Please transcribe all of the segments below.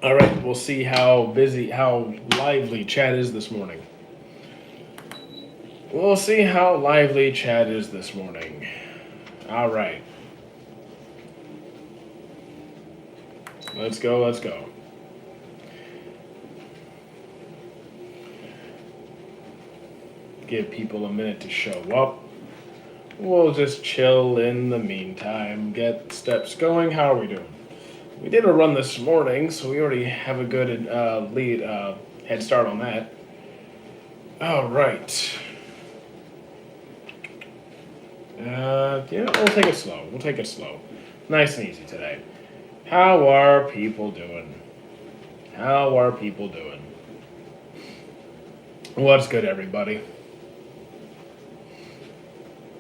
All right, we'll see how lively Chad is this morning. We'll see how lively Chad is this morning. All right, let's go, let's go. Give people a minute to show up. We'll just chill in the meantime, get steps going. How are we doing? We did a run this morning, so we already have a good head start on that. All right. We'll take it slow. We'll take it slow. Nice and easy today. How are people doing? How are people doing? What's good, everybody?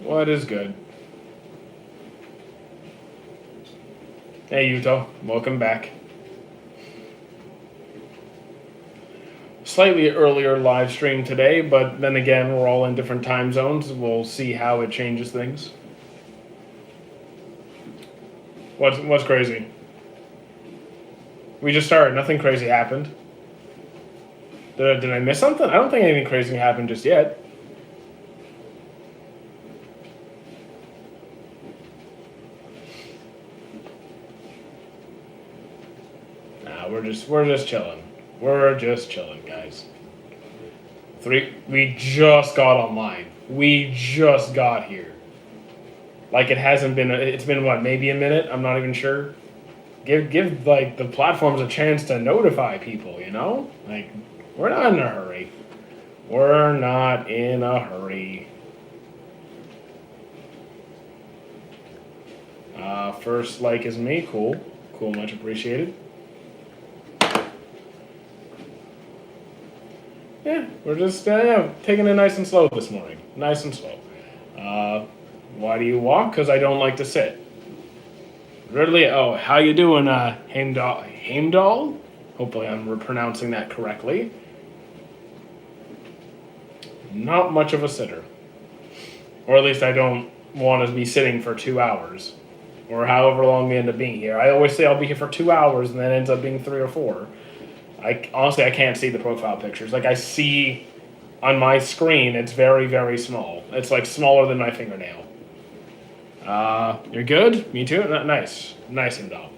What is good? Hey, Yuto. Welcome back. Slightly earlier live stream today, but then again, we're all in different time zones. We'll see how it changes things. What's crazy? We just started. Nothing crazy happened. Did I miss something? I don't think anything crazy happened just yet. Nah, we're just chilling. We're just chilling, guys. We just got online. We just got here. Like it hasn't been. It's been what? Maybe a minute. I'm not even sure. Give like the platforms a chance to notify people. You know, like we're not in a hurry. We're not in a hurry. First like is me. Cool. Cool. Much appreciated. Yeah, we're just taking it nice and slow this morning. Nice and slow. Why do you walk? Because I don't like to sit. Really? Oh, how you doing, Heimdall? Heimdall? Hopefully I'm pronouncing that correctly. Not much of a sitter. Or at least I don't want to be sitting for 2 hours. Or however long we end up being here. I always say I'll be here for 2 hours and then it ends up being 3 or 4. Honestly, I can't see the profile pictures. Like, I see on my screen, it's very, very small. It's, like, smaller than my fingernail. You're good? Me too? Nice. Nice, Indal.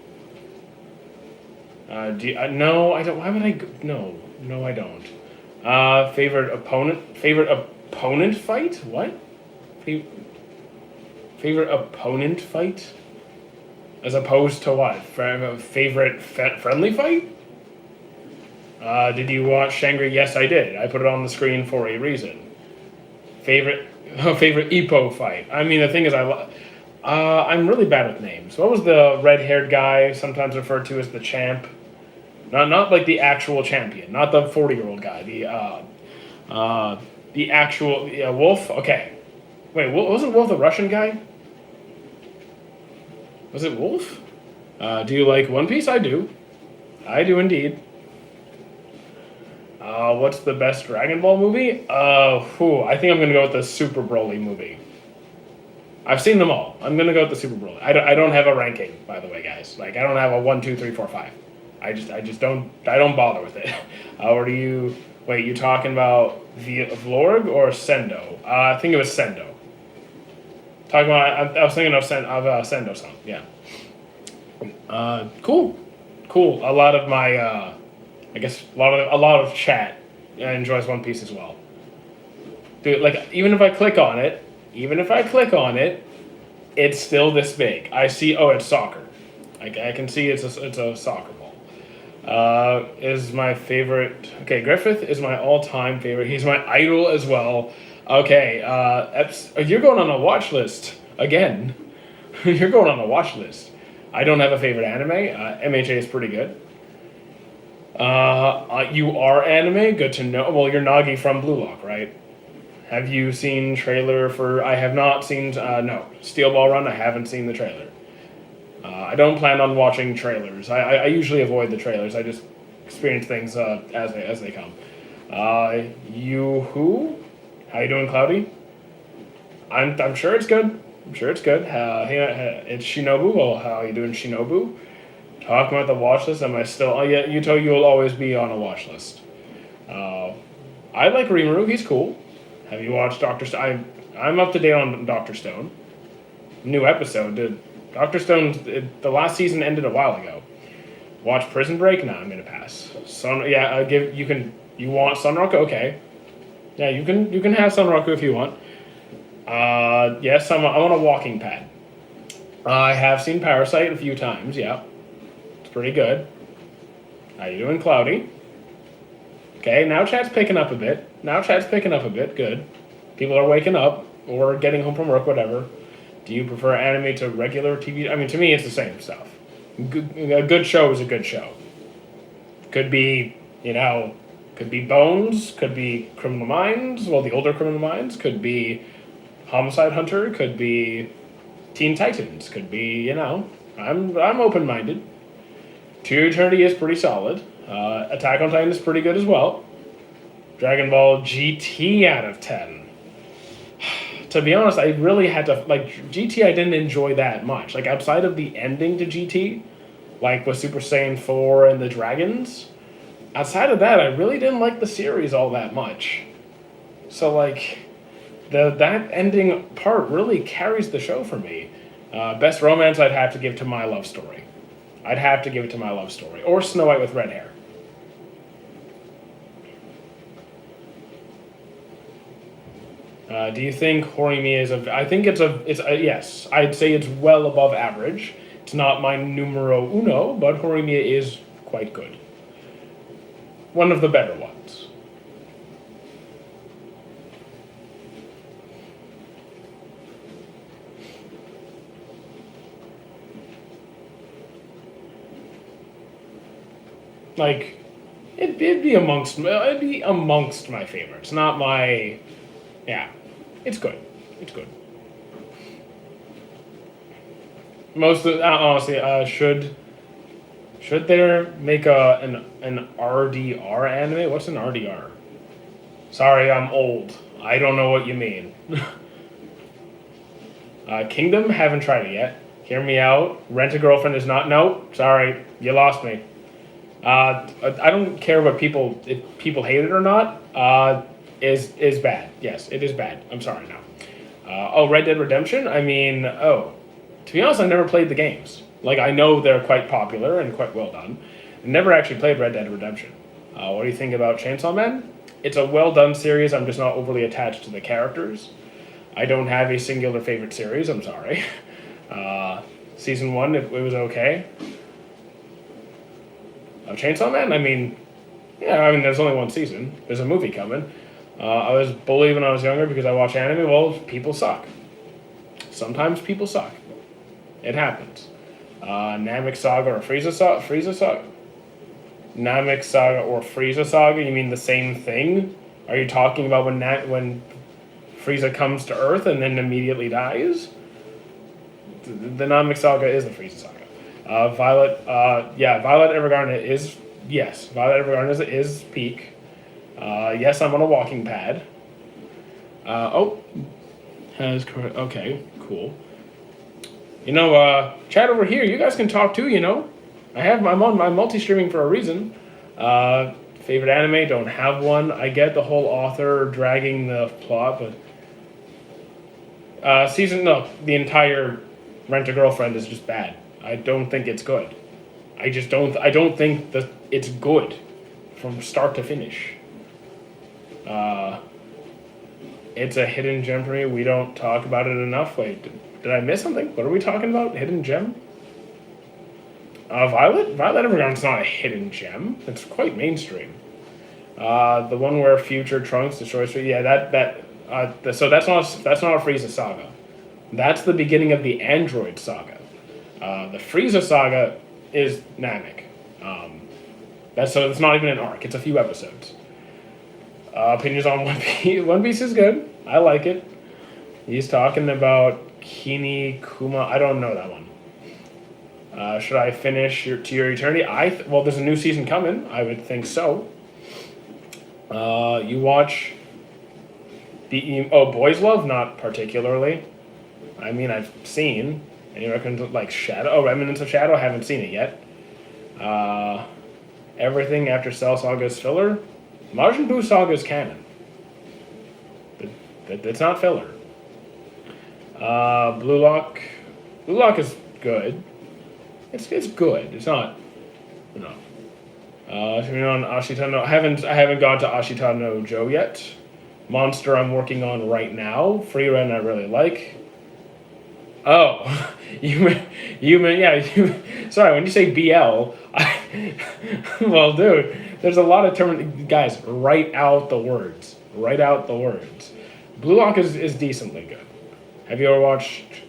No, I don't. Why would I go? No. No, I don't. Favorite opponent fight? What? Favorite opponent fight? As opposed to what? Favorite friendly fight? Did you watch Shangri? Yes, I did. I put it on the screen for a reason. Favorite Ippo fight. I mean, the thing is, I'm really bad with names. What was the red-haired guy, sometimes referred to as the champ? Not like the actual champion, not the 40-year-old guy. The actual Wolf. Okay, wait, wasn't Wolf the Russian guy? Was it Wolf? Do you like One Piece? I do. I do indeed. What's the best Dragon Ball movie? I think I'm gonna go with the Super Broly movie. I've seen them all. I'm gonna go with the Super Broly. I don't have a ranking, by the way, guys. Like I don't have a 1, 2, 3, 4, 5. I just don't bother with it. Or do you? Wait, you talking about Vlorg or Sendo? I think it was Sendo. Talking about I was thinking of Sendo-san. Yeah. Cool. A lot of my I guess a lot of chat enjoys One Piece as well. Dude, like even if I click on it, it's still this big. I see. Oh, it's soccer. Like I can see it's a soccer ball. Is my favorite. Okay, Griffith is my all-time favorite. He's my idol as well. Okay, you're going on a watch list again. You're going on a watch list. I don't have a favorite anime. MHA is pretty good. You are anime? Good to know. Well, you're Nagi from Blue Lock, right? Have you seen trailer for... I have not seen... no. Steel Ball Run, I haven't seen the trailer. I don't plan on watching trailers. I usually avoid the trailers. I just experience things as they come. You who? How you doing, Cloudy? I'm sure it's good. It's Shinobu. Well, how you doing, Shinobu? Talking about the watch list, am I still? Oh yeah, Yuto, you will always be on a watch list. Uh, I like Rimuru. He's cool. Have you watched Doctor Stone? I'm up to date on Doctor Stone. New episode. Doctor Stone? The last season ended a while ago. Watch Prison Break? Nah, I'm gonna pass. You want Sunroku? Okay. Yeah, you can have Sunroku if you want. Yes, I'm on a walking pad. I have seen Parasite a few times. Yeah, it's pretty good. How you doing, Cloudy? Okay, now chat's picking up a bit. Good. People are waking up or getting home from work, whatever. Do you prefer anime to regular TV? I mean, to me, it's the same stuff. A good show is a good show. Could be, could be Bones, could be Criminal Minds, well, the older Criminal Minds, could be Homicide Hunter, could be Teen Titans, could be, I'm open-minded. To Eternity is pretty solid. Attack on Titan is pretty good as well. Dragon Ball GT out of 10. To be honest, I really had to, GT I didn't enjoy that much. Like, outside of the ending to GT, like with Super Saiyan 4 and the Dragons, outside of that, I really didn't like the series all that much. So, that ending part really carries the show for me. Best romance I'd have to give to My Love Story. Or Snow White with red hair. Do you think Horimiya is I think it's yes. I'd say it's well above average. It's not my numero uno, but Horimiya is quite good. One of the better ones. It'd be amongst my favorites. Not my, yeah. It's good. Honestly, should there make an RDR anime? What's an RDR? Sorry, I'm old. I don't know what you mean. Kingdom, haven't tried it yet. Hear me out. Rent a Girlfriend is not. No, sorry, you lost me. I don't care what if people hate it or not. Is bad. Yes, it is bad. I'm sorry now. Red Dead Redemption? To be honest, I've never played the games. I know they're quite popular and quite well done. Never actually played Red Dead Redemption. What do you think about Chainsaw Man? It's a well done series. I'm just not overly attached to the characters. I don't have a singular favorite series. I'm sorry. Season 1, it was okay. Chainsaw Man? There's only one season. There's a movie coming. I was bullied when I was younger because I watch anime. Well, people suck. Sometimes people suck. It happens. Namek Saga or Frieza Saga? Namek Saga or Frieza Saga? You mean the same thing? Are you talking about when Frieza comes to Earth and then immediately dies? The Namek Saga is the Frieza Saga. Violet Evergarden is... Yes, Violet Evergarden is peak. Yes, I'm on a walking pad. Has correct. Okay, cool. Chat over here. You guys can talk too. I'm multi-streaming for a reason. Favorite anime? Don't have one. I get the whole author dragging the plot, but the entire Rent a Girlfriend is just bad. I don't think it's good. I don't think that it's good from start to finish. It's a hidden gem for me. We don't talk about it enough. Wait, did I miss something? What are we talking about? Hidden gem? Violet Evergarden's not a hidden gem. It's quite mainstream. The one where future Trunks destroys. Yeah, so that's not a Frieza saga. That's the beginning of the Android saga. The Frieza saga is Namek. So it's not even an arc. It's a few episodes. Opinions on One Piece. One Piece is good. I like it. He's talking about Kini Kuma. I don't know that one. Should I finish To Your Eternity? There's a new season coming. I would think so. You watch Boys Love? Not particularly. I've seen. And you reckon Shadow? Remnants of Shadow? I haven't seen it yet. Uh, everything after Cell Saga is filler. Majin Buu Saga is canon. That's not filler. Blue Lock. Blue Lock is good. It's good. It's not. No. On Ashita no. I haven't gone to Ashita no Joe yet. Monster I'm working on right now. Free Ren I really like. Oh, sorry, when you say BL, well, dude, there's a lot of guys, write out the words. Write out the words. Blue Lock is decently good. Have you ever watched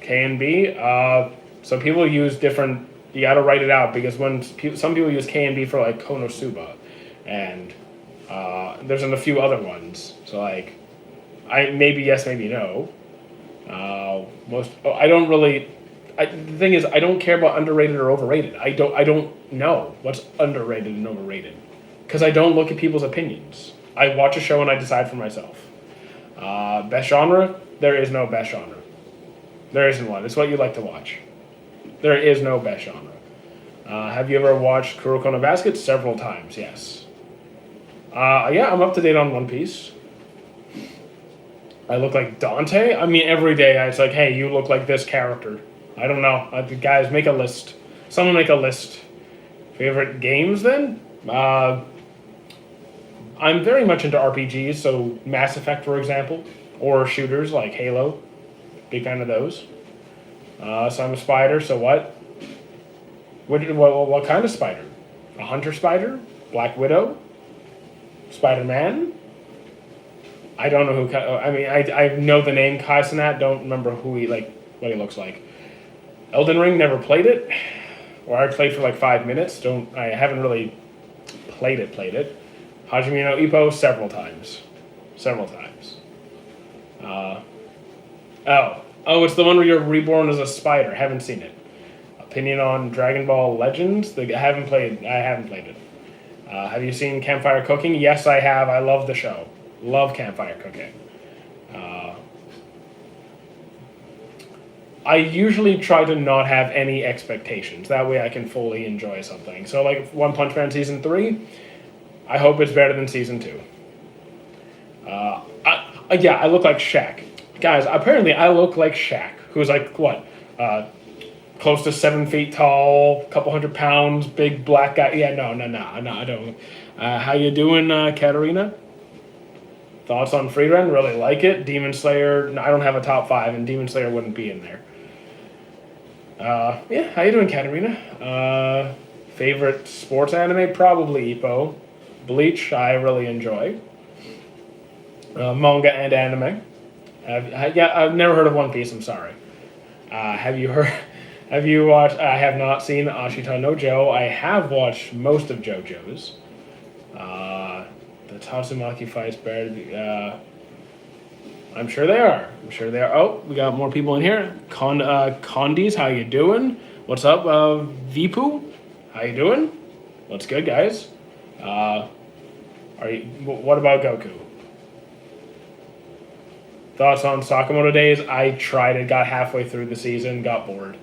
K&B? So people use different, you gotta write it out, because some people use K&B for like Konosuba, and there's a few other ones. So like, maybe yes, maybe no. I don't really. The thing is, I don't care about underrated or overrated. I don't know what's underrated and overrated, because I don't look at people's opinions. I watch a show and I decide for myself. Best genre? There is no best genre. There isn't one. It's what you like to watch. There is no best genre. Have you ever watched Kuroko no Basket? Several times, yes. Yeah, I'm up to date on One Piece. I look like Dante? I mean, every day it's like, hey, you look like this character. I don't know. Guys, make a list. Someone make a list. Favorite games, then? I'm very much into RPGs, so Mass Effect, for example, or shooters like Halo. Big fan of those. So I'm a spider, so what? What kind of spider? A hunter spider? Black Widow? Spider-Man? I don't know who. I mean, I know the name Kai Cenat. Don't remember what he looks like. Elden Ring, never played it, or I played for like 5 minutes. I haven't really played it. Hajime no Ippo several times. It's the one where you're reborn as a spider. Haven't seen it. Opinion on Dragon Ball Legends? I haven't played it. Have you seen Campfire Cooking? Yes, I have. I love the show. Love Campfire Cooking. I usually try to not have any expectations. That way I can fully enjoy something. So like One Punch Man Season 3, I hope it's better than Season 2. I look like Shaq. Guys, apparently I look like Shaq, who's like, what? Close to 7 feet tall, couple 100 pounds, big black guy. Yeah, no, I don't. How you doing, Katarina? Thoughts on Free Ren? Really like it. Demon Slayer, no, I don't have a top 5, and Demon Slayer wouldn't be in there. Yeah, how you doing, Katarina? Favorite sports anime? Probably Ippo. Bleach, I really enjoy. Manga and anime. I've never heard of One Piece, I'm sorry. Have you watched, I have not seen Ashita no Joe. I have watched most of JoJo's. The Tatsumaki fights better. I'm sure they are. Oh, we got more people in here. Condis, how you doing? What's up, Vipu? How you doing? What's good, guys? What about Goku? Thoughts on Sakamoto Days? I tried it, got halfway through the season, got bored.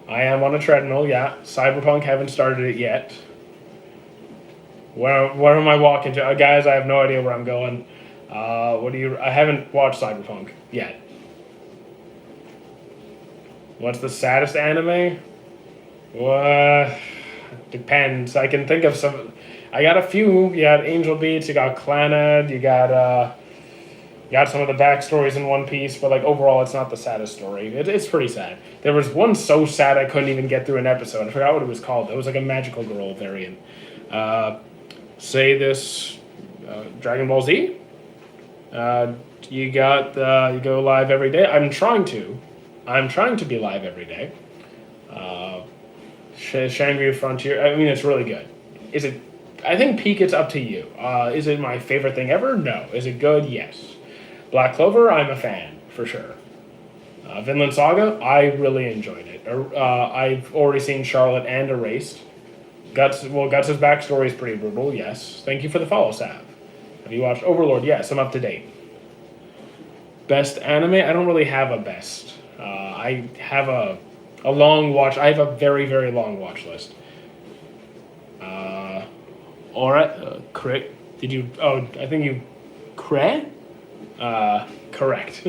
I am on a treadmill, yeah. Cyberpunk, haven't started it yet. Where am I walking to? Guys, I have no idea where I'm going. I haven't watched Cyberpunk yet. What's the saddest anime? Depends. I can think of some. I got a few. You got Angel Beats, you got Clannad, you got some of the backstories in One Piece, but like overall, it's not the saddest story. It's pretty sad. There was one so sad I couldn't even get through an episode. I forgot what it was called. It was like a magical girl variant. Say this, Dragon Ball Z. You go live every day. I'm trying to be live every day. Shangri Frontier. I mean, it's really good. Is it? I think peak. It's up to you. Is it my favorite thing ever? No. Is it good? Yes. Black Clover. I'm a fan for sure. Vinland Saga. I really enjoyed it. I've already seen Charlotte and Erased. Guts' backstory is pretty brutal. Yes. Thank you for the follow, Sav. Have you watched Overlord? Yes, I'm up to date. Best anime? I don't really have a best. I have a long watch. I have a very, very long watch list. Uh, all right, correct. Did you? Oh, I think you. Correct. Correct.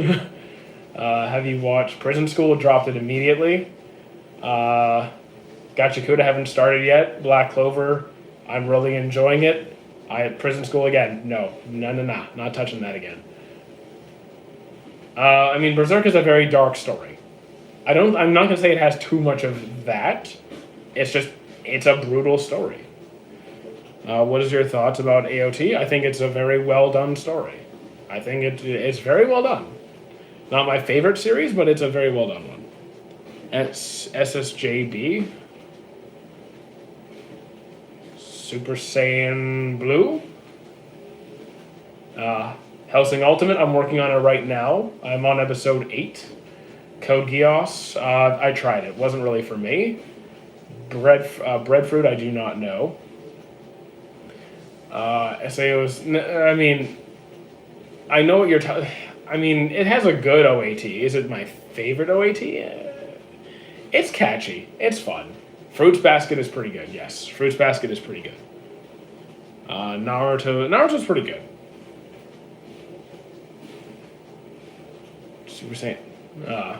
Have you watched Prison School? Dropped it immediately. Gachakuda haven't started yet. Black Clover, I'm really enjoying it. Prison School again. No, not touching that again. I mean, Berserk is a very dark story. I'm not gonna say it has too much of that. It's a brutal story. What is your thoughts about AOT? I think it's a very well done story. I think it's very well done. Not my favorite series, but it's a very well done one. SSJB. Super Saiyan Blue. Hellsing Ultimate, I'm working on it right now. I'm on episode 8. Code Geass, I tried it. Wasn't really for me. Breadfruit, I do not know. SAOs, I mean, I know what you're talking. I mean, it has a good OAT. Is it my favorite OAT? It's catchy. It's fun. Fruits Basket is pretty good. Yes, Fruits Basket is pretty good. Naruto's pretty good. Super Saiyan.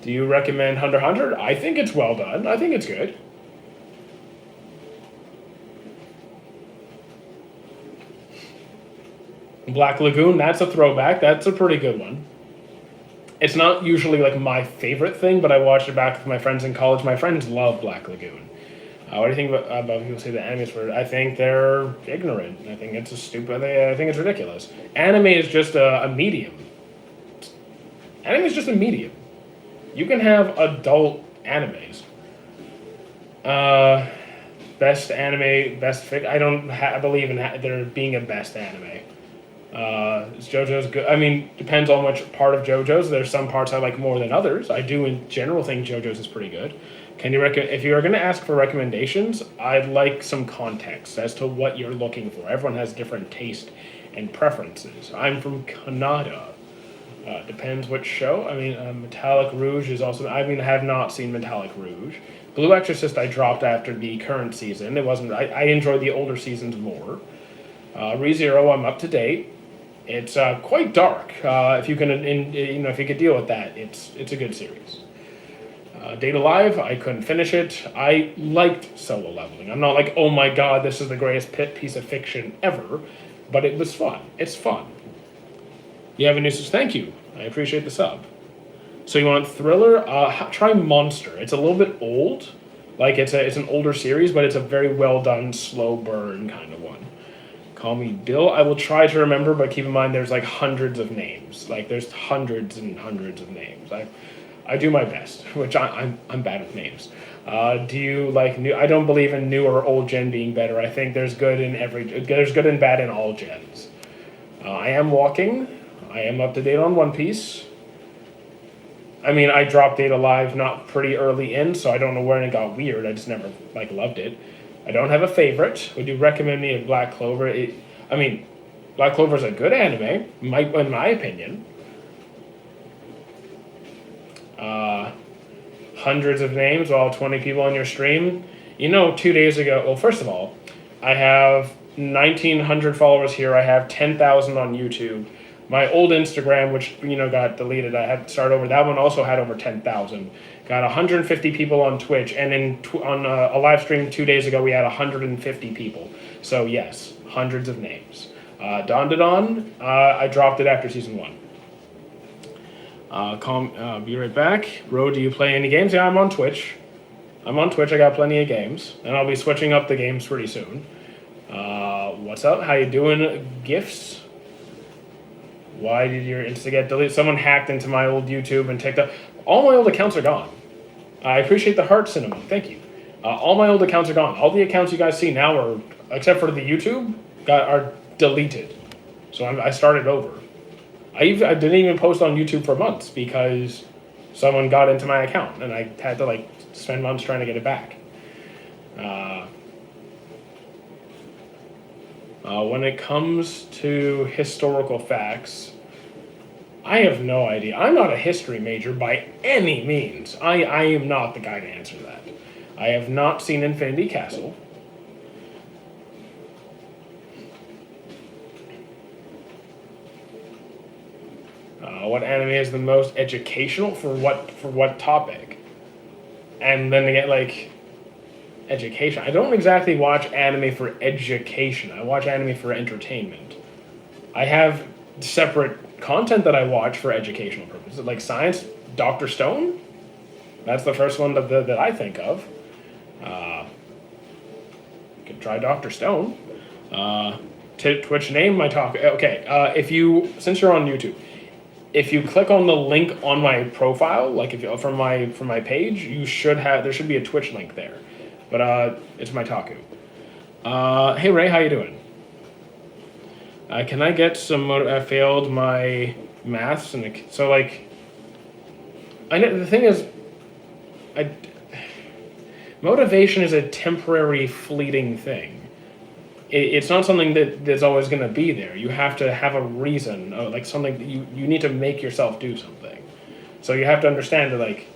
Do you recommend Hunter x Hunter? I think it's well done. I think it's good. Black Lagoon, that's a throwback. That's a pretty good one. It's not usually like my favorite thing, but I watched it back with my friends in college. My friends love Black Lagoon. What do you think about people say the anime is for? I think they're ignorant. I think it's I think it's ridiculous. Anime is just a medium. Anime is just a medium. You can have adult animes. Best anime, best fic. I don't believe in there being a best anime. Is JoJo's good? I mean, depends on which part of JoJo's. There's some parts I like more than others. I do in general think JoJo's is pretty good. Can you if you are going to ask for recommendations, I'd like some context as to what you're looking for. Everyone has different taste and preferences. I'm from Canada. Depends which show. I mean, Metallic Rouge is also. I mean, I have not seen Metallic Rouge. Blue Exorcist I dropped after the current season. It wasn't. I enjoyed the older seasons more. ReZero, I'm up to date. It's quite dark. If you can, if you could deal with that, it's a good series. Data Live, I couldn't finish it. I liked Solo Leveling. I'm not like, oh my god, this is the greatest piece of fiction ever, but it was fun. It's fun. You have a new thank you. I appreciate the sub. So you want thriller? Try Monster. It's a little bit old. Like it's an older series, but it's a very well done, slow burn kind of one. Call me Bill. I will try to remember, but keep in mind there's like hundreds of names. Like there's hundreds and hundreds of names. I do my best, which I'm bad with names. Do you like new? I don't believe in new or old gen being better. I think there's good and bad in all gens. I am walking. I am up to date on One Piece. I mean, I dropped Data Live not pretty early in, so I don't know when it got weird. I just never loved it. I don't have a favorite. Would you recommend me a Black Clover? Black Clover is a good anime, in my opinion. Hundreds of names, all 20 people on your stream. 2 days ago, well, first of all, I have 1,900 followers here. I have 10,000 on YouTube. My old Instagram, which got deleted, I had to start over. That one also had over 10,000. Got 150 people on Twitch, and on a live stream 2 days ago, we had 150 people. So yes, hundreds of names. Don, I dropped it after season 1. Be right back. Ro, do you play any games? Yeah, I'm on Twitch. I got plenty of games, and I'll be switching up the games pretty soon. What's up? How you doing, Gifts? Why did your Insta get deleted? Someone hacked into my old YouTube and TikTok. All my old accounts are gone. I appreciate the heart cinema. Thank you. All my old accounts are gone. All the accounts you guys see now are, except for the YouTube, are deleted. So I started over. I didn't even post on YouTube for months because someone got into my account and I had to spend months trying to get it back. When it comes to historical facts, I have no idea. I'm not a history major by any means. I am not the guy to answer that. I have not seen Infinity Castle. What anime is the most educational for what topic? And then they get like education. I don't exactly watch anime for education. I watch anime for entertainment. I have separate content that I watch for educational purposes, like science. Dr. Stone. That's the first one that I think of. You could try Dr. Stone. Twitch name my talk. Okay, if you since you're on YouTube, if you click on the link on my profile, like if you from my page, there should be a Twitch link there, but it's my Taku. Hey Ray, how you doing? Can I get some? I failed my maths so like. I know the thing is, motivation is a temporary, fleeting thing. It's not something that's always going to be there. You have to have a reason, like something you need to make yourself do something. So you have to understand that like,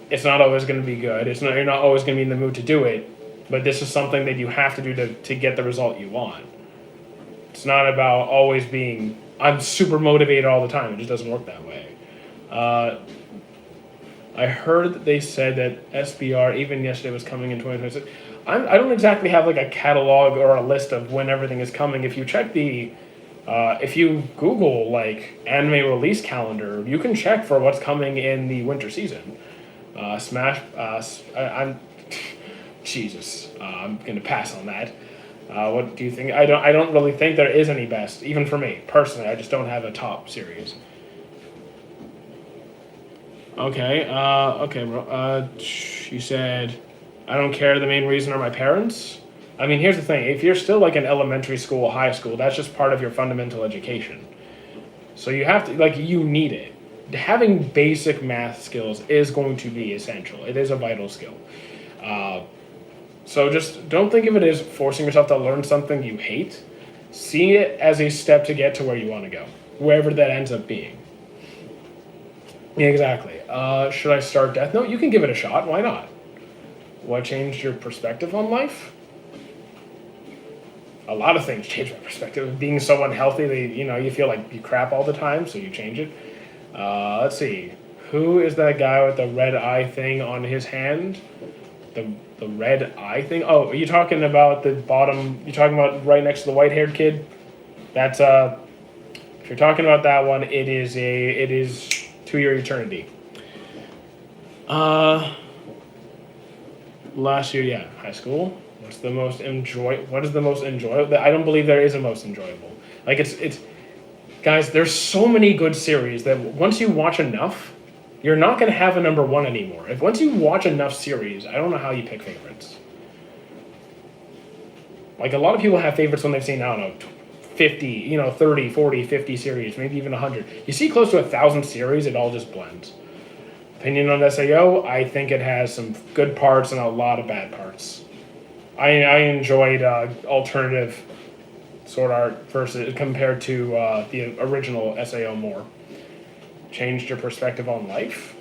it's not always going to be good. You're not always going to be in the mood to do it, but this is something that you have to do to get the result you want. It's not about always being I'm super motivated all the time. It just doesn't work that way. I heard that they said that SBR even yesterday was coming in 2026. I don't exactly have like a catalog or a list of when everything is coming. If you check if you Google like anime release calendar, you can check for what's coming in the winter season. Jesus. I'm gonna pass on that. What do you think? I don't really think there is any best, even for me personally. I just don't have a top series. Okay, bro. She said, I don't care. The main reason are my parents. I mean, here's the thing. If you're still like in elementary school, high school, that's just part of your fundamental education. So you have to, like, you need it. Having basic math skills is going to be essential. It is a vital skill. So just don't think of it as forcing yourself to learn something you hate. See it as a step to get to where you want to go, wherever that ends up being. Yeah, exactly. Should I start Death Note? You can give it a shot. Why not? What changed your perspective on life? A lot of things changed my perspective. Being so unhealthy that you feel like you crap all the time, so you change it. Let's see. Who is that guy with the red eye thing on his hand? The red eye thing? Oh, are you talking about the bottom? You talking about right next to the white-haired kid? That's if you're talking about that one, it is To Your Eternity. Last year, yeah, high school. What is the most enjoyable? I don't believe there is a most enjoyable. Like it's guys, there's so many good series that once you watch enough, you're not going to have a number one anymore. If once you watch enough series, I don't know how you pick favorites. Like a lot of people have favorites when they've seen, I don't know, 50, 30, 40, 50 series, maybe even 100. You see close to 1,000 series, it all just blends. Opinion on SAO, I think it has some good parts and a lot of bad parts. I enjoyed alternative Sword Art compared to the original SAO more. Changed your perspective on life?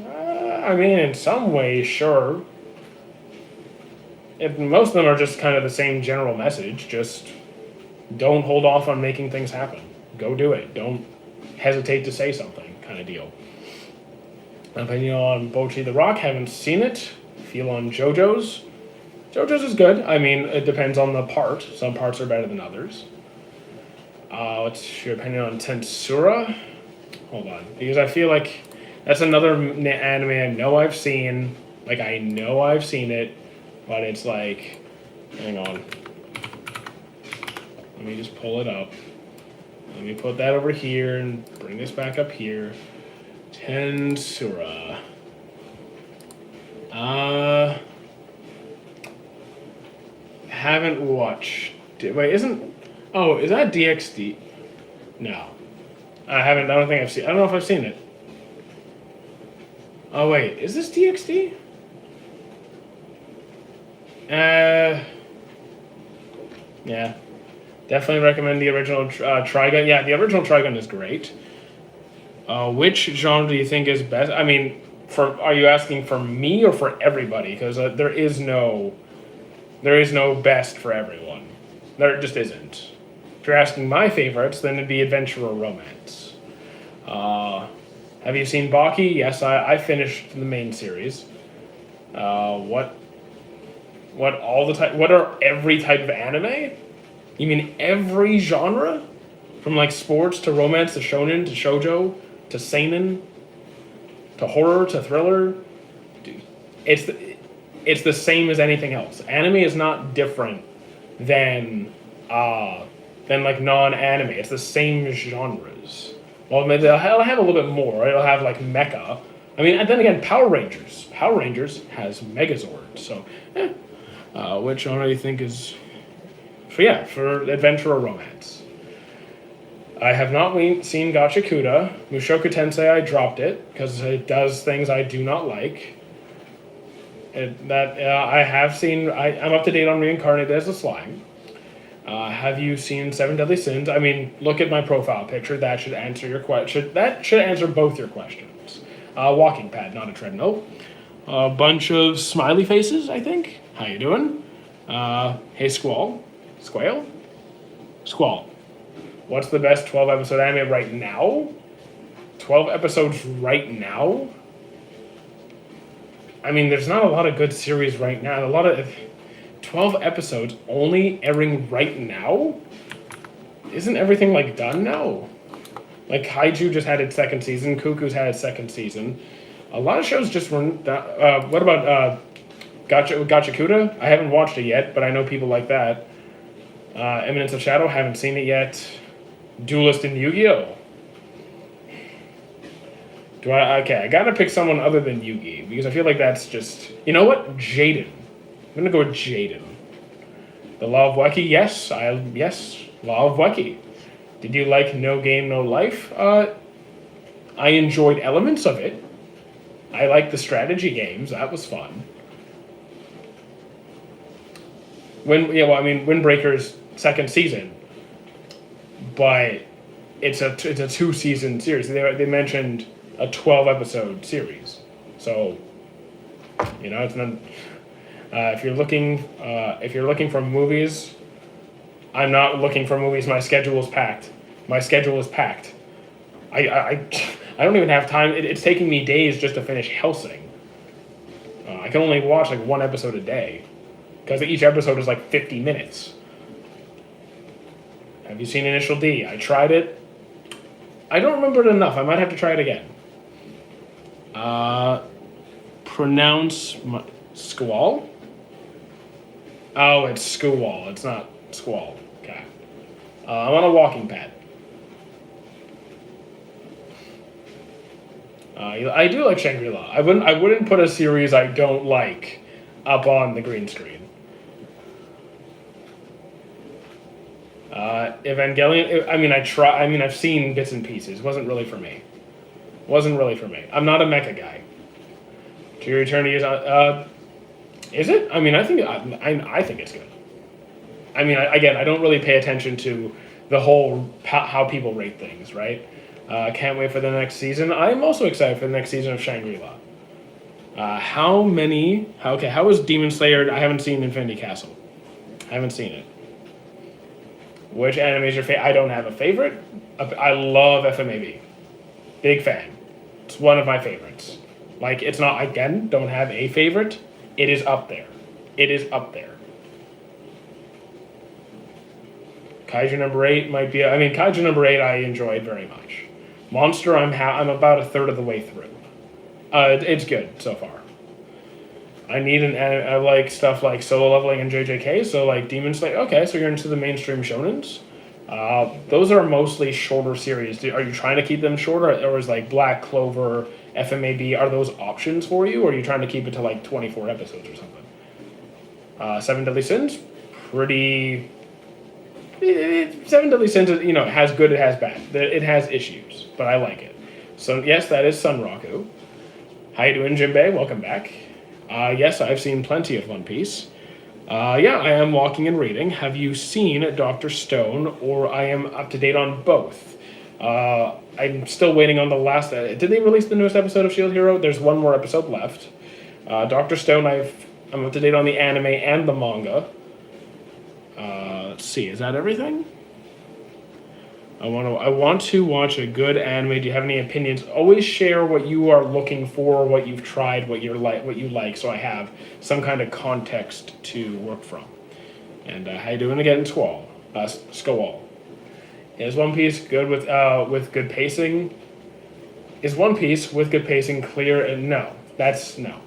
I mean, in some ways, sure. Most of them are just kind of the same general message. Just don't hold off on making things happen. Go do it. Don't hesitate to say something, kind of deal. Opinion on Bocchi the Rock, haven't seen it. Feel on JoJo's. JoJo's is good. I mean, it depends on the part. Some parts are better than others. What's your opinion on Tensura? Hold on, because I feel like that's another anime I know I've seen. Like, I know I've seen it, but it's like, hang on. Let me just pull it up. Let me put that over here and bring this back up here. Tensura. Haven't watched. Wait, is that DxD? No. I haven't. I don't think I've seen. I don't know if I've seen it. Oh wait, is this DxD? Yeah. Definitely recommend the original Trigun. Yeah, the original Trigun is great. Which genre do you think is best? I mean, are you asking for me or for everybody? Because there is no best for everyone. There just isn't. If you're asking my favorites, then it'd be adventure or romance. Have you seen Baki? Yes, I finished the main series. What all the type? What are every type of anime? You mean every genre, from like sports to romance to shonen to shoujo to seinen to horror to thriller? Dude, it's the same as anything else. Anime is not different than like non-anime. It's the same genres. Well, maybe it'll have a little bit more. It'll have like mecha. I mean, and then again, Power Rangers. Power Rangers has Megazord. So, which genre do you think is? For adventure or romance. I have not seen Gachakuda. Mushoku Tensei, I dropped it because it does things I do not like. I have seen. I'm up to date on Reincarnated as a Slime. Have you seen Seven Deadly Sins? I mean, look at my profile picture. That should answer your question. That should answer both your questions. Walking pad, not a treadmill. A bunch of smiley faces, I think. How you doing? Hey, Squall. Squall? Squall. What's the best 12-episode anime right now? 12 episodes right now? I mean, there's not a lot of good series right now. A lot of 12 episodes only airing right now? Isn't everything like done now? Like Kaiju just had its second season. Cuckoo's had its second season. A lot of shows just weren't. What about Gachakuda? I haven't watched it yet, but I know people like that. Eminence of Shadow, haven't seen it yet. Duelist in Yu-Gi-Oh! I gotta pick someone other than Yugi, because I feel like that's just... You know what? Jaden. I'm gonna go with Jaden. The Law of Wacky, yes. Law of Wacky. Did you like No Game, No Life? I enjoyed elements of it. I liked the strategy games. That was fun. Windbreaker's second season, but it's a 2-season series. They mentioned a 12-episode series, so it's not. If you're looking for movies, I'm not looking for movies. My schedule is packed. I don't even have time. It's taking me days just to finish Hellsing. I can only watch like one episode a day, because each episode is like 50 minutes. Have you seen Initial D? I tried it. I don't remember it enough. I might have to try it again. Pronounce Squall? Oh, it's Squall. It's not Squall. Okay. I'm on a walking pad. I do like Shangri-La. I wouldn't put a series I don't like up on the green screen. Evangelion. I've seen bits and pieces. Wasn't really for me. I'm not a mecha guy. To Your Eternity is it? I mean, I think it's good. I mean, I don't really pay attention to the whole how people rate things, right? Can't wait for the next season. I'm also excited for the next season of Shangri-La. How is Demon Slayer? I haven't seen Infinity Castle. I haven't seen it. Which anime is your favorite? I don't have a favorite. I love FMAB. Big fan. It's one of my favorites. Like, it's not, again, don't have a favorite. It is up there. Kaiju number 8 might be... Kaiju number 8 I enjoyed very much. Monster, I'm about a third of the way through. It's good so far. I need I like stuff like Solo Leveling and JJK, so like Demon Slayer. Okay, so you're into the mainstream shonens. Those are mostly shorter series. Are you trying to keep them shorter, or is like Black Clover, FMAB, are those options for you, or are you trying to keep it to like 24 episodes or something? Seven Deadly Sins, pretty... Seven Deadly Sins, it has good, it has bad. It has issues, but I like it. So yes, that is Sunraku. How you doing, Jinbei? Welcome back. Yes, I've seen plenty of One Piece. I am walking and reading. Have you seen Dr. Stone, or I am up to date on both? I'm still waiting on the last... did they release the newest episode of Shield Hero? There's one more episode left. Dr. Stone, I'm up to date on the anime and the manga. Let's see, is that everything? I want to watch a good anime. Do you have any opinions? Always share what you are looking for, what you've tried, what you like, so I have some kind of context to work from. And how you doing again, Squall? Is One Piece good with good pacing? Is One Piece with good pacing clear? And no, that's no.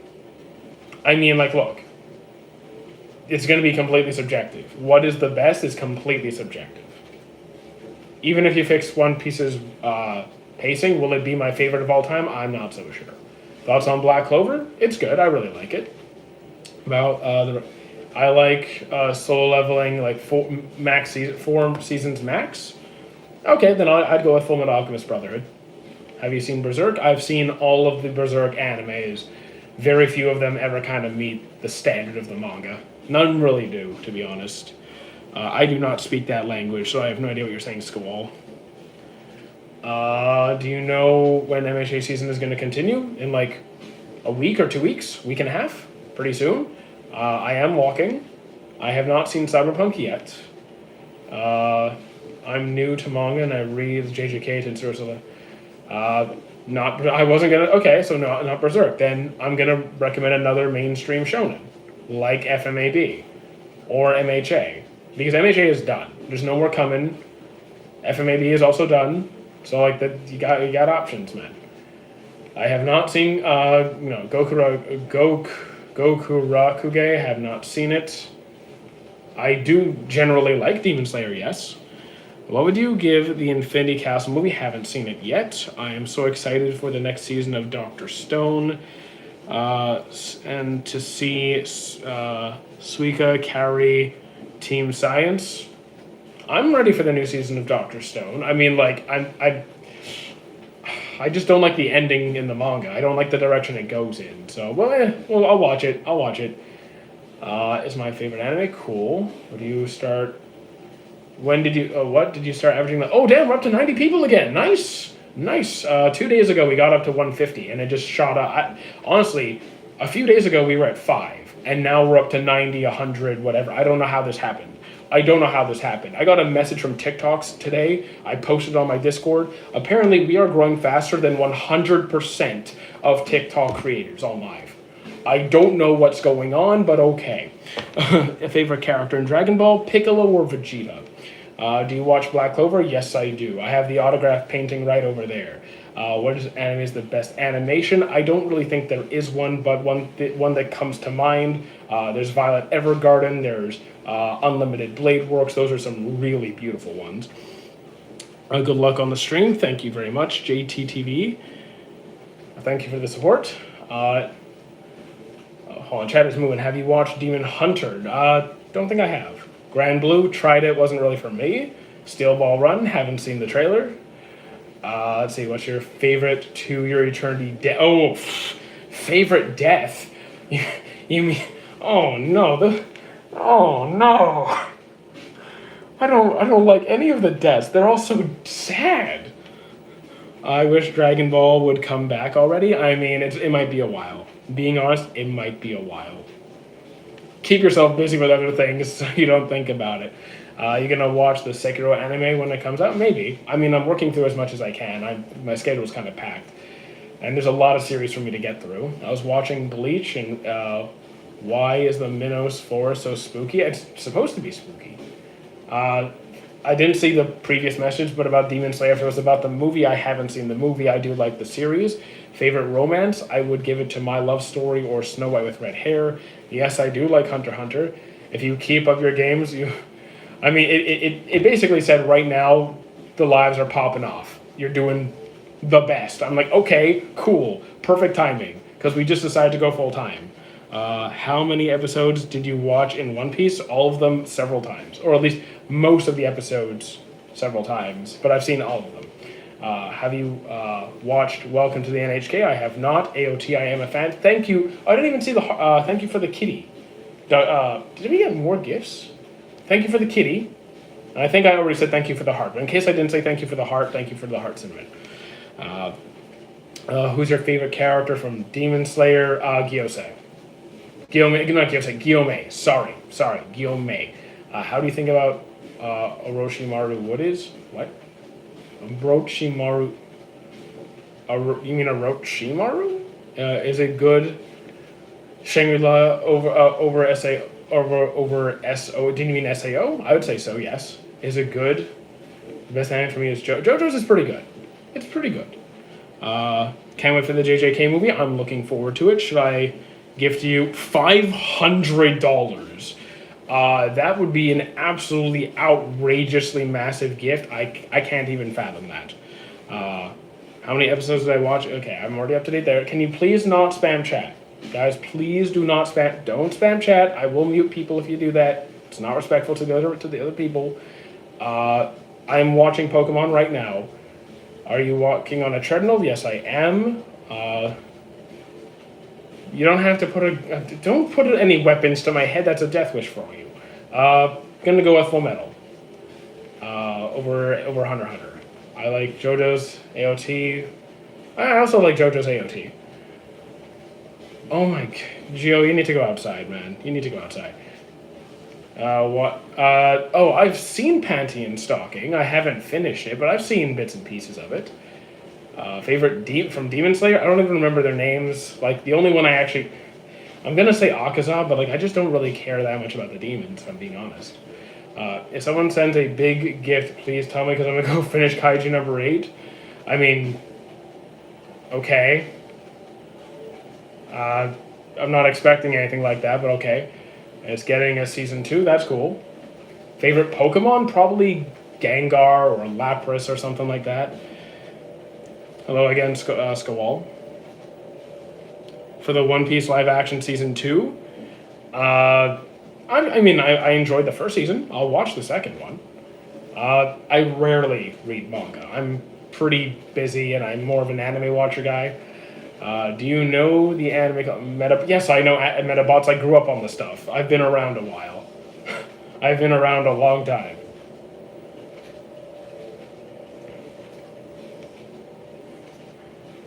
I mean, like, look, it's going to be completely subjective. What is the best is completely subjective. Even if you fix One Piece's pacing, will it be my favorite of all time? I'm not so sure. Thoughts on Black Clover? It's good. I really like it. I like solo leveling, like four seasons max. Okay, then I'd go with Fullmetal Alchemist Brotherhood. Have you seen Berserk? I've seen all of the Berserk animes. Very few of them ever kind of meet the standard of the manga. None really do, to be honest. I do not speak that language, so I have no idea what you're saying, Squall. Do you know when MHA season is going to continue? In like a week or 2 weeks? Week and a half? Pretty soon? I am walking. I have not seen Cyberpunk yet. I'm new to manga and I read JJK and Ursula. I wasn't gonna. Okay, so not Berserk. Then I'm gonna recommend another mainstream shonen, like FMAB or MHA, because MHA is done. There's no more coming. FMAB is also done. So like you got options, man. I have not seen Gokurakuge. Have not seen it. I do generally like Demon Slayer. Yes. What would you give the Infinity Castle movie? Haven't seen it yet. I am so excited for the next season of Dr. Stone. And to see Suika carry Team Science. I'm ready for the new season of Dr. Stone. I mean, like, I just don't like the ending in the manga. I don't like the direction it goes in. So, well, I'll watch it. It's my favorite anime. Cool. What do you start... When did you? What did you start averaging? Oh, damn! We're up to 90 people again. Nice. 2 days ago we got up to 150, and it just shot up. Honestly, a few days ago we were at 5, and now we're up to 90, 100, whatever. I don't know how this happened. I got a message from TikToks today. I posted on my Discord. Apparently, we are growing faster than 100% of TikTok creators on live. I don't know what's going on, but okay. A favorite character in Dragon Ball, Piccolo or Vegeta? Do you watch Black Clover? Yes, I do. I have the autograph painting right over there. What anime is the best animation? I don't really think there is one, but one that comes to mind. There's Violet Evergarden. There's Unlimited Blade Works. Those are some really beautiful ones. Good luck on the stream. Thank you very much, JTTV. Thank you for the support. Hold on, chat is moving. Have you watched Demon Hunter? Don't think I have. Grand Blue, tried it, wasn't really for me. Steel Ball Run, haven't seen the trailer. Let's see, what's your favorite To Your Eternity death? Oh, favorite death? You mean, oh no, oh no. I don't like any of the deaths. They're all so sad. I wish Dragon Ball would come back already. I mean, it might be a while. Being honest, it might be a while. Keep yourself busy with other things so you don't think about it. You're going to watch the Sekiro anime when it comes out? Maybe. I mean, I'm working through as much as I can. My schedule's kind of packed. And there's a lot of series for me to get through. I was watching Bleach, and why is the Minos Forest so spooky? It's supposed to be spooky. I didn't see the previous message, but about Demon Slayer, if it was about the movie, I haven't seen the movie. I do like the series. Favorite romance, I would give it to My Love Story or Snow White with Red Hair. Yes, I do like Hunter x Hunter. If you keep up your games, it basically said right now the lives are popping off. You're doing the best. I'm like, okay, cool, perfect timing, because we just decided to go full time. How many episodes did you watch in One Piece? All of them several times, or at least most of the episodes several times, but I've seen all of them. Have you watched Welcome to the NHK? I have not. AOT, I am a fan. Thank you. I didn't even see the... thank you for the kitty. Did we get more gifts? Thank you for the kitty. And I think I already said thank you for the heart. But in case I didn't say thank you for the heart, thank you for the heart cinnamon. Who's your favorite character from Demon Slayer? Gyosei. Not Gyosei, Gyomei. Sorry, Gyomei. How do you think about Orochimaru? What is? What? Orochimaru. You mean Orochimaru? Is it good? Shangri-La over SA over SO? Didn't you mean SAO? I would say so. Yes. Is it good? The best anime for me is JoJo's is pretty good. It's pretty good. Can't wait for the JJK movie. I'm looking forward to it. Should I gift you $500? That would be an absolutely outrageously massive gift. I can't even fathom that. How many episodes did I watch? Okay, I'm already up to date there. Can you please not spam chat? Guys, please do not spam. Don't spam chat. I will mute people if you do that. It's not respectful to the other people. I'm watching Pokemon right now. Are you walking on a treadmill? Yes, I am. You don't have to don't put any weapons to my head. That's a death wish for you. Gonna go with Full Metal. Over Hunter x Hunter. I like JoJo's AOT. I also like JoJo's AOT. Oh my... Gio, you need to go outside, man. You need to go outside. What? Oh, I've seen Pantheon Stalking. I haven't finished it, but I've seen bits and pieces of it. Favorite from Demon Slayer? I don't even remember their names. Like, the only one I actually... I'm gonna say Akaza, but, like, I just don't really care that much about the demons, if I'm being honest. If someone sends a big gift, please tell me, because I'm gonna go finish Kaiju number 8. I mean... Okay. I'm not expecting anything like that, but okay. It's getting a season 2, that's cool. Favorite Pokemon? Probably Gengar or Lapras or something like that. Hello again, Skawal. For the One Piece live action season 2, I mean, I enjoyed the first season. I'll watch the second one. I rarely read manga. I'm pretty busy and I'm more of an anime watcher guy. Do you know the anime called Meta? Yes, I know Metabots. I grew up on the stuff. I've been around a while. I've been around a long time.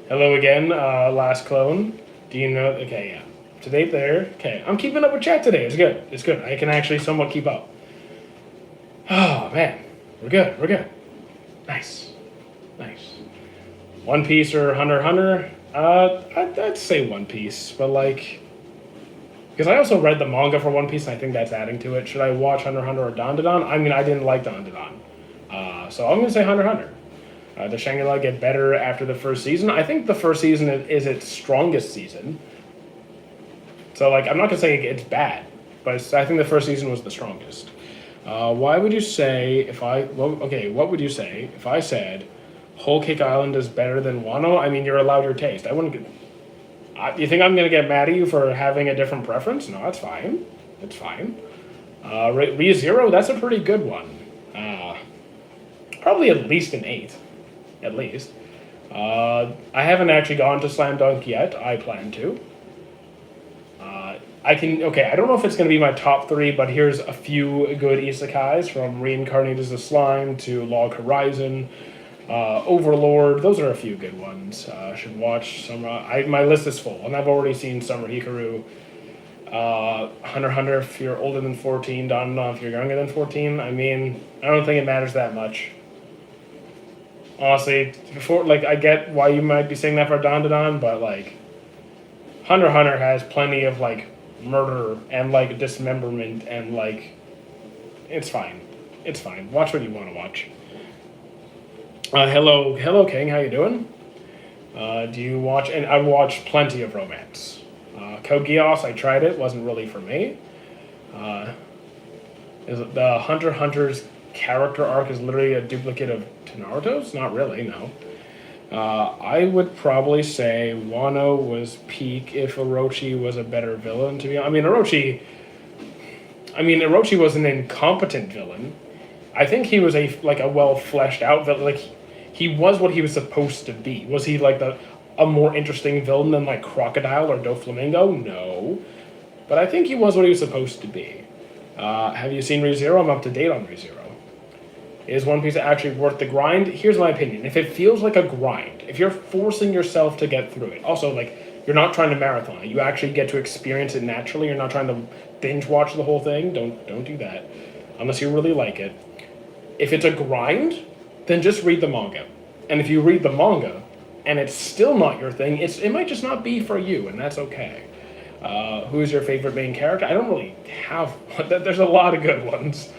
Hello again, Last Clone. Do you know? Okay, yeah. To date there. Okay, I'm keeping up with chat today. It's good. It's good. I can actually somewhat keep up. Oh, man. We're good. We're good. Nice. Nice. One Piece or Hunter x Hunter? I'd say One Piece, but like... Because I also read the manga for One Piece, and I think that's adding to it. Should I watch Hunter x Hunter or Dandadan? I mean, I didn't like Dandadan. So I'm going to say Hunter x Hunter. Does Shangri-La get better after the first season? I think the first season is its strongest season. So, like, I'm not going to say it's bad, but I think the first season was the strongest. Why would you say what would you say if I said Whole Cake Island is better than Wano? I mean, you're allowed your taste. I wouldn't get... you think I'm going to get mad at you for having a different preference? No, it's fine. It's fine. ReZero, that's a pretty good one. Probably at least an 8. At least. I haven't actually gone to Slam Dunk yet. I plan to. I don't know if it's going to be my top 3, but here's a few good isekais, from Reincarnated as a Slime to Log Horizon, Overlord. Those are a few good ones. Should watch some. My list is full, and I've already seen Summer Hikaru, Hunter x Hunter if you're older than 14, Dandadan if you're younger than 14. I mean, I don't think it matters that much. Honestly, I get why you might be saying that for Dandadan, but, like, Hunter x Hunter has plenty of, like, murder and, like, dismemberment and, like, it's fine. It's fine. Watch what you want to watch. Hello, King. How you doing? Do you watch... And I watched plenty of romance. Code Geass, I tried it. Wasn't really for me. Is it the Hunter x Hunter's character arc is literally a duplicate of Naruto's? Not really, no. I would probably say Wano was peak if Orochi was a better villain, to be honest. Orochi was an incompetent villain. I think he was a well fleshed out villain. Like, he was what he was supposed to be. Was he like a more interesting villain than like Crocodile or Doflamingo? No. But I think he was what he was supposed to be. Have you seen ReZero? I'm up to date on ReZero. Is One Piece actually worth the grind? Here's my opinion. If it feels like a grind, if you're forcing yourself to get through it, also, like, you're not trying to marathon it. You actually get to experience it naturally. You're not trying to binge watch the whole thing. Don't do that. Unless you really like it. If it's a grind, then just read the manga. And if you read the manga and it's still not your thing, it might just not be for you, and that's okay. Who is your favorite main character? I don't really have one. There's a lot of good ones.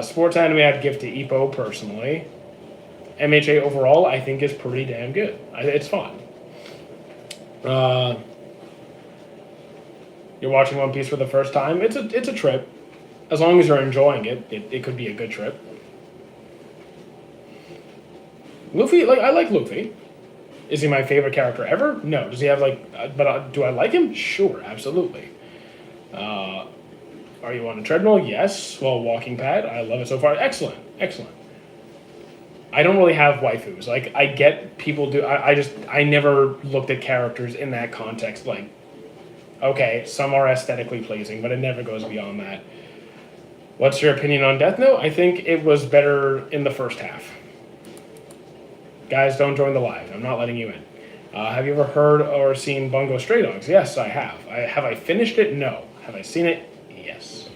Sports anime, I'd give to Ippo personally. MHA overall, I think is pretty damn good. It's fun. You're watching One Piece for the first time. It's a trip. As long as you're enjoying it, it could be a good trip. Luffy, I like Luffy. Is he my favorite character ever? No. Does he have do I like him? Sure, absolutely. Are you on a treadmill? Yes. Well, walking pad. I love it so far. Excellent, excellent. I don't really have waifus. I get people do. I never looked at characters in that context. Okay, some are aesthetically pleasing, but it never goes beyond that. What's your opinion on Death Note? I think it was better in the first half. Guys, don't join the live. I'm not letting you in. Have you ever heard or seen Bungo Stray Dogs? Yes, I have. Have I finished it? No. Have I seen it? Yes.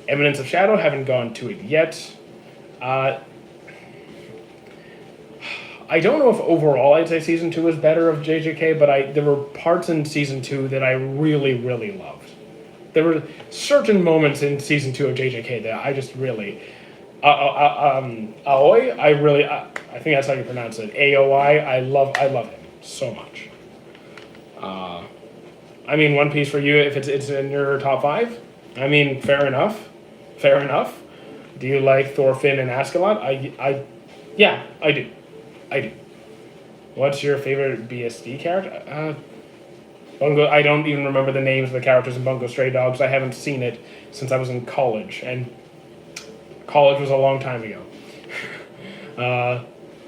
Eminence of Shadow? Haven't gone to it yet. I don't know if overall I'd say Season 2 is better of JJK, but there were parts in Season 2 that I really, really loved. There were certain moments in Season 2 of JJK that I just really... Aoi, I think that's how you pronounce it. AOI, I love him so much. One Piece for you, if it's in your top 5, fair enough. Fair enough. Do you like Thorfinn and Askeladd? Yeah, I do. What's your favorite BSD character? Bungo. I don't even remember the names of the characters in Bungo Stray Dogs. I haven't seen it since I was in college, and college was a long time ago.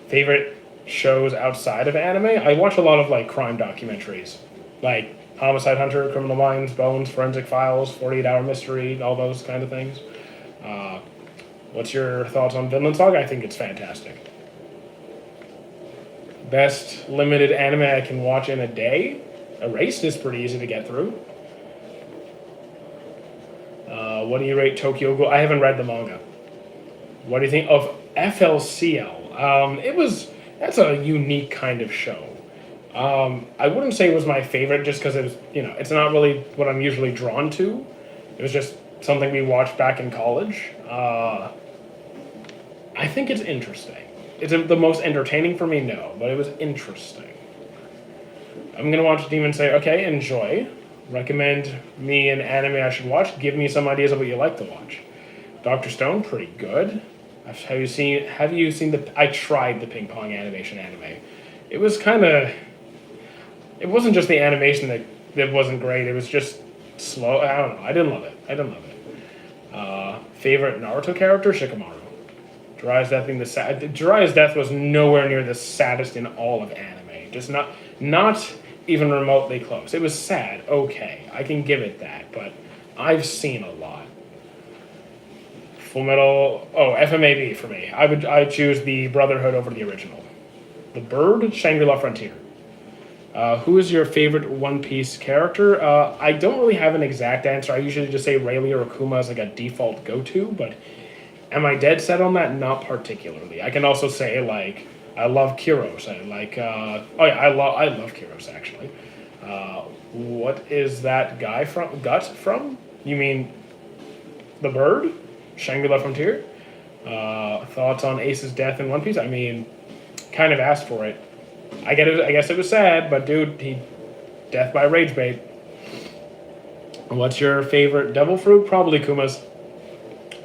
Favorite shows outside of anime? I watch a lot of crime documentaries, like Homicide Hunter, Criminal Minds, Bones, Forensic Files, 48 Hour Mystery, all those kind of things. What's your thoughts on Vinland Saga? I think it's fantastic. Best limited anime I can watch in a day? Erased is pretty easy to get through. What do you rate Tokyo Ghoul? I haven't read the manga. What do you think of FLCL? That's a unique kind of show. I wouldn't say it was my favorite just because it was, it's not really what I'm usually drawn to. It was just something we watched back in college. I think it's interesting. Is it the most entertaining for me? No, but it was interesting. I'm going to watch Demon Slayer. Okay, enjoy. Recommend me an anime I should watch. Give me some ideas of what you like to watch. Dr. Stone, pretty good. Have you seen I tried the ping pong animation anime. It was it wasn't just the animation that wasn't great. It was just slow. I don't know. I didn't love it. Favorite Naruto character? Shikamaru. Jiraiya's death being Jiraiya's death was nowhere near the saddest in all of anime. Just not even remotely close. It was sad. Okay, I can give it that, but I've seen a lot. Full Metal. Oh, FMAB for me. I choose the Brotherhood over the original. The Bird, Shangri-La Frontier. Who is your favorite One Piece character? I don't really have an exact answer. I usually just say Rayleigh or Akuma as a default go-to, but am I dead set on that? Not particularly. I can also say I love Kyros. I love Kyros actually. What is that guy from? Gut from? You mean the Bird? Shangri-La Frontier? Thoughts on Ace's death in One Piece? Kind of asked for it. I guess it was sad, but dude, death by rage bait. What's your favorite devil fruit? Probably Kuma's.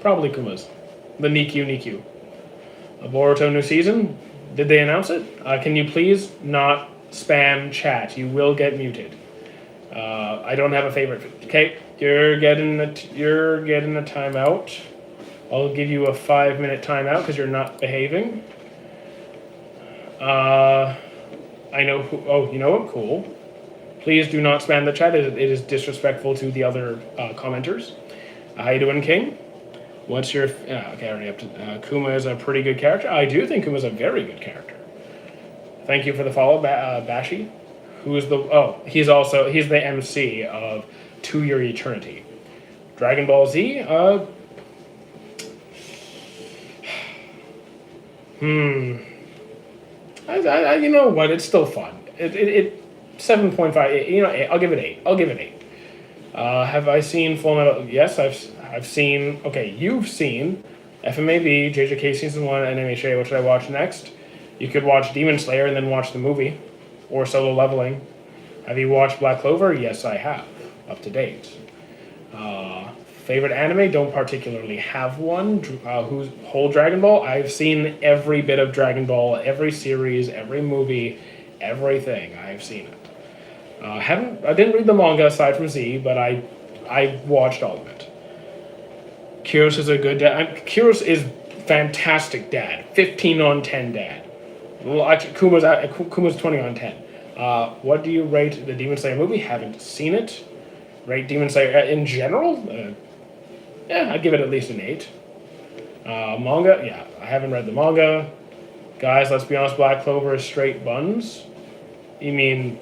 The Nikyu. Boruto new season? Did they announce it? Can you please not spam chat? You will get muted. I don't have a favorite. Okay, you're getting a timeout. I'll give you a 5-minute timeout because you're not behaving. I know who. Oh, you know what? Cool. Please do not spam the chat. It is disrespectful to the other commenters. How you doing, King? What's your... okay, already up to... Kuma is a pretty good character. I do think Kuma is a very good character. Thank you for the follow, Bashi. Who is the... Oh, he's the MC of To Your Eternity. Dragon Ball Z, Hmm. You know what? It's still fun. It 7.5. You know, I'll give it 8. I'll give it 8. Have I seen Full Metal? Yes, I've seen. Okay, you've seen FMAB, JJK season 1, NMHA. What should I watch next? You could watch Demon Slayer and then watch the movie, or Solo Leveling. Have you watched Black Clover? Yes, I have. Up to date. Favorite anime? Don't particularly have one. Who's whole Dragon Ball? I've seen every bit of Dragon Ball, every series, every movie, everything. I've seen it. I didn't read the manga aside from Z, but I watched all of it. Kyros is a good dad. Kyros is fantastic dad. 15 on 10 dad. Well, actually, Kuma's 20 on 10. What do you rate the Demon Slayer movie? Haven't seen it. Rate Demon Slayer in general? Yeah, I'd give it at least an 8. Manga? Yeah, I haven't read the manga. Guys, let's be honest, Black Clover is straight buns. You mean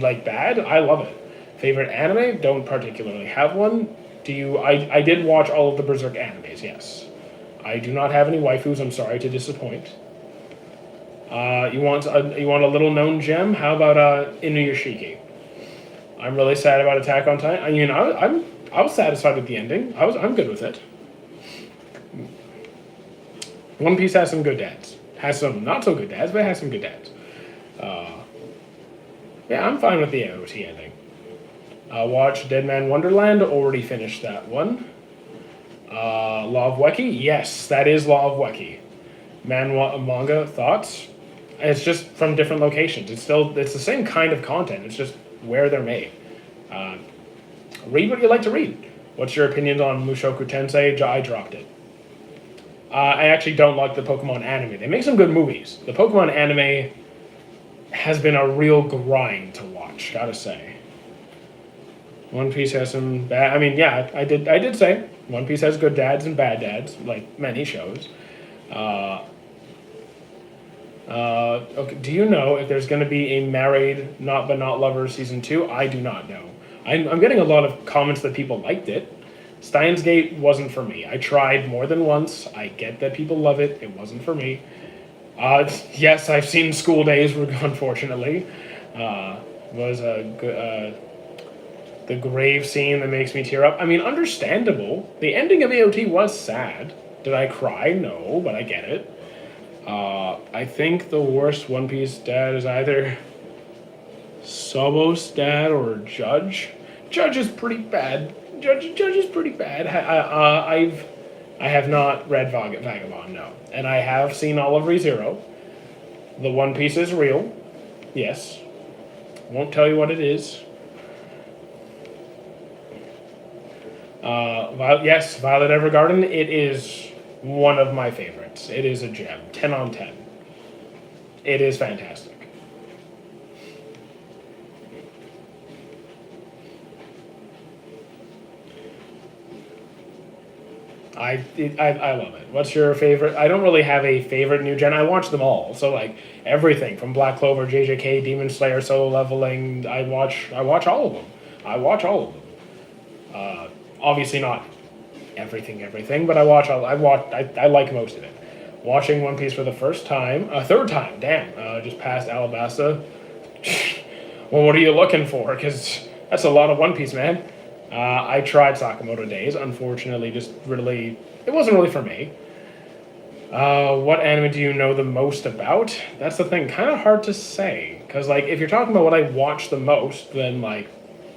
like bad? I love it. Favorite anime? Don't particularly have one. I did watch all of the Berserk animes, yes. I do not have any waifus, I'm sorry to disappoint. You want a little known gem? How about Inuyashiki? I'm really sad about Attack on Titan. I mean, I was satisfied with the ending. I'm good with it. One Piece has some good dads. Has some not so good dads, but it has some good dads. Yeah, I'm fine with the AOT ending. Watch Dead Man Wonderland. Already finished that one. Law of Weki. Yes, that is Law of Weki. Manga thoughts. It's just from different locations. It's the same kind of content. It's just where they're made. Read what you like to read. What's your opinions on Mushoku Tensei? I dropped it. I actually don't like the Pokemon anime. They make some good movies. The Pokemon anime has been a real grind to watch, gotta say. One Piece has some bad. I mean, yeah, I did say One Piece has good dads and bad dads, like many shows. Okay, do you know if there's going to be a Married Not But Not Lovers season 2? I do not know. I'm getting a lot of comments that people liked it. Steins Gate wasn't for me. I tried more than once. I get that people love it. It wasn't for me. Yes, I've seen School Days, unfortunately. Was a good. The grave scene that makes me tear up. I mean, understandable. The ending of AOT was sad. Did I cry? No, but I get it. I think the worst One Piece dad is either Sobos dad or Judge. Judge is pretty bad. Judge is pretty bad. I have not read Vagabond, no. And I have seen all of ReZero. The One Piece is real. Yes. Won't tell you what it is. Yes, Violet Evergarden, it is one of my favorites. It is a gem. 10 on 10. It is fantastic. I love it. What's your favorite? I don't really have a favorite new gen. I watch them all. So like everything from Black Clover, JJK, Demon Slayer, Solo Leveling. I watch all of them. I watch all of them. Obviously not everything, but I like most of it. Watching One Piece for the first time, third time, damn, just past Alabasta. Well, what are you looking for? Because that's a lot of One Piece, man. I tried Sakamoto Days, unfortunately, it wasn't really for me. What anime do you know the most about? That's the thing, kind of hard to say. Because, like, if you're talking about what I watch the most, then, like,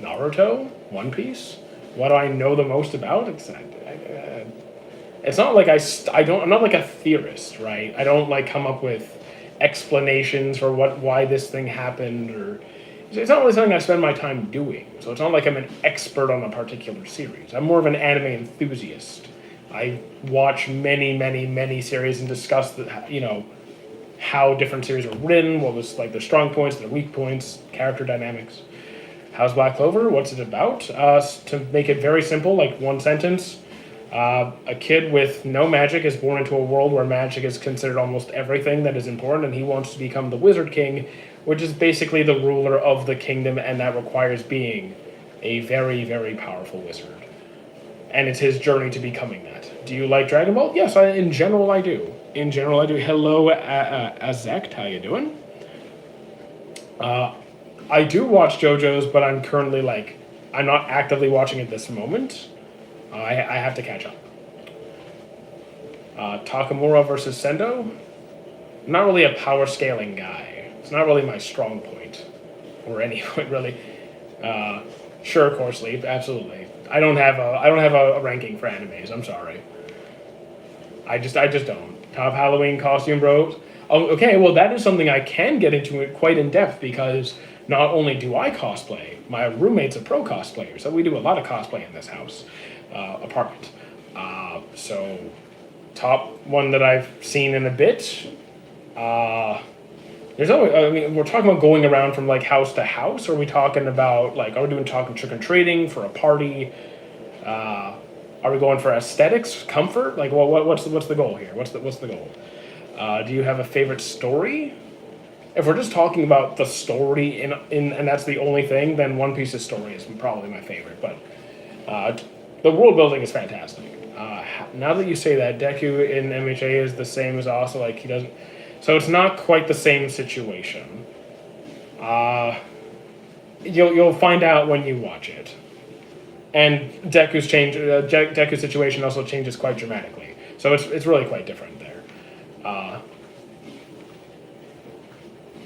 Naruto, One Piece. What do I know the most about? It's not like I'm not like a theorist, right? I don't like come up with explanations for why this thing happened, or it's not really something I spend my time doing. So it's not like I'm an expert on a particular series. I'm more of an anime enthusiast. I watch many series and discuss how different series were written, what was like their strong points, their weak points, character dynamics. How's Black Clover? What's it about? To make it very simple, like one sentence, a kid with no magic is born into a world where magic is considered almost everything that is important, and he wants to become the Wizard King, which is basically the ruler of the kingdom, and that requires being a very, very powerful wizard. And it's his journey to becoming that. Do you like Dragon Ball? Yes, in general I do. in general, I do. Hello, Azect. How you doing? Uh, I do watch JoJo's, but I'm currently like, I'm not actively watching it this moment. I have to catch up. Takamura versus Sendo. I'm not really a power scaling guy. It's not really my strong point, or any point really. Uh, sure, Core Sleep, absolutely. I don't have a ranking for animes. I'm sorry. I just don't. Top Halloween costume bros. Oh, okay. Well, that is something I can get into it quite in depth because not only do I cosplay, my roommate's a pro cosplayer, so we do a lot of cosplay in this house, apartment. So, top one that I've seen in a bit. There's always. I mean, we're talking about going around from like house to house. Or are we talking about like? Are we doing talking trick or treating for a party? Are we going for aesthetics, comfort? Like, what's the goal here? What's the goal? Do you have a favorite story? If we're just talking about the story and that's the only thing, then One Piece's story is probably my favorite. But the world building is fantastic. Now that you say that, Deku in MHA is the same as Asa. Like he doesn't, so it's not quite the same situation. You'll find out when you watch it. And Deku's situation also changes quite dramatically. So it's really quite different there.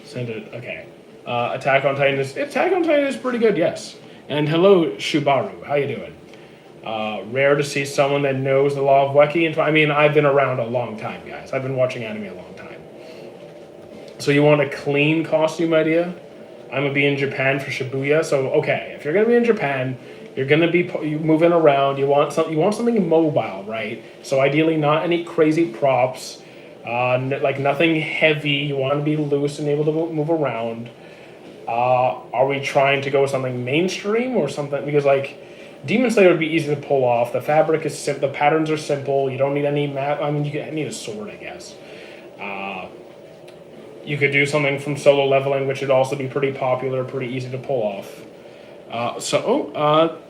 Send it. Okay. Attack on Titan is pretty good. Yes. And hello, Shubaru. How you doing? Rare to see someone that knows the law of Weki. And I mean, I've been around a long time, guys. I've been watching anime a long time. So you want a clean costume idea? I'm gonna be in Japan for Shibuya. So okay, if you're gonna be in Japan, you're gonna be moving around. You want something mobile, right? So ideally, not any crazy props. Like nothing heavy. You want to be loose and able to move around. Are we trying to go with something mainstream or something? Because like Demon Slayer would be easy to pull off. The fabric is simple. The patterns are simple. You don't need any map. I mean, need a sword, I guess. You could do something from Solo Leveling, which would also be pretty popular, pretty easy to pull off.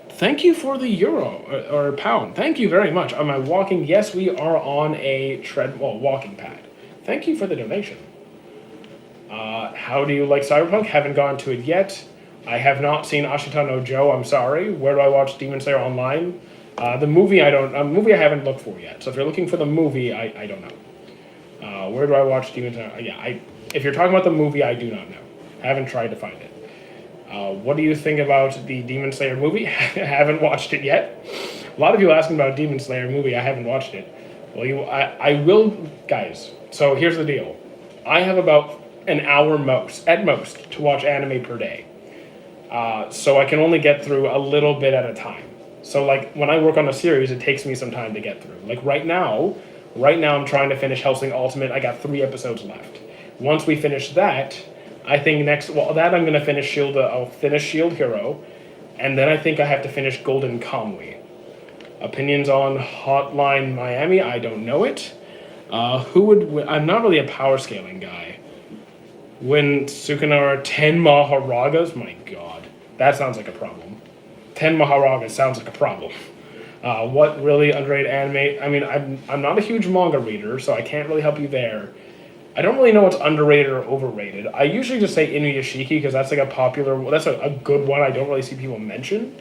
Thank you for the euro or pound. Thank you very much. Am I walking? Yes, we are on a walking pad. Thank you for the donation. How do you like Cyberpunk? Haven't gone to it yet. I have not seen Ashita no Joe. I'm sorry. Where do I watch Demon Slayer online? The movie I haven't looked for yet. So if you're looking for the movie, I don't know. Where do I watch Demon Slayer? If you're talking about the movie, I do not know. I haven't tried to find it. What do you think about the Demon Slayer movie? I haven't watched it yet. A lot of you asking about Demon Slayer movie. I haven't watched it. Well, I will, guys. So here's the deal. I have about an hour at most to watch anime per day. So I can only get through a little bit at a time. So like when I work on a series, it takes me some time to get through. Like right now I'm trying to finish Hellsing Ultimate. I got 3 episodes left. Once we finish that, I think I'm going to finish Shield. I'll finish Shield Hero, and then I think I have to finish Golden Kamuy. Opinions on Hotline Miami? I don't know it. Who would win? I'm not really a power scaling guy. When Sukanara 10 Maharagas? My god. That sounds like a problem. 10 Maharagas sounds like a problem. What really underrated anime? I mean, I'm not a huge manga reader, so I can't really help you there. I don't really know what's underrated or overrated. I usually just say Inuyashiki because that's like that's a good one I don't really see people mention.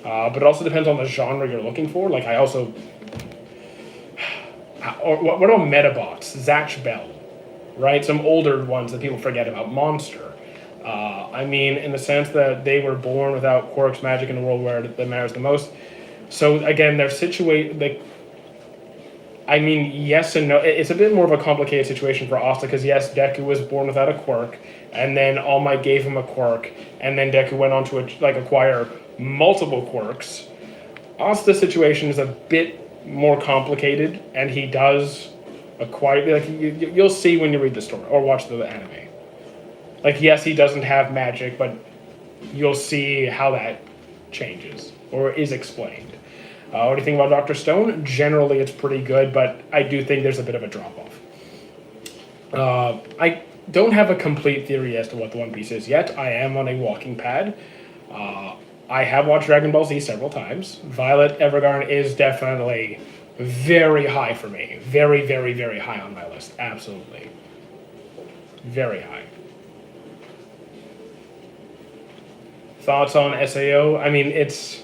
But it also depends on the genre you're looking for. Like what about Metabots? Zatch Bell, right? Some older ones that people forget about. Monster. I mean, in the sense that they were born without quirks, magic in the world where that matters the most. So again, they're situated. I mean, yes and no. It's a bit more of a complicated situation for Asta because yes, Deku was born without a quirk, and then All Might gave him a quirk, and then Deku went on to acquire multiple quirks. Asta's situation is a bit more complicated, and he does acquire. You'll see when you read the story or watch the anime. Yes, he doesn't have magic, but you'll see how that changes or is explained. What do you think about Dr. Stone? Generally, it's pretty good, but I do think there's a bit of a drop-off. I don't have a complete theory as to what the One Piece is yet. I am on a walking pad. I have watched Dragon Ball Z several times. Violet Evergarden is definitely very high for me. Very, very, very high on my list. Absolutely. Very high. Thoughts on SAO? I mean, it's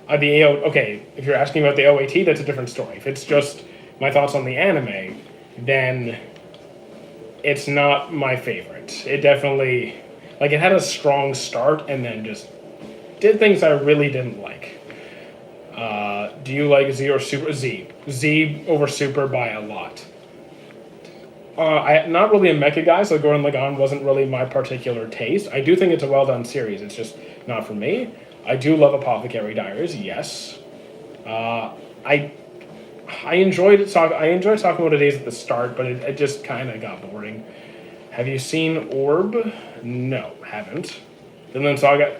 the AO. Okay, if you're asking about the OAT, that's a different story. If it's just my thoughts on the anime, then it's not my favorite. It definitely, like, it had a strong start and then just did things I really didn't like. Do you like Z or Super? Z. Z over Super by a lot. I'm not really a mecha guy, so Gurren Lagann wasn't really my particular taste. I do think it's a well done series. It's just not for me. I do love Apothecary Diaries. Yes. I enjoyed it. I enjoyed talking about it at the start, but it just kind of got boring. Have you seen Orb? No, haven't. Vinland Saga.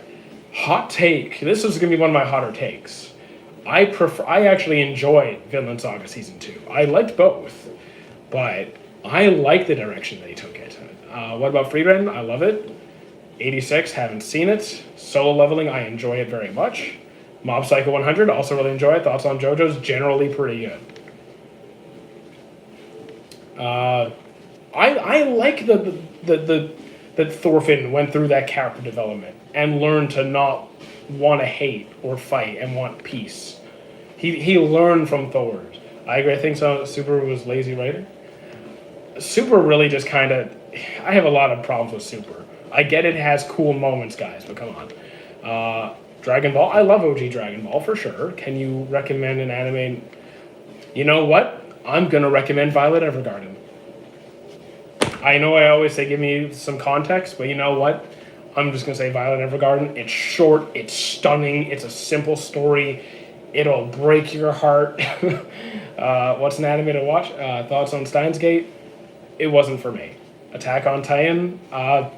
Hot take. This is gonna be one of my hotter takes. I actually enjoyed Vinland Saga season 2. I liked both, but I like the direction they took it. What about Frieren? I love it. 86, haven't seen it. Solo Leveling, I enjoy it very much. Mob Psycho 100, also really enjoy it. Thoughts on JoJo's? Generally pretty good. I like that Thorfinn went through that character development and learned to not want to hate or fight and want peace. He learned from Thor. I agree. I think so. Super was lazy writing. Super really just kind of. I have a lot of problems with Super. I get it has cool moments, guys, but come on. Dragon Ball. I love OG Dragon Ball for sure. Can you recommend an anime? You know what? I'm gonna recommend Violet Evergarden. I know I always say give me some context, but you know what? I'm just gonna say Violet Evergarden. It's short. It's stunning. It's a simple story. It'll break your heart. What's an anime to watch? Thoughts on Steins Gate? It wasn't for me. Attack on Titan,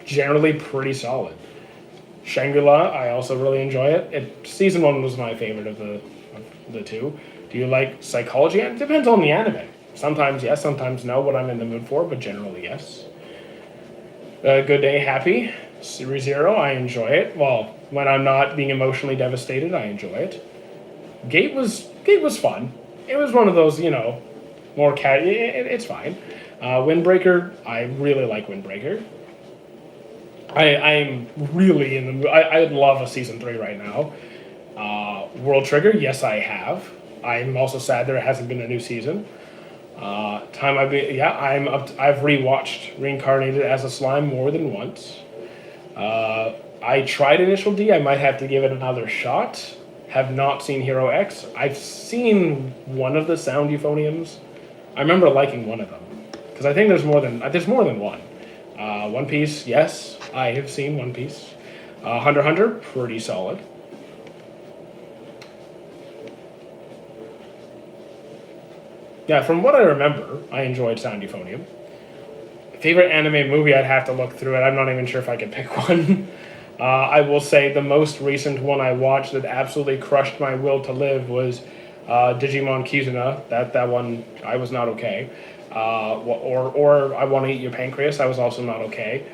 generally pretty solid. Shangri-La, I also really enjoy it. Season 1 was my favorite of the two. Do you like psychology? It depends on the anime. Sometimes yes, sometimes no, what I'm in the mood for, but generally yes. Good Day Happy, ReZero, I enjoy it. Well, when I'm not being emotionally devastated, I enjoy it. Gate was fun. It was one of those, more it's fine. Windbreaker, I really like Windbreaker. I'm really in the mood. I love a season 3 right now. World Trigger, yes, I have. I'm also sad there hasn't been a new season. I've rewatched Reincarnated as a Slime more than once. I tried Initial D. I might have to give it another shot. Have not seen Hero X. I've seen one of the Sound Euphoniums. I remember liking one of them because I think there's more than one. One Piece, yes, I have seen One Piece. Hunter x Hunter, pretty solid. Yeah, from what I remember, I enjoyed Sound Euphonium. Favorite anime movie, I'd have to look through it. I'm not even sure if I could pick one. I will say the most recent one I watched that absolutely crushed my will to live was Digimon Kizuna. That one, I was not okay. Or I Want to Eat Your Pancreas, I was also not okay.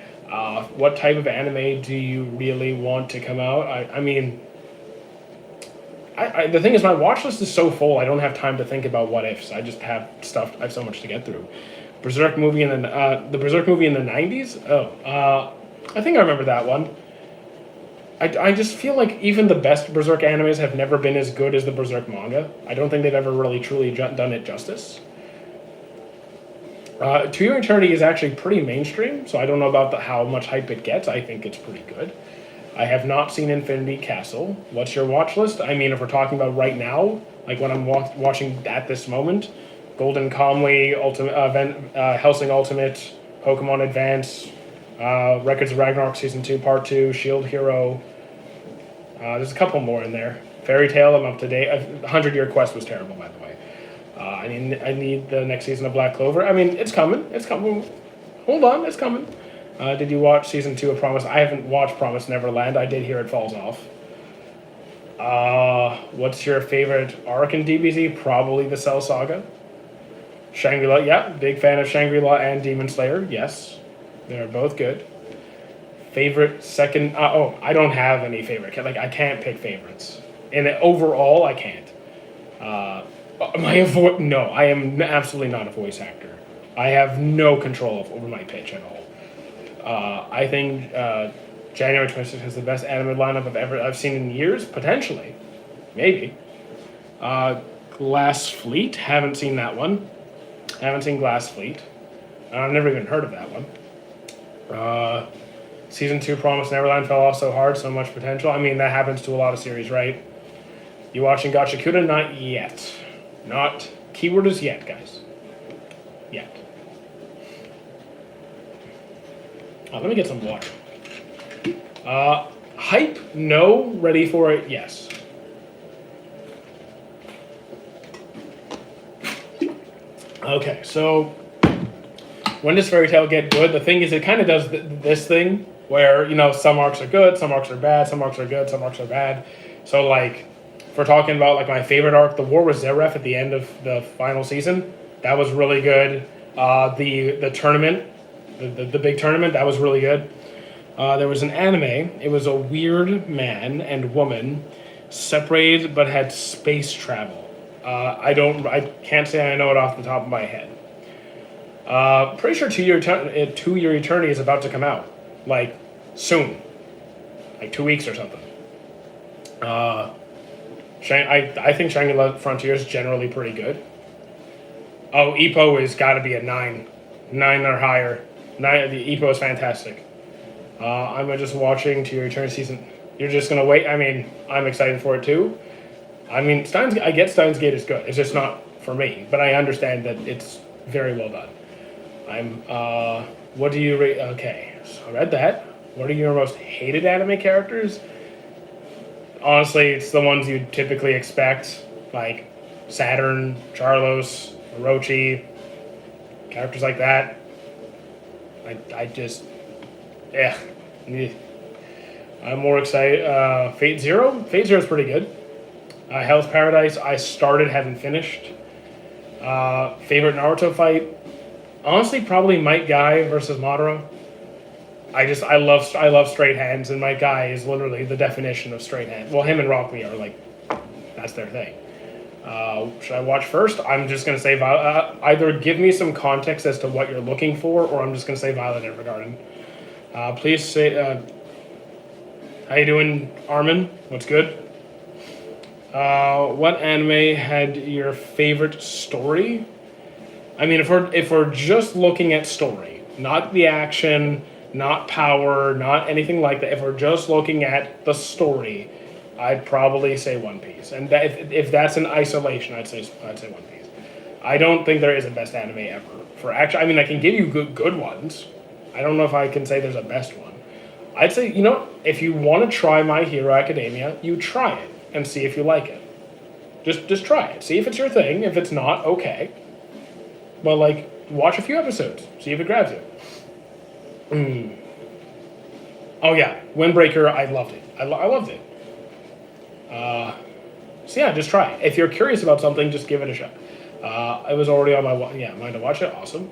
What type of anime do you really want to come out? I mean, the thing is, my watch list is so full, I don't have time to think about what ifs. I just have stuff. I have so much to get through. Berserk movie in the Berserk movie in the 90s. I think I remember that one. I just feel like even the best Berserk animes have never been as good as the Berserk manga. I don't think they've ever really truly done it justice. To Your Eternity is actually pretty mainstream, so I don't know about how much hype it gets. I think it's pretty good. I have not seen Infinity Castle. What's your watch list? I mean, if we're talking about right now, like when I'm watching at this moment, Golden Kamuy, Hellsing Ultimate, Pokemon Advance, Records of Ragnarok Season 2 Part 2, Shield Hero. There's a couple more in there. Fairy Tail, I'm up to date. 100 Year Quest was terrible, by the way. I need the next season of Black Clover. I mean, it's coming. It's coming. Hold on, it's coming. Did you watch Season 2 of Promise? I haven't watched Promise Neverland. I did hear it falls off. What's your favorite arc in DBZ? Probably the Cell Saga. Shangri-La, yeah. Big fan of Shangri-La and Demon Slayer, yes. They're both good. Favorite second... I don't have any favorite. Like, I can't pick favorites. And overall, I can't. No, I am absolutely not a voice actor. I have no control over my pitch at all. I think January 26th is the best anime lineup I've seen in years, potentially, maybe. Glass Fleet, haven't seen that one. Haven't seen Glass Fleet. I've never even heard of that one. Season 2 Promised Neverland fell off so hard, so much potential. I mean, that happens to a lot of series, right? You watching Gachikuta? Not yet. Not. Keyword is yet, guys. Yet. Let me get some water. Hype? No. Ready for it? Yes. Okay, so when does Fairy Tail get good? The thing is, it kind of does this thing where, some arcs are good, some arcs are bad, some arcs are good, some arcs are bad. So, like, if we're talking about, like, my favorite arc, the War with Zeref at the end of the final season, that was really good. The tournament, the big tournament, that was really good. There was an anime. It was a weird man and woman separated but had space travel. I can't say I know it off the top of my head. Pretty sure 2 Year Eternity is about to come out, like soon, like 2 weeks or something. I think Shangri-La Frontier is generally pretty good. Oh, Ippo has got to be a 9 or higher. 9. The Ippo is fantastic. I'm just watching 2 Year Eternity season. You're just gonna wait. I mean, I'm excited for it too. I mean, I get Steins Gate is good. It's just not for me, but I understand that it's very well done. What do you rate? Okay, so I read that. What are your most hated anime characters? Honestly, it's the ones you typically expect, like Saturn, Charlos, Orochi, characters like that. I just, yeah. I'm more excited. Fate Zero? Fate Zero is pretty good. Hell's Paradise, I started, haven't finished. Favorite Naruto fight? Honestly, probably Might Guy versus Madara. I love straight hands, and Might Guy is literally the definition of straight hands. Well, him and Rock Lee are like, that's their thing. Should I watch first? I'm just gonna say either give me some context as to what you're looking for, or I'm just gonna say Violet Evergarden. Please say, how you doing, Armin? What's good? What anime had your favorite story? I mean, if we're just looking at story, not the action, not power, not anything like that. If we're just looking at the story, I'd probably say One Piece. And if that's in isolation, I'd say One Piece. I don't think there is a best anime ever for action. I mean, I can give you good ones. I don't know if I can say there's a best one. I'd say, if you want to try My Hero Academia, you try it and see if you like it. Just try it. See if it's your thing. If it's not, okay. But, like, watch a few episodes. See if it grabs you. Oh, yeah. Windbreaker, I loved it. I loved it. So, yeah, just try it. If you're curious about something, just give it a shot. It was already on my mind to watch it. Awesome.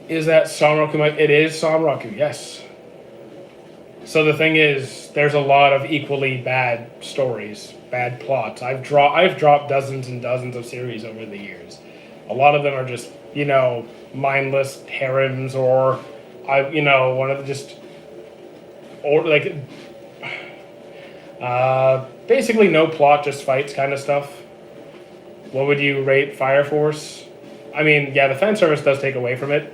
Is that Samraku? It is Samraku, yes. So the thing is, there's a lot of equally bad stories, bad plots. I've dropped dozens and dozens of series over the years. A lot of them are just, mindless harems or, one of the just, or like, basically no plot, just fights kind of stuff. What would you rate Fire Force? I mean, yeah, the fan service does take away from it.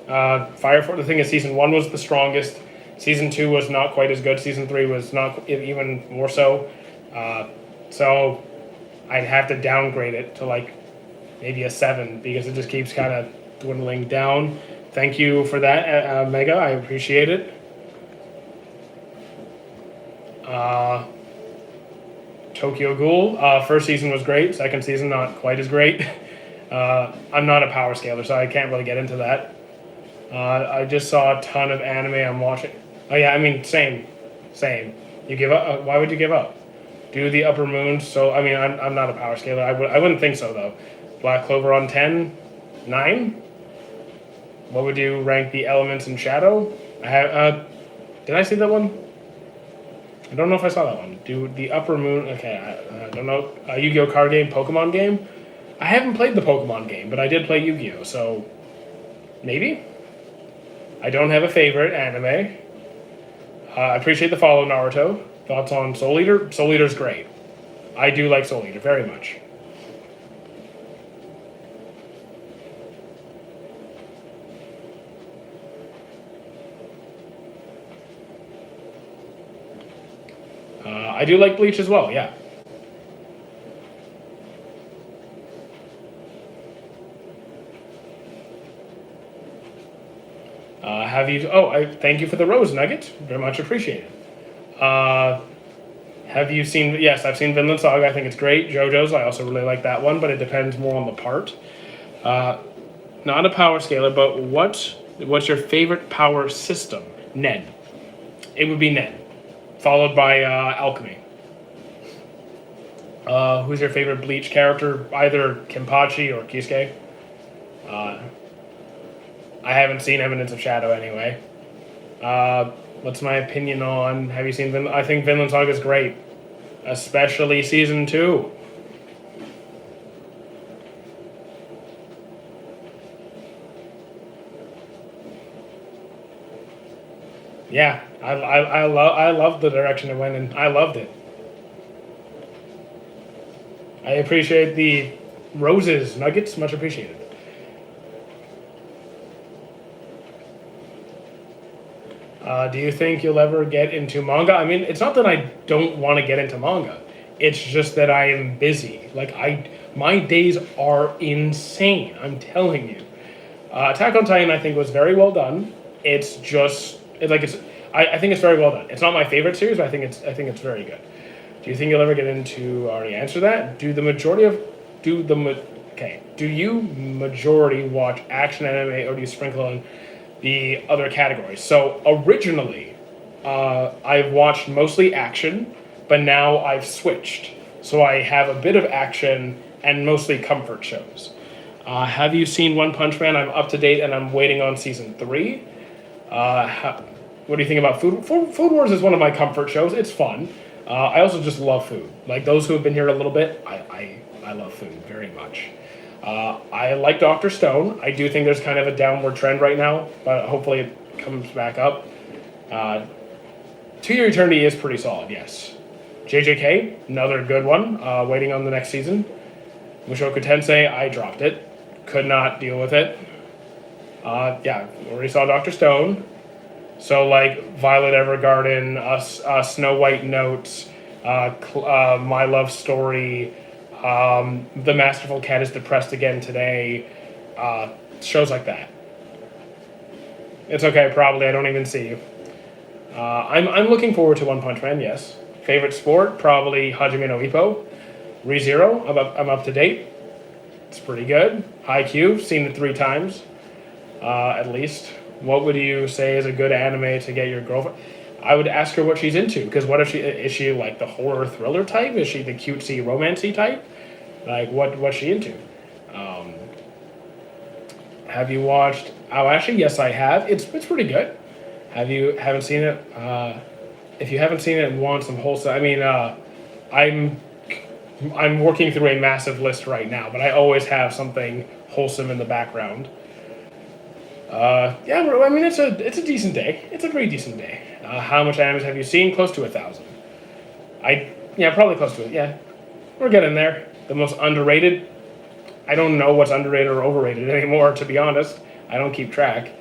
Fire Force, the thing is, season 1 was the strongest. Season 2 was not quite as good. Season 3 was not even more so. So I'd have to downgrade it to like maybe a 7 because it just keeps kind of dwindling down. Thank you for that, Mega. I appreciate it. Tokyo Ghoul. First season was great. Second season, not quite as great. I'm not a power scaler, so I can't really get into that. I just saw a ton of anime I'm watching. Oh yeah, I mean, same. You give up? Why would you give up? Do the Upper Moon. So, I mean, I'm not a power scaler. I wouldn't think so, though. Black Clover on 10? 9? What would you rank the Elements in Shadow? Did I see that one? I don't know if I saw that one. Do the Upper Moon. Okay, I don't know. Yu-Gi-Oh! Card game, Pokemon game. I haven't played the Pokemon game, but I did play Yu-Gi-Oh, so maybe. I don't have a favorite anime. I appreciate the follow, Naruto. Thoughts on Soul Eater? Soul Eater's great. I do like Soul Eater very much. I do like Bleach as well, yeah. Have you? Oh, I thank you for the rose nugget. Very much appreciated. Uh, have you seen? Yes, I've seen Vinland Saga. I think it's great. JoJo's. I also really like that one, but it depends more on the part. Uh, Not a power scaler, but what's your favorite power system? Nen. It would be Nen, followed by Alchemy. Who's your favorite Bleach character? Either Kenpachi or Kisuke. Uh, I haven't seen Evidence of Shadow anyway. What's my opinion on? Have you seen Vinland? I think Vinland Saga is great, especially season 2. Yeah, I love the direction it went in. I loved it. I appreciate the roses, nuggets, much appreciated. Do you think you'll ever get into manga? I mean, it's not that I don't want to get into manga. It's just that I am busy. My days are insane. I'm telling you. Attack on Titan, I think, was very well done. It's just I think it's very well done. It's not my favorite series, but I think it's very good. Do you think you'll ever get into? I already answered that. Do you majority watch action anime, or do you sprinkle in the other categories? So originally, I've watched mostly action, but now I've switched. So I have a bit of action and mostly comfort shows. Have you seen One Punch Man? I'm up to date and I'm waiting on season 3. What do you think about Food? Food Wars is one of my comfort shows. It's fun. I also just love food. Like those who have been here a little bit, I love food very much. I like Dr. Stone. I do think there's kind of a downward trend right now, but hopefully it comes back up. To Your Eternity is pretty solid, yes. JJK, another good one. Waiting on the next season. Mushoku Tensei, I dropped it. Could not deal with it. Yeah, already saw Dr. Stone. So like Violet Evergarden, Snow White Notes, My Love Story, The Masterful Cat is Depressed Again Today, shows like that. It's okay, probably, I don't even see you. I'm looking forward to One Punch Man, yes. Favorite sport, probably Hajime no Ippo. ReZero, I'm up to date. It's pretty good. Haikyuu, seen it 3 times, at least. What would you say is a good anime to get your girlfriend? I would ask her what she's into, because what if is she like the horror thriller type? Is she the cutesy romancy type? Like what's she into? Have you watched? Oh, actually, yes, I have. It's pretty good. Haven't seen it? If you haven't seen it and want some wholesome, I mean, I'm working through a massive list right now, but I always have something wholesome in the background. Yeah, I mean it's a decent day. It's a pretty decent day. How much animes have you seen? Close to 1,000. Probably close to it. Yeah, we're getting there. The most underrated. I don't know what's underrated or overrated anymore. To be honest, I don't keep track.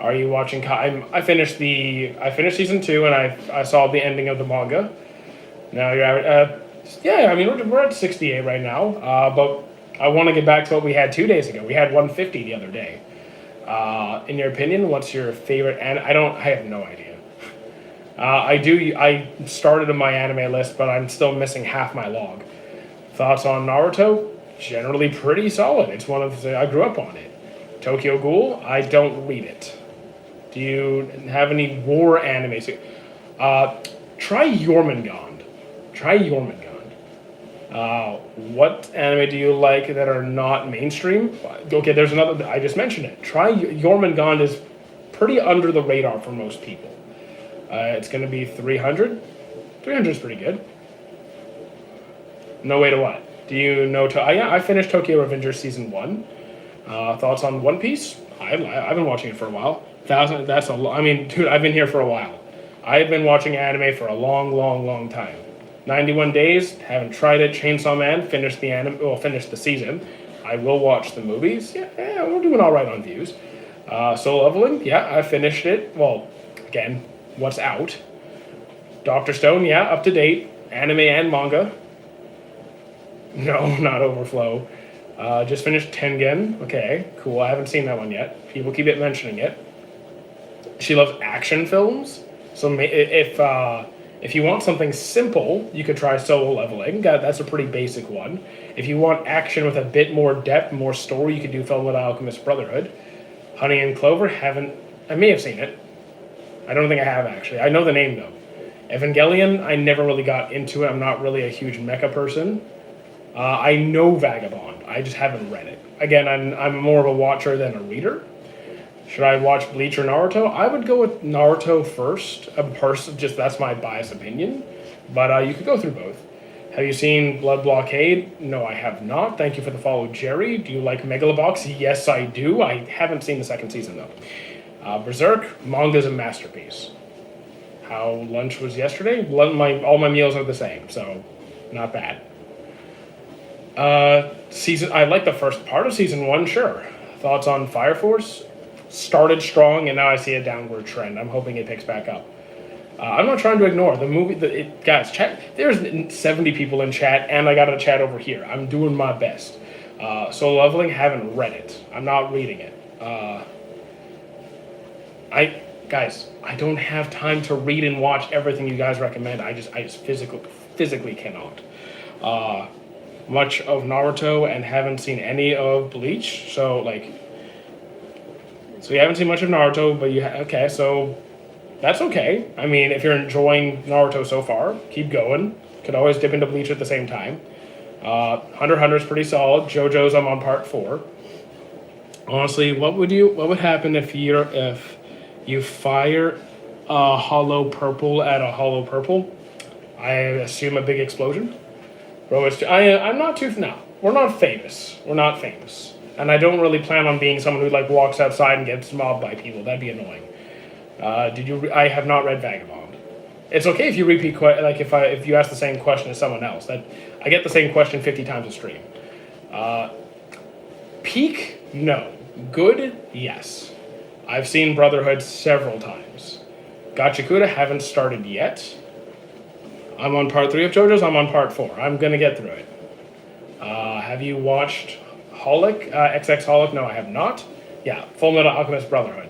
Are you watching? I finished season 2 and I saw the ending of the manga. Now you're at. Yeah, I mean we're at 68 right now. But I want to get back to what we had 2 days ago. We had 150 the other day. In your opinion, what's your favorite? I have no idea. I started on my anime list, but I'm still missing half my log. Thoughts on Naruto? Generally pretty solid. It's I grew up on it. Tokyo Ghoul? I don't read it. Do you have any war animes? Try Jormungand. What anime do you like that are not mainstream? Okay, there's another. I just mentioned it. Try Jormungand is pretty under the radar for most people. It's going to be 300. 300 is pretty good. No way to what? Do you know? Yeah, I finished Tokyo Revengers season 1. Thoughts on One Piece? I've been watching it for a while. Thousand. That's a lot. I mean, dude, I've been here for a while. I've been watching anime for a long, long, long time. 91 days. Haven't tried it. Chainsaw Man. Finished the anime. Well, finished the season. I will watch the movies. Yeah, we're doing all right on views. Soul Leveling. Yeah, I finished it. Well, again, what's out? Doctor Stone. Yeah, up to date. Anime and manga. No, not Overflow. Just finished Tengen. Okay, cool. I haven't seen that one yet. People keep mentioning it. She loves action films. So if you want something simple, you could try Solo Leveling. That's a pretty basic one. If you want action with a bit more depth, more story, you could do Fullmetal Alchemist Brotherhood. Honey and Clover, I may have seen it. I don't think I have, actually. I know the name, though. Evangelion, I never really got into it. I'm not really a huge mecha person. I know Vagabond. I just haven't read it. Again, I'm more of a watcher than a reader. Should I watch Bleach or Naruto? I would go with Naruto first. That's my biased opinion. But you could go through both. Have you seen Blood Blockade? No, I have not. Thank you for the follow, Jerry. Do you like Megalobox? Yes, I do. I haven't seen the second season, though. Berserk, manga's a masterpiece. How lunch was yesterday? All my meals are the same, so not bad. I like the first part of season 1, sure. Thoughts on Fire Force? Started strong, and now I see a downward trend. I'm hoping it picks back up. I'm not trying to ignore the movie. Guys, chat. There's 70 people in chat, and I got a chat over here. I'm doing my best. Solo Leveling, haven't read it. I'm not reading it. I don't have time to read and watch everything you guys recommend. I just physically cannot. Much of Naruto and haven't seen any of Bleach. So you haven't seen much of Naruto, but so that's okay. I mean, if you're enjoying Naruto so far, keep going. Could always dip into Bleach at the same time. Hunter x Hunter's pretty solid. JoJo's I'm on part 4. Honestly, what would happen if you fire a hollow purple at a hollow purple? I assume a big explosion. Bro, I'm not too... No, we're not famous. We're not famous. And I don't really plan on being someone who, walks outside and gets mobbed by people. That'd be annoying. I have not read Vagabond. It's okay if you repeat... if you ask the same question as someone else. I get the same question 50 times a stream. Peak? No. Good? Yes. I've seen Brotherhood several times. Gachikuta, haven't started yet. I'm on part 3 of JoJo's. I'm on part 4. I'm going to get through it. Have you watched Holic? XX Holic? No, I have not. Yeah, Fullmetal Alchemist Brotherhood.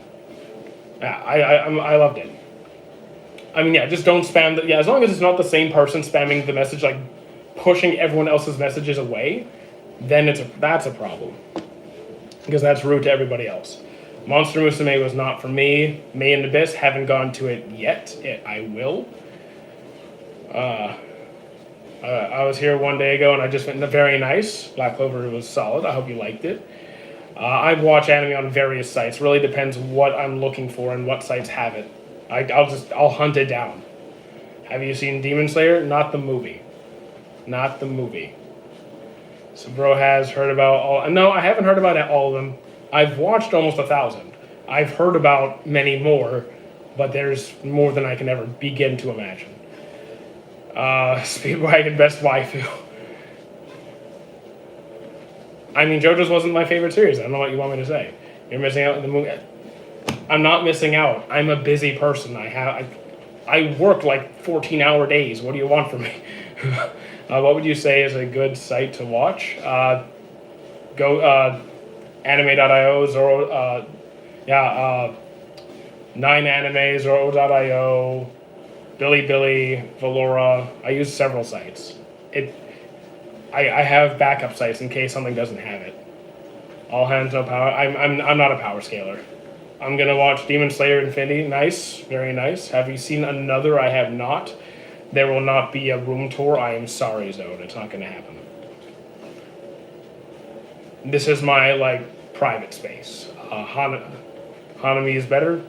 Yeah, I loved it. I mean, yeah, just don't spam as long as it's not the same person spamming the message, pushing everyone else's messages away, then that's a problem. Because that's rude to everybody else. Monster Musume was not for me. May and Abyss, haven't gone to it yet. I will. I was here one day ago and I just went, very nice. Black Clover was solid. I hope you liked it. I watch anime on various sites. Really depends what I'm looking for and what sites have it. I'll hunt it down. Have you seen Demon Slayer? Not the movie. Not the movie. So bro has heard about all... No, I haven't heard about all of them. I've watched almost 1,000. I've heard about many more, but there's more than I can ever begin to imagine. Speedwagon Best Waifu. I mean, JoJo's wasn't my favorite series. I don't know what you want me to say. You're missing out on the movie. I'm not missing out. I'm a busy person. I work 14-hour days. What do you want from me? What would you say is a good site to watch? Go anime.io, Zoro, 9anime, Zoro.io, Bilibili, Valora. I use several sites. I have backup sites in case something doesn't have it. All hands no power. I'm not a power scaler. I'm gonna watch Demon Slayer Infinity. Nice, very nice. Have you seen another? I have not. There will not be a room tour. I am sorry, Zode. It's not gonna happen. This is my private space. Hanami is better.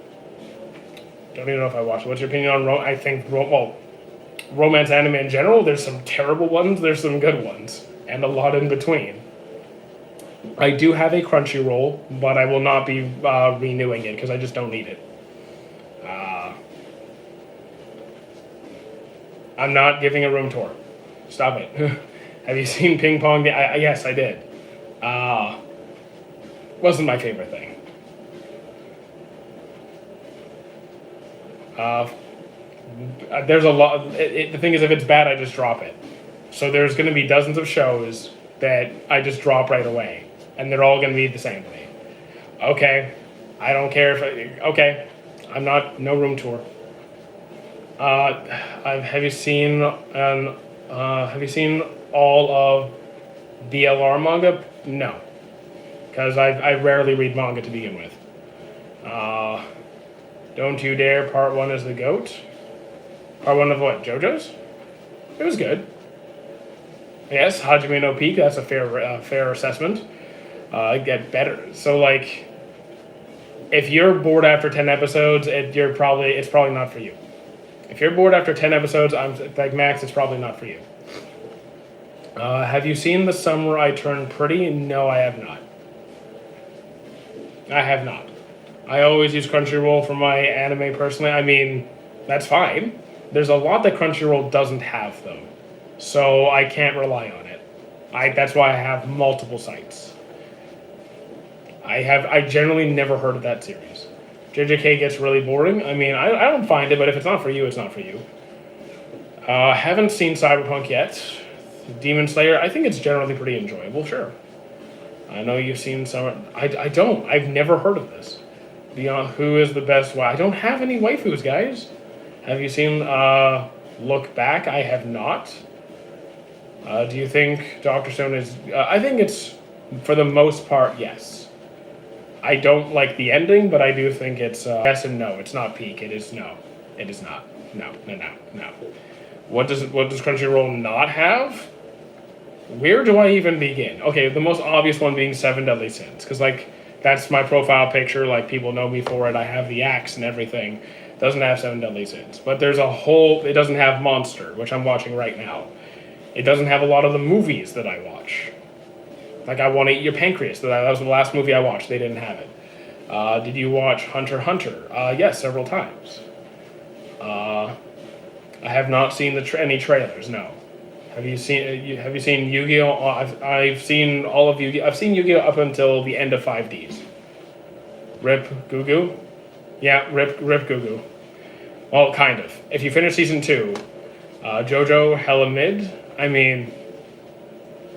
Don't even know if I watched it. What's your opinion on Rome? I think Rome. Well, romance anime in general. There's some terrible ones, there's some good ones, and a lot in between. I do have a Crunchyroll, but I will not be renewing it because I just don't need it. I'm not giving a room tour. Stop it. Have you seen Ping Pong? Yes, I did. Wasn't my favorite thing. There's a lot. The thing is, if it's bad, I just drop it. So there's going to be dozens of shows that I just drop right away, and they're all going to be the same to me. Okay, I don't care if. Okay, I'm not. No room tour. Have you seen all of BLR manga? No, because I rarely read manga to begin with. Don't You Dare Part 1 is the GOAT. Part 1 of what? JoJo's? It was good. Yes, Hajime no Peak. That's a fair assessment. Get better. So like, if you're bored after 10 episodes, it's probably not for you. If you're bored after 10 episodes, I'm like Max, it's probably not for you. Have you seen The Summer I Turned Pretty? No, I have not. I have not. I always use Crunchyroll for my anime personally. I mean, that's fine. There's a lot that Crunchyroll doesn't have though, so I can't rely on it. That's why I have multiple sites. I generally never heard of that series. JJK gets really boring. I mean, I don't find it, but if it's not for you, it's not for you. Haven't seen Cyberpunk yet. Demon Slayer, I think it's generally pretty enjoyable, sure. I know you've seen some. I don't. I've never heard of this. Beyond who is the best? I don't have any waifus, guys. Have you seen Look Back? I have not. Do you think Dr. Stone is... I think it's, for the most part, yes. I don't like the ending, but I do think it's yes and no. It's not peak. It is no. It is not. No. What does Crunchyroll not have? Where do I even begin? Okay, the most obvious one being Seven Deadly Sins, because like that's my profile picture. Like people know me for it. I have the axe and everything. Doesn't have Seven Deadly Sins, but there's a whole. It doesn't have Monster, which I'm watching right now. It doesn't have a lot of the movies that I watch. Like I Want to Eat Your Pancreas. That was the last movie I watched. They didn't have it. Did you watch Hunter x Hunter? Yes, several times. I have not seen any trailers. No. Have you seen Yu-Gi-Oh? I've seen all of Yu-Gi-Oh. I've seen Yu-Gi-Oh up until the end of 5Ds. Rip Gugu. Yeah, rip Gugu. Well, kind of. If you finish season 2, JoJo hella mid. I mean,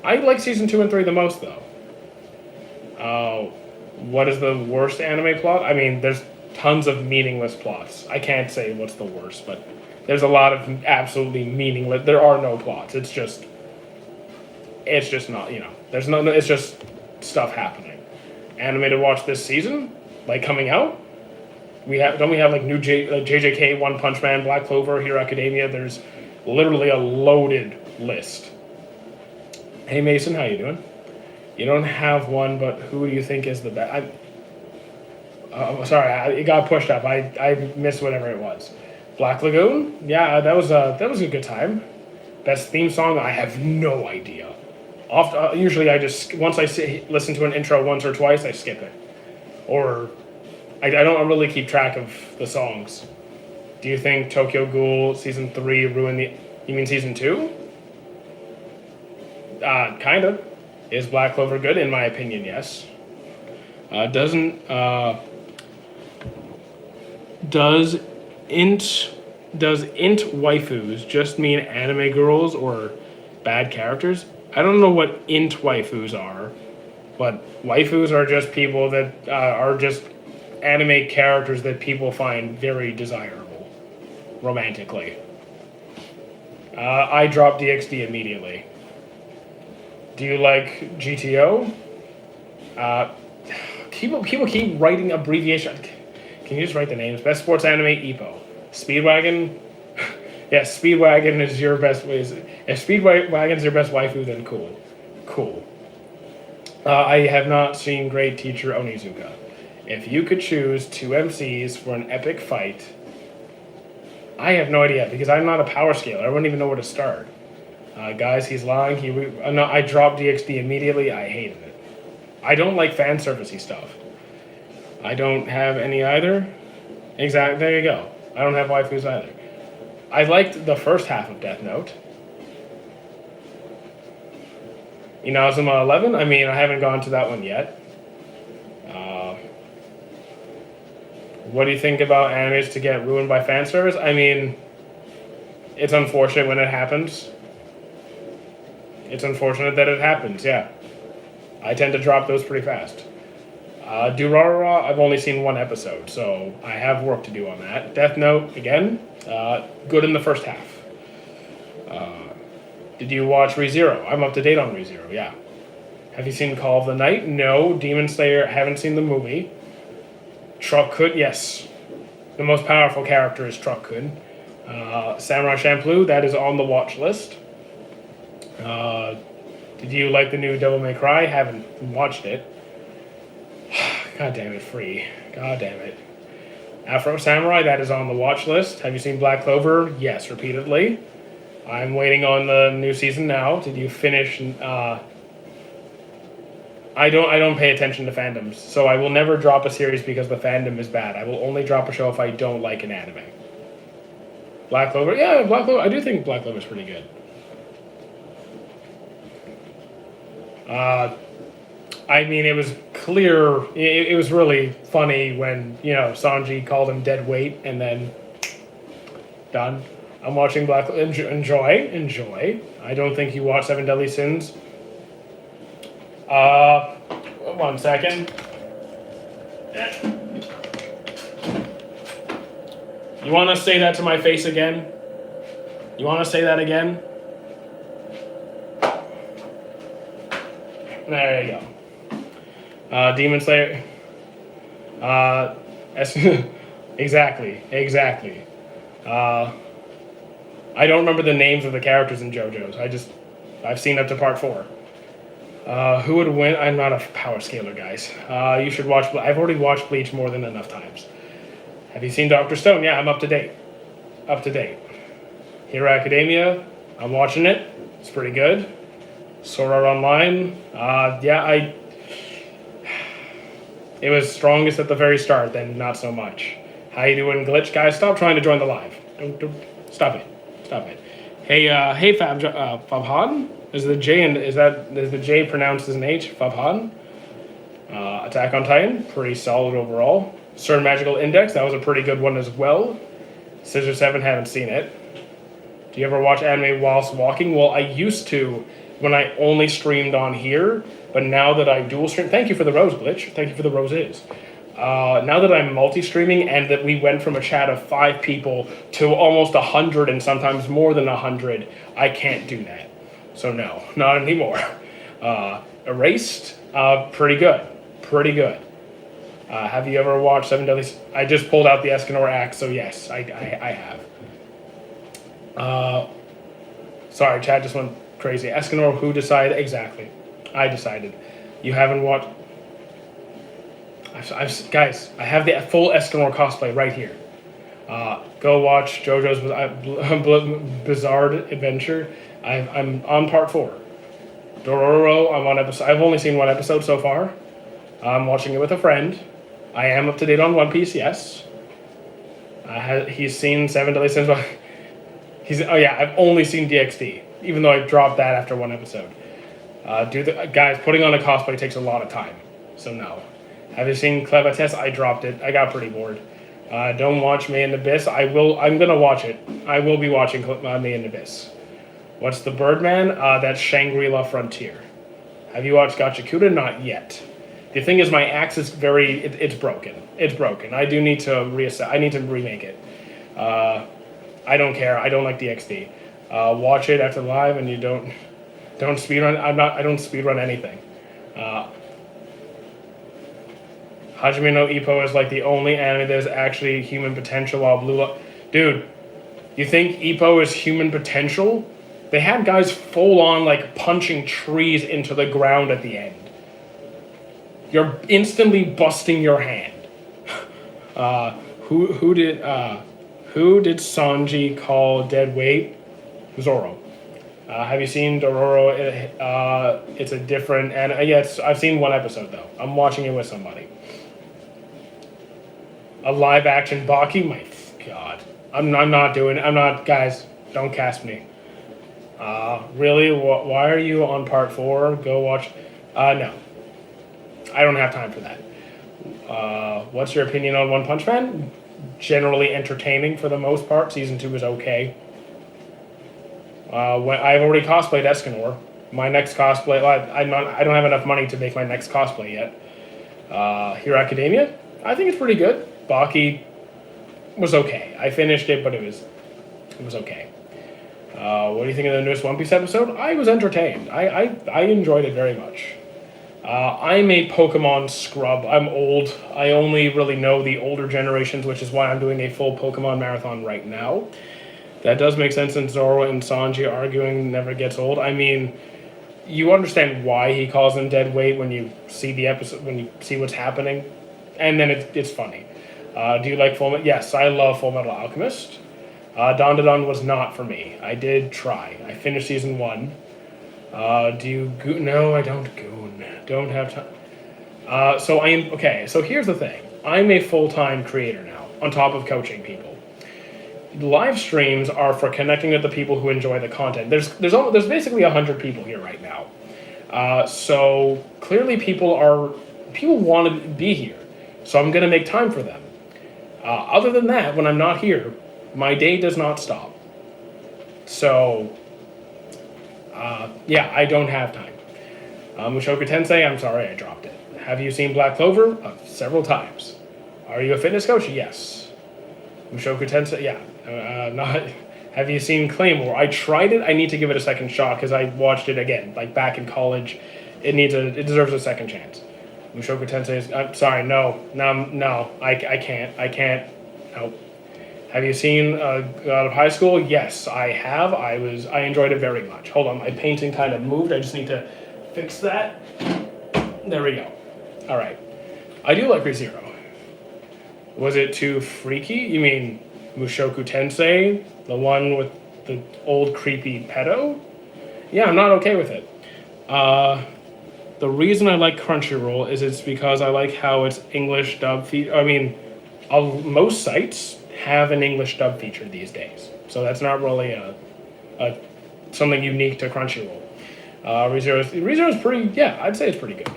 I like season 2 and 3 the most though. What is the worst anime plot? I mean, there's tons of meaningless plots. I can't say what's the worst, but there's a lot of absolutely meaningless. There are no plots. It's just not. There's no. It's just stuff happening. Anime to watch this season, like coming out. Don't we have like new JJK, One Punch Man, Black Clover, Hero Academia? There's literally a loaded list. Hey Mason, how you doing? You don't have one, but who do you think is the best? Sorry, it got pushed up. I missed whatever it was. Black Lagoon? Yeah, that was a good time. Best theme song? I have no idea. Usually I just, once I listen to an intro once or twice, I skip it. Or, I don't really keep track of the songs. Do you think Tokyo Ghoul Season 3 ruined the... You mean Season 2? Kind of. Is Black Clover good? In my opinion, yes. Does int waifus just mean anime girls or bad characters? I don't know what int waifus are, but waifus are just people that are just anime characters that people find very desirable romantically. I dropped DxD immediately. Do you like GTO? People keep writing abbreviation. Can you just write the names? Best sports anime, Ippo. Speedwagon? Yes, Speedwagon is your best... If Speedwagon's your best waifu, then cool. Cool. I have not seen Great Teacher Onizuka. If you could choose 2 MCs for an epic fight, I have no idea because I'm not a power scaler. I wouldn't even know where to start. Guys, he's lying. No, I dropped DxD immediately. I hated it. I don't like fan servicey stuff. I don't have any either. Exactly. There you go. I don't have waifus either. I liked the first half of Death Note. Inazuma 11. I mean, I haven't gone to that one yet. What do you think about animes to get ruined by fan service? I mean, it's unfortunate when it happens. It's unfortunate that it happens, yeah. I tend to drop those pretty fast. Durarara, I've only seen one episode, so I have work to do on that. Death Note, again, good in the first half. Did you watch ReZero? I'm up to date on ReZero, yeah. Have you seen Call of the Night? No. Demon Slayer, haven't seen the movie. Truck-kun, yes. The most powerful character is Truck-kun. Samurai Champloo, that is on the watch list. Did you like the new Devil May Cry? Haven't watched it. God damn it, Free. God damn it. Afro Samurai, that is on the watch list. Have you seen Black Clover? Yes, repeatedly. I'm waiting on the new season now. Did you finish? I don't pay attention to fandoms, so I will never drop a series because the fandom is bad. I will only drop a show if I don't like an anime. Black Clover, yeah, Black Clover. I do think Black Clover is pretty good. I mean, it was clear. It was really funny when Sanji called him dead weight, and then done. I'm watching Black. Enjoy. I don't think you watched Seven Deadly Sins. 1 second. You want to say that to my face again? You want to say that again? There you go. Demon Slayer. Exactly. I don't remember the names of the characters in JoJo's. I've seen up to part 4. Who would win? I'm not a power scaler, guys. You should watch. I've already watched Bleach more than enough times. Have you seen Dr. Stone? Yeah, I'm up to date. Hero Academia, I'm watching it. It's pretty good. Sword Art Online, it was strongest at the very start, then not so much. How you doing, Glitch? Guys, stop trying to join the live. Don't stop it. Hey, Fabhan? Is the J pronounced as an H? Fabhan? Attack on Titan, pretty solid overall. CERN Magical Index, that was a pretty good one as well. Scissor 7, haven't seen it. Do you ever watch anime whilst walking? Well, I used to when I only streamed on here, but now that I dual stream, thank you for the rose, Glitch. Thank you for the roses. Now that I'm multi-streaming and that we went from a chat of 5 people to almost 100 and sometimes more than 100, I can't do that. So no, not anymore. Erased, pretty good. Have you ever watched Seven Deadly? I just pulled out the Escanor Axe, so yes, I have. Sorry, chat just went crazy. Escanor, who decided? Exactly. I decided. You haven't watched... Guys, I have the full Escanor cosplay right here. Go watch JoJo's Bizarre Adventure. I'm on part 4. Dororo, I'm on episode... I've only seen 1 episode so far. I'm watching it with a friend. I am up to date on One Piece, yes. He's seen Seven Deadly Sins. I've only seen DxD, even though I dropped that after 1 episode. Guys, putting on a cosplay takes a lot of time, so no. Have you seen Clevates? I dropped it. I got pretty bored. Don't watch May in Abyss. I'm gonna watch it. I will be watching May in Abyss. What's the Birdman? That's Shangri-La Frontier. Have you watched Gachakuda? Not yet. The thing is, my axe is it's broken. It's broken. I do need to reassess. I need to remake it. I don't care. I don't like DxD. Watch it after live, and you don't speedrun. I don't speedrun anything. Hajime no Ippo is like the only anime that is actually human potential, while Blue Lock... Dude, you think Ippo is human potential? They had guys full on like punching trees into the ground at the end. You're instantly busting your hand. Who Who did Sanji call dead weight? Zoro. Have you seen Dororo? It's a different, and yes, I've seen one episode though. I'm watching it with somebody. A live action Baki? My God, I'm not doing it. I'm not, guys. Don't cast me. Really? Why are you on part 4? Go watch. No, I don't have time for that. What's your opinion on One Punch Man? Generally entertaining for the most part. Season 2 is okay. I've already cosplayed Escanor. My next cosplay, I don't have enough money to make my next cosplay yet. Hero Academia, I think it's pretty good. Baki was okay. I finished it, but it was okay. What do you think of the newest One Piece episode? I was entertained. I enjoyed it very much. I'm a Pokemon scrub. I'm old. I only really know the older generations, which is why I'm doing a full Pokemon marathon right now. That does make sense since Zoro and Sanji arguing never gets old. I mean, you understand why he calls them dead weight when you see the episode, when you see what's happening, and then it's funny. Do you like Full Metal? Yes, I love Full Metal Alchemist. Dandadan was not for me. I did try. I finished season 1. Do you goon? No, I don't goon. Don't have time. So I am okay. So here's the thing. I'm a full-time creator now, on top of coaching people. Live streams are for connecting with the people who enjoy the content. There's basically 100 people here right now. So clearly people want to be here. So I'm going to make time for them. Other than that, when I'm not here, my day does not stop. So, yeah, I don't have time. Mushoku Tensei, I'm sorry, I dropped it. Have you seen Black Clover? Several times. Are you a fitness coach? Yes. Mushoku Tensei, yeah. Not. Have you seen Claymore? I tried it. I need to give it a second shot because I watched it again, like back in college. It deserves a second chance. Mushoku Tensei is. I'm sorry, no. I can't. Nope. Have you seen God of High School? Yes, I have. I enjoyed it very much. Hold on, my painting kind of moved. I just need to fix that. There we go. All right. I do like ReZero. Was it too freaky? You mean Mushoku Tensei, the one with the old creepy pedo? Yeah, I'm not okay with it. The reason I like Crunchyroll is it's because I like how it's English dub feature. I mean, most sites have an English dub feature these days, so that's not really a something unique to Crunchyroll. ReZero is pretty. Yeah, I'd say it's pretty good.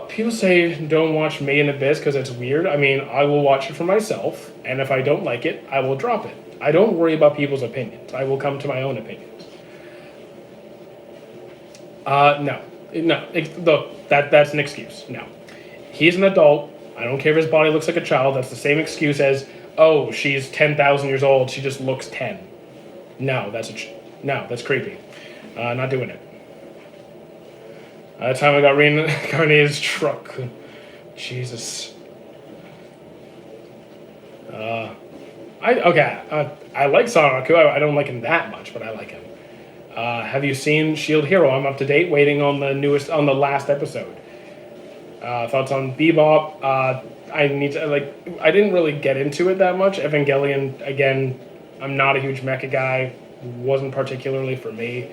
People say don't watch Made in Abyss because it's weird. I mean, I will watch it for myself, and if I don't like it, I will drop it. I don't worry about people's opinions. I will come to my own opinions. That's an excuse. No. He's an adult. I don't care if his body looks like a child. That's the same excuse as, oh, she's 10,000 years old. She just looks 10. No, that's creepy. Not doing it. That time I got reincarnated truck. Jesus. I like Sanaku. I don't like him that much, but I like him. Have you seen Shield Hero? I'm up to date, waiting on the last episode. Thoughts on Bebop? I didn't really get into it that much. Evangelion, again, I'm not a huge mecha guy. Wasn't particularly for me.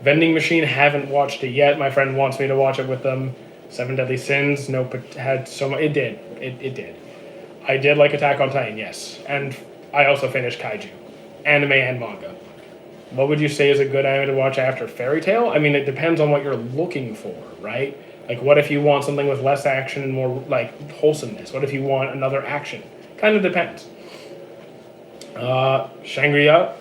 Vending Machine, haven't watched it yet. My friend wants me to watch it with them. Seven Deadly Sins, had so much. It did. It did. I did like Attack on Titan, yes. And I also finished Kaiju. Anime and manga. What would you say is a good anime to watch after Fairy Tail? I mean, it depends on what you're looking for, right? Like, what if you want something with less action and more, like, wholesomeness? What if you want another action? Kind of depends. Shangri-La,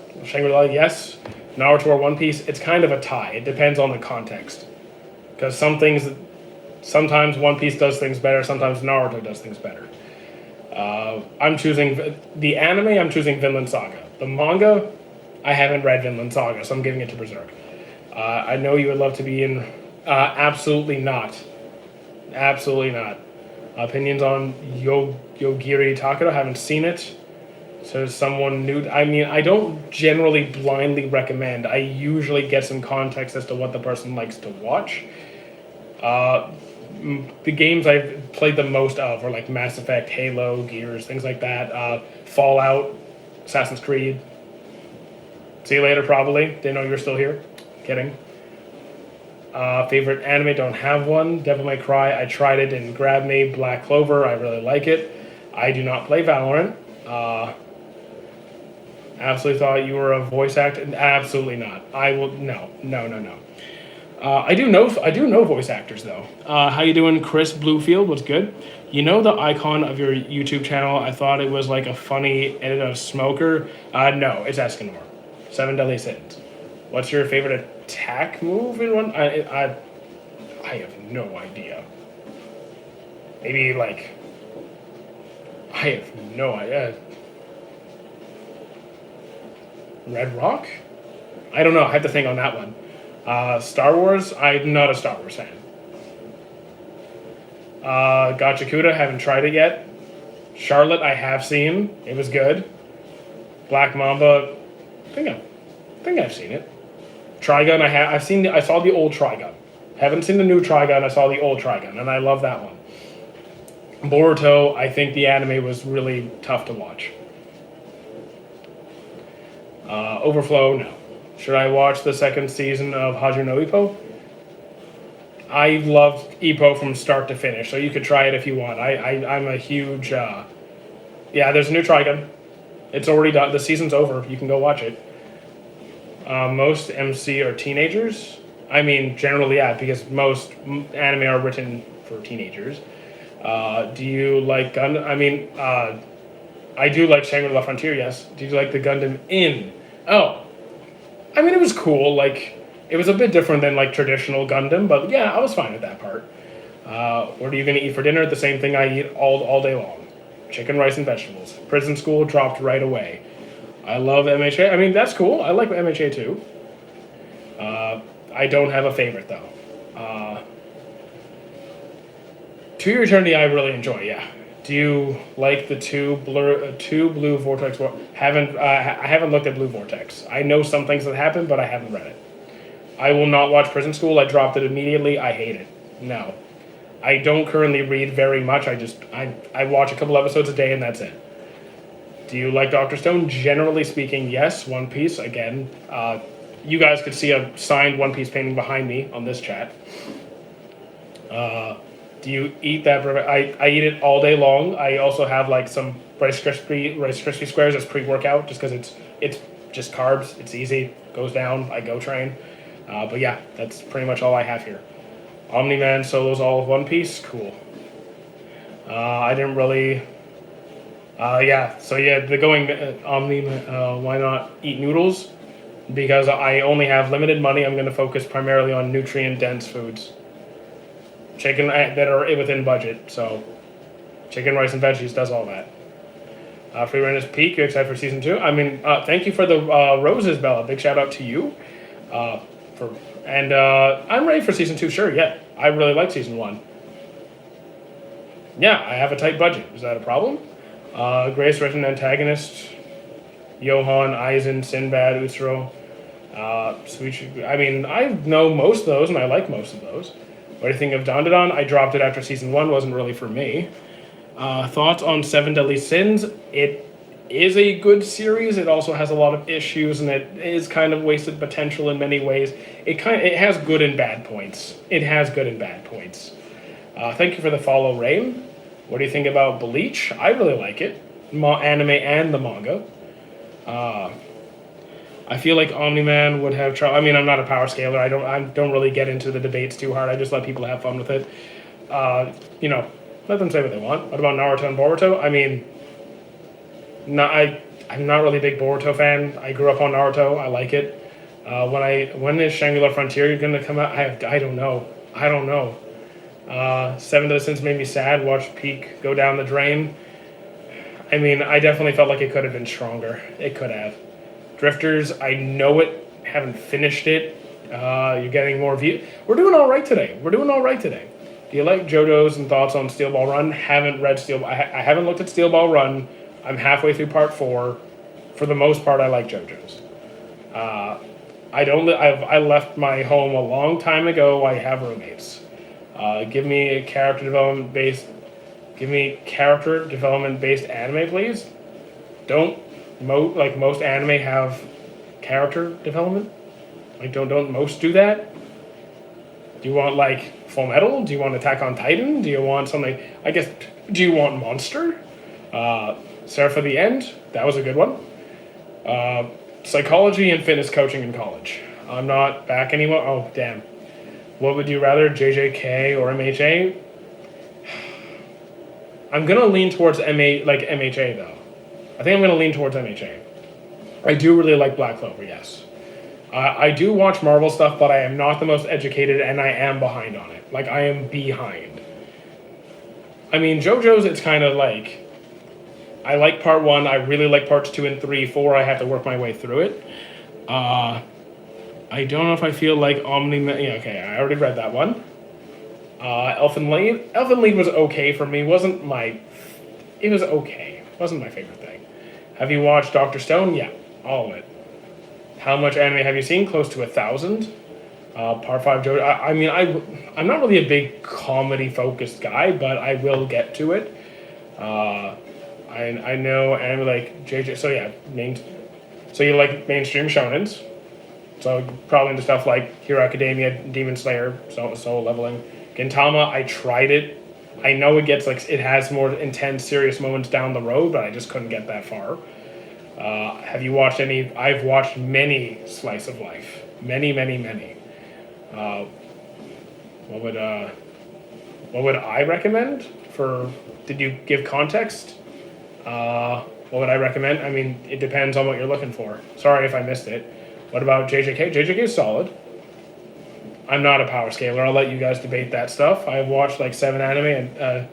yes. Naruto or One Piece, it's kind of a tie. It depends on the context. Because sometimes One Piece does things better, sometimes Naruto does things better. I'm choosing Vinland Saga. The manga, I haven't read Vinland Saga, so I'm giving it to Berserk. I know you would love to be in. Absolutely not. Absolutely not. Opinions on Yogiri Takada, haven't seen it. So someone new. I mean, I don't generally blindly recommend. I usually get some context as to what the person likes to watch. the games I've played the most of are like Mass Effect, Halo, Gears, things like that. Fallout, Assassin's Creed. See you later, probably. Didn't know you were still here. Kidding. Favorite anime, don't have one. Devil May Cry, I tried it, didn't grab me. Black Clover, I really like it. I do not play Valorant. Absolutely thought you were a voice actor. Absolutely not. I will no. I do know voice actors though. How you doing, Chris Bluefield? What's good? You know the icon of your YouTube channel? I thought it was like a funny edit of Smoker. No, it's Escanor. 7 Deadly Sins. What's your favorite attack move in one? I have no idea. Maybe like I have no idea. Red Rock? I don't know. I have to think on that one. Star Wars? I'm not a Star Wars fan. Gachakuda, haven't tried it yet. Charlotte, I have seen. It was good. Black Mamba, I think I've seen it. Trigun, I saw the old Trigun. Haven't seen the new Trigun. I saw the old Trigun, and I love that one. Boruto, I think the anime was really tough to watch. Overflow, no. Should I watch the second season of Hajime no Ippo? I loved Ippo from start to finish, so you could try it if you want. I'm a huge... yeah, there's a new Trigun. It's already done. The season's over. You can go watch it. Most MC are teenagers. I mean, generally, yeah, because most anime are written for teenagers. Do you like Gundam? I mean, I do like Shangri-La Frontier, yes. Do you like the Gundam Inn? Oh. I mean, it was cool. Like, it was a bit different than, like, traditional Gundam, but yeah, I was fine with that part. What are you going to eat for dinner? The same thing I eat all day long. Chicken, rice, and vegetables. Prison School dropped right away. I love MHA. I mean, that's cool. I like MHA too. I don't have a favorite, though. To Your Eternity, I really enjoy, yeah. Do you like the two Blue Vortex? I haven't looked at Blue Vortex. I know some things that happen, but I haven't read it. I will not watch Prison School. I dropped it immediately. I hate it. No. I don't currently read very much. I watch a couple episodes a day, and that's it. Do you like Dr. Stone? Generally speaking, yes. One Piece, again. You guys could see a signed One Piece painting behind me on this chat. Do you eat that? I eat it all day long. I also have like some Rice Krispie squares as pre-workout, just because it's just carbs. It's easy. Goes down. I go train. But yeah, that's pretty much all I have here. Omni-Man solos all of One Piece. Cool. I didn't really. Yeah. So yeah, the going Omni-Man. Why not eat noodles? Because I only have limited money. I'm going to focus primarily on nutrient-dense foods. Chicken that are within budget, so chicken, rice, and veggies does all that. Free Run is peak. You excited for season 2? I mean, thank you for the roses, Bella. Big shout out to you. I'm ready for season 2. Sure, yeah. I really like season 1. Yeah, I have a tight budget. Is that a problem? Grace written antagonist. Johan, Aizen, Sinbad, Utsuro. Sweet. I mean, I know most of those, and I like most of those. What do you think of Dandadan? I dropped it after season 1. Wasn't really for me. Thoughts on 7 Deadly Sins? It is a good series. It also has a lot of issues, and it is kind of wasted potential in many ways. It has good and bad points. Thank you for the follow, Rain. What do you think about Bleach? I really like it. Anime and the manga. I feel like Omni-Man would have trouble. I mean, I'm not a power scaler. I don't really get into the debates too hard. I just let people have fun with it. Let them say what they want. What about Naruto and Boruto? I mean, I'm not really a big Boruto fan. I grew up on Naruto. I like it. When is Shangri-La Frontier going to come out? I don't know. 7 Deadly Sins made me sad. Watched Peak go down the drain. I mean, I definitely felt like it could have been stronger. It could have. Drifters, I know it. Haven't finished it. You're getting more views. We're doing all right today. Do you like JoJo's and thoughts on Steel Ball Run? Haven't read I haven't looked at Steel Ball Run. I'm halfway through part 4. For the most part, I like JoJo's. I left my home a long time ago. I have roommates. Give me a character development based. Give me character development based anime, please. Don't like most anime have character development. Like don't most do that? Do you want like Full Metal? Do you want Attack on Titan? Do you want something? I guess. Do you want Monster? Seraph of the End. That was a good one. Psychology and fitness coaching in college. I'm not back anymore. Oh damn. What would you rather, JJK or MHA? I'm gonna lean towards MHA though. I think I'm gonna lean towards MHA. I do really like Black Clover, yes. I do watch Marvel stuff, but I am not the most educated, and I am behind on it. Like I am behind. I mean, JoJo's. It's kind of like I like part 1. I really like parts 2 and 3. 4, I have to work my way through it. I don't know if I feel like Omni. Yeah, okay, I already read that one. Elfen Lied. Elfen Lied was okay for me. It was okay. Wasn't my favorite thing. Have you watched Dr. Stone? Yeah, all of it. How much anime have you seen? Close to 1,000. Part 5 JoJo. I'm not really a big comedy focused guy, but I will get to it. I know anime like JJ. So yeah, so you like mainstream shonens. So probably into stuff like Hero Academia, Demon Slayer, Soul Leveling. Gintama, I tried it. I know it has more intense, serious moments down the road, but I just couldn't get that far. Have you watched any? I've watched many Slice of Life. Many. What would I recommend for? Did you give context? What would I recommend? I mean, it depends on what you're looking for. Sorry if I missed it. What about JJK? JJK is solid. I'm not a power scaler. I'll let you guys debate that stuff. I've watched like 7 anime and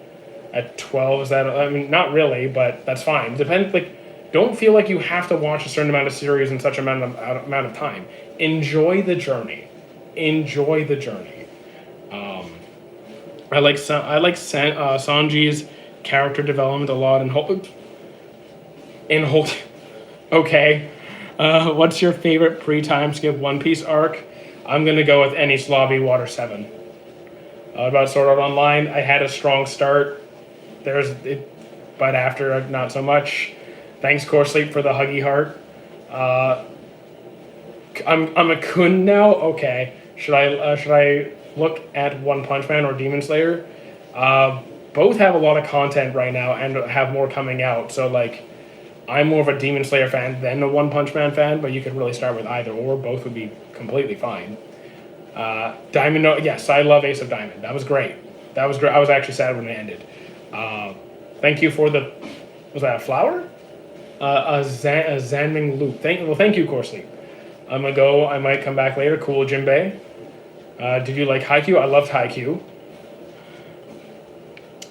at 12 is that? I mean, not really, but that's fine. Depends. Like, don't feel like you have to watch a certain amount of series in such amount of time. Enjoy the journey. Enjoy the journey. I like Sanji's character development a lot in Holt. Okay. What's your favorite pre-time skip One Piece arc? I'm going to go with Enies Lobby Water 7. About Sword Art Online, I had a strong start. But after, not so much. Thanks, Core Sleep, for the huggy heart. I'm a Kun now? Okay. Should I look at One Punch Man or Demon Slayer? Both have a lot of content right now and have more coming out. So, like, I'm more of a Demon Slayer fan than a One Punch Man fan, but you could really start with either or. Both would be completely fine. Diamond, yes, I love Ace of Diamond. That was great. I was actually sad when it ended. Thank you for was that a flower? A Zanming Loop. Thank you, Core Sleep. I'm gonna go. I might come back later. Cool, Jinbei. Did you like Haikyuu? I loved Haikyuu.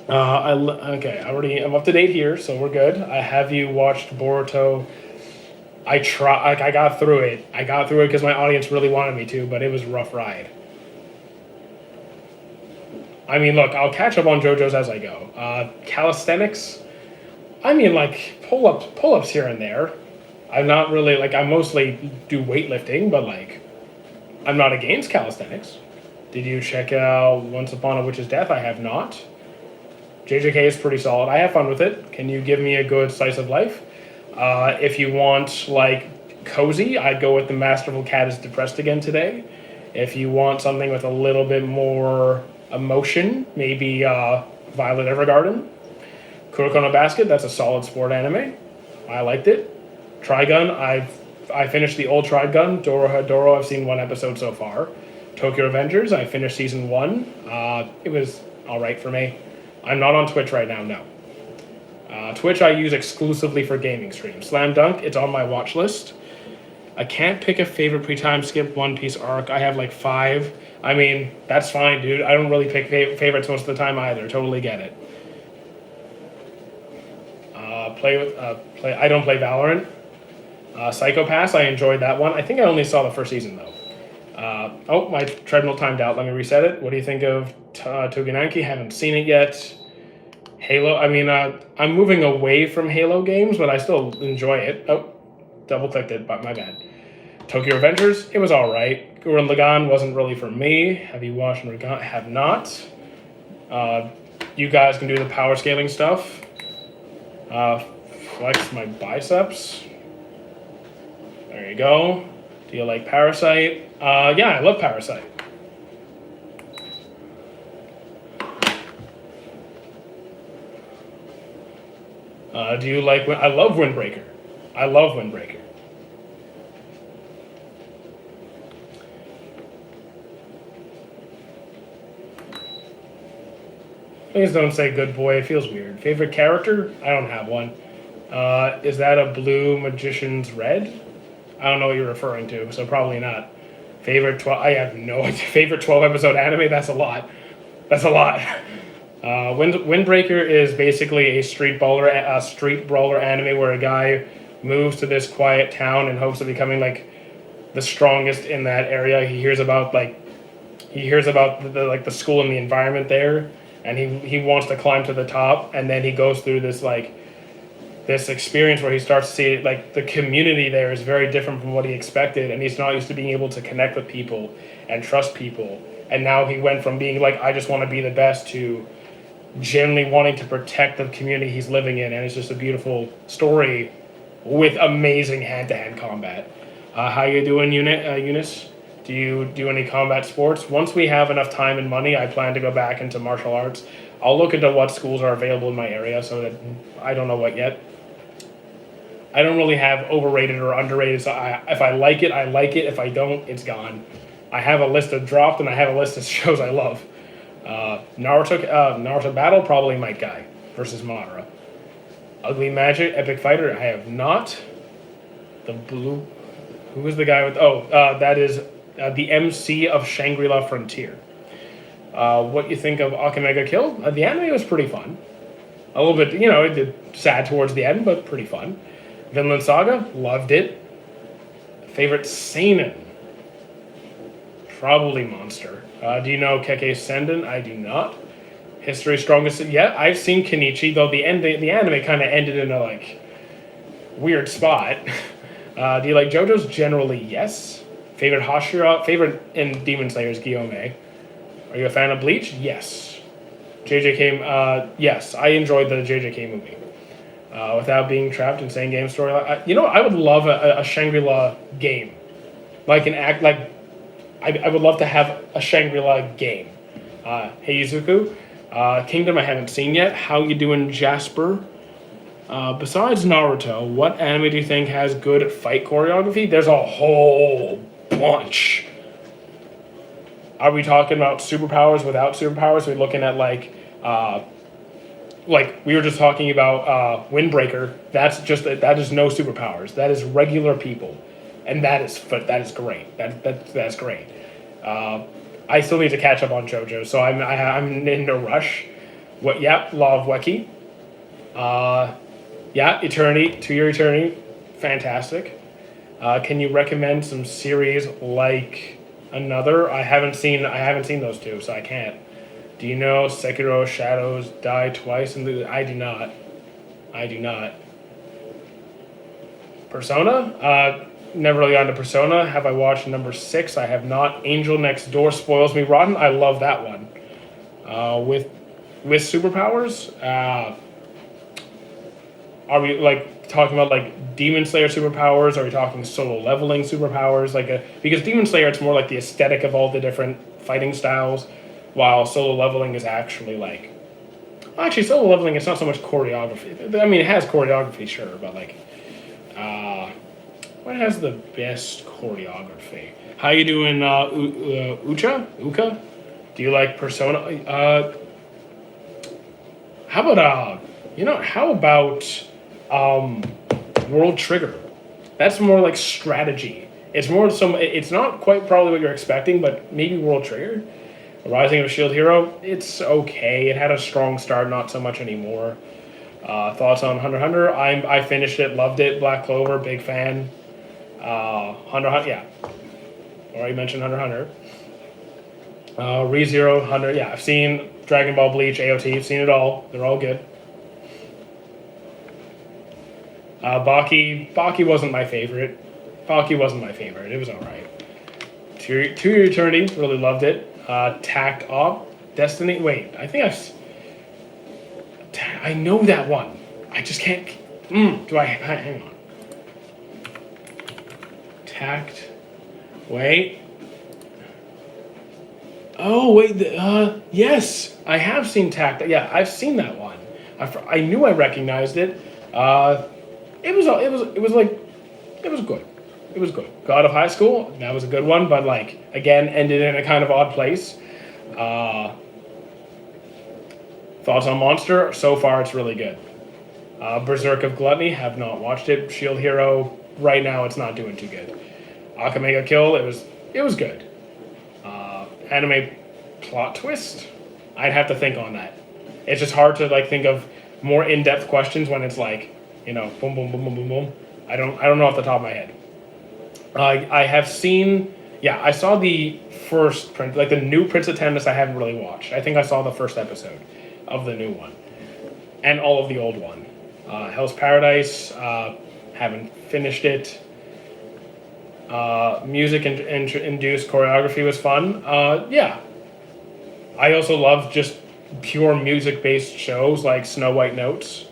I'm up to date here, so we're good. Have you watched Boruto? I got through it. I got through it because my audience really wanted me to, but it was a rough ride. I mean, look, I'll catch up on JoJo's as I go. Calisthenics. I mean, like pull-ups here and there. I'm not really I mostly do weightlifting, but I'm not against calisthenics. Did you check out Once Upon a Witch's Death? I have not. JJK is pretty solid. I have fun with it. Can you give me a good slice of life? If you want cozy, I'd go with The Masterful Cat is Depressed Again Today. If you want something with a little bit more emotion, maybe Violet Evergarden. Kuroko no Basket, that's a solid sport anime. I liked it. Trigun, I finished the old Trigun. Doro, I've seen 1 episode so far. Tokyo Avengers, I finished season 1. It was alright for me. I'm not on Twitch right now, no. Twitch I use exclusively for gaming streams. Slam Dunk, it's on my watch list. I can't pick a favorite pre-time skip One Piece arc. I have 5. I mean, that's fine, dude. I don't really pick favorites most of the time either. Totally get it. I don't play Valorant. Psycho-Pass, I enjoyed that one. I think I only saw the first season, though. My treadmill timed out. Let me reset it. What do you think of Togenanki? Haven't seen it yet. Halo, I mean, I'm moving away from Halo games, but I still enjoy it. Oh, double-clicked it, but my bad. Tokyo Avengers, it was alright. Gurren Lagann wasn't really for me. Have you watched Lagann? Have not. You guys can do the power scaling stuff. Flex my biceps. There you go. Do you like Parasite? Yeah, I love Parasite. Do you like? I love Windbreaker. I love Windbreaker. Please don't say good boy. It feels weird. Favorite character? I don't have one. Is that a Blue Magician's Red? I don't know what you're referring to, so probably not. Favorite 12? I have no idea. Favorite 12-episode anime? That's a lot. That's a lot. Windbreaker is basically a street brawler anime where a guy moves to this quiet town in hopes of becoming like the strongest in that area. He hears about the school and the environment there, and he wants to climb to the top, and then he goes through this experience where he starts to see like the community there is very different from what he expected, and he's not used to being able to connect with people and trust people. And now he went from being like, I just want to be the best, to genuinely wanting to protect the community he's living in. And it's just a beautiful story with amazing hand-to-hand combat. How you doing, Eunice? Do you do any combat sports? Once we have enough time and money, I plan to go back into martial arts. I'll look into what schools are available in my area, so that I don't know what yet. I don't really have overrated or underrated, so if I like it, I like it. If I don't, it's gone. I have a list of dropped, and I have a list of shows I love. Naruto Battle, probably Might Guy versus Madara. Ugly Magic, Epic Fighter, I have not. The blue... Who is the guy with... that is the MC of Shangri-La Frontier. What you think of Akamega Kill? The anime was pretty fun. A little bit, it did sad towards the end, but pretty fun. Vinland Saga, loved it. Favorite seinen? Probably Monster. Do you know Kekkei Senden? I do not. History Strongest... Yeah, I've seen Kenichi, though the anime kind of ended in a, weird spot. Do you like JoJo's? Generally, yes. Favorite Hashira? Favorite in Demon Slayer is Guillaume. Are you a fan of Bleach? Yes. JJK... yes, I enjoyed the JJK movie. Without being trapped in same game story. I would love a Shangri-La game. I would love to have a Shangri-La game. Hey Izuku, Kingdom I haven't seen yet. How you doing, Jasper? Besides Naruto, what anime do you think has good fight choreography? There's a whole bunch. Are we talking about superpowers, without superpowers? Are we looking at we were just talking about Windbreaker. That is no superpowers. That is regular people, and that is great. That's great. I still need to catch up on JoJo, so I'm in no rush. Law of Weki. Eternity, 2-Year Eternity, fantastic. Can you recommend some series like Another? I haven't seen those two, so I can't. Do you know Sekiro Shadows Die Twice? I do not. Persona? Never really gone to Persona. Have I watched number 6? I have not. Angel Next Door spoils me rotten. I love that one. With superpowers? Are we talking about Demon Slayer superpowers? Are we talking solo leveling superpowers? Because Demon Slayer, it's more like the aesthetic of all the different fighting styles, while solo leveling is actually solo leveling, it's not so much choreography. I mean, it has choreography, sure, but what has the best choreography? How you doing, Uka? Do you like Persona? How about World Trigger? That's more like strategy. It's not quite probably what you're expecting, but maybe World Trigger. Rising of Shield Hero, it's okay. It had a strong start, not so much anymore. Thoughts on Hunter x Hunter? I finished it, loved it. Black Clover, big fan. Hunter, yeah. Already mentioned Hunter x Hunter. ReZero, Hunter, yeah. I've seen Dragon Ball, Bleach, AOT. I've seen it all. They're all good. Baki wasn't my favorite. It was alright. 2-Year Eternity, really loved it. Tact Op, Destiny. Wait, I think I know that one. I just can't. Do I? Hang on. Tact. Wait. Oh wait. Yes, I have seen Tact. Yeah, I've seen that one. I knew I recognized it. It was like it was good. It was good. God of High School. That was a good one, but like again, ended in a kind of odd place. Thoughts on Monster? So far, it's really good. Berserk of Gluttony, have not watched it. Shield Hero, right now, it's not doing too good. Akamega Kill, it was good. Anime plot twist, I'd have to think on that. It's just hard to like think of more in-depth questions when it's like, boom, boom, boom, boom, boom, boom. I don't know off the top of my head. I have seen, I saw the first print, like the new Prince of Tennis. I haven't really watched. I think I saw the first episode of the new one, and all of the old one. Hell's Paradise, haven't finished it. Music induced choreography was fun. I also love just pure music based shows like Snow White Notes.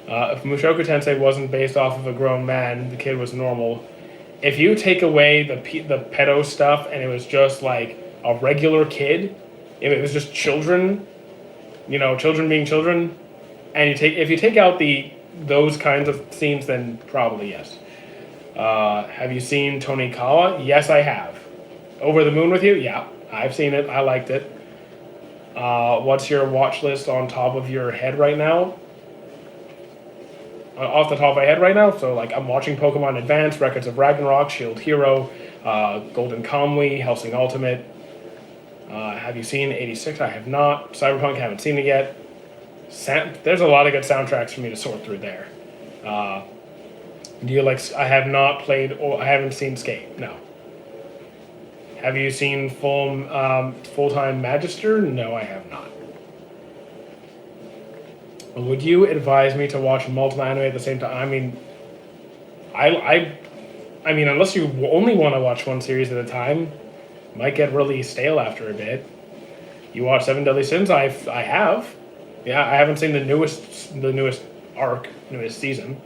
If Mushoku Tensei wasn't based off of a grown man, the kid was normal. If you take away the pedo stuff and it was just like a regular kid, if it was just children, children being children, and if you take out those kinds of scenes, then probably yes. Have you seen Tonikawa? Yes, I have. Over the Moon with You? Yeah, I've seen it. I liked it. What's your watch list on top of your head right now? Off the top of my head right now, so like I'm watching Pokemon Advance, Records of Ragnarok, Shield Hero, Golden Kamuy, Hellsing Ultimate. Have you seen 86? I have not. Cyberpunk, haven't seen it yet. There's a lot of good soundtracks for me to sort through there. Do you like? I have not played, or I haven't seen Skate. No. Have you seen Full-Time Magister? No, I have not. Would you advise me to watch multiple anime at the same time? I mean, I mean, unless you only want to watch one series at a time, it might get really stale after a bit. You watch Seven Deadly Sins? I have. Yeah, I haven't seen the newest arc, newest season.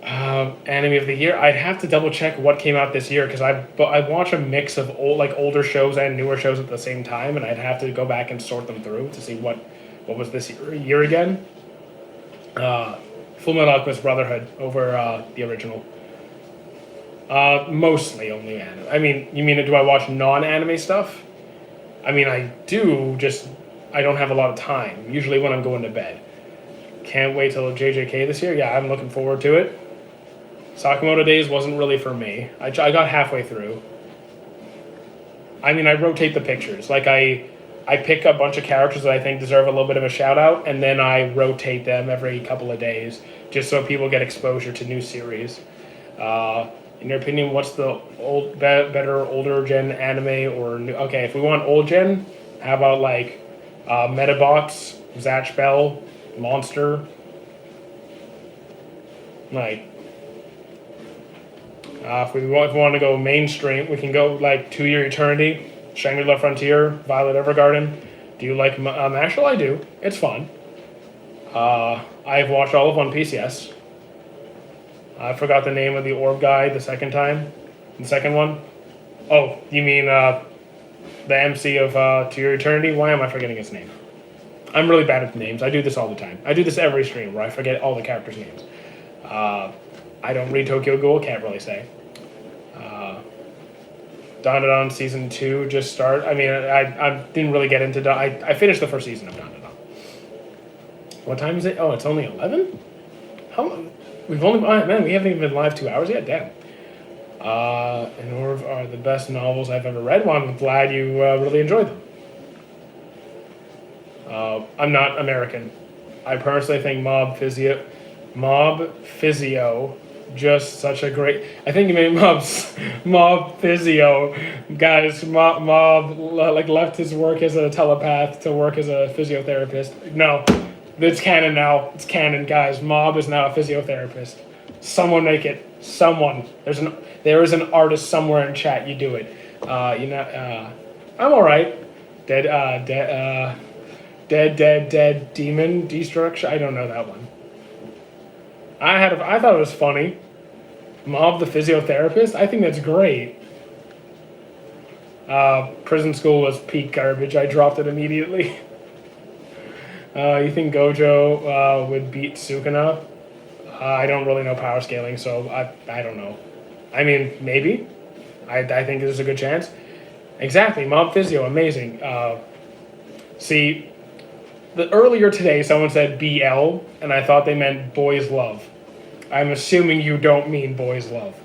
Anime of the year, I'd have to double check what came out this year because I watch a mix of older shows and newer shows at the same time, and I'd have to go back and sort them through to see what was this year again. Full Metal Alchemist Brotherhood over the original. Mostly only anime. I mean, you mean do I watch non-anime stuff? I mean, I do. Just I don't have a lot of time. Usually when I'm going to bed. Can't wait till JJK this year. Yeah, I'm looking forward to it. Sakamoto Days wasn't really for me. I got halfway through. I mean, I rotate the pictures. Like, I pick a bunch of characters that I think deserve a little bit of a shout-out, and then I rotate them every couple of days, just so people get exposure to new series. In your opinion, what's the better older gen anime or new? Okay, if we want old gen, how about, like, Metabots, Zatch Bell, Monster? Like... if we want to go mainstream, we can go like 2 Year Eternity, Shangri-La Frontier, Violet Evergarden. Do you like Mashal? I do. It's fun. I've watched all of One Piece, yes. I forgot the name of the orb guy the second time. The second one? Oh, you mean the MC of 2 Year Eternity? Why am I forgetting his name? I'm really bad at names. I do this all the time. I do this every stream where I forget all the characters' names. I don't read Tokyo Ghoul, can't really say. Dandadan Season 2 just started. I mean, I didn't really get into... I finished the first season of Dandadan. What time is it? Oh, it's only 11? How... We've only... Oh, man, we haven't even been live 2 hours yet? Damn. And Orv are the best novels I've ever read. Well, I'm glad you really enjoyed them. I'm not American. I personally think Mob Physio, just such a great... I think you made Mob Physio. Guys, Mob like left his work as a telepath to work as a physiotherapist. No, it's canon now. It's canon, guys. Mob is now a physiotherapist. Someone make it. Someone, there is an artist somewhere in chat. You do it. I'm all right. Dead demon destruction. I don't know that one. I thought it was funny. Mob the physiotherapist. I think that's great. Prison school was peak garbage. I dropped it immediately. You think Gojo would beat Sukuna? I don't really know power scaling, so I don't know. I mean, maybe. I think there's a good chance. Exactly, Mob Physio, amazing. See, earlier today someone said BL, and I thought they meant Boys Love. I'm assuming you don't mean Boys Love.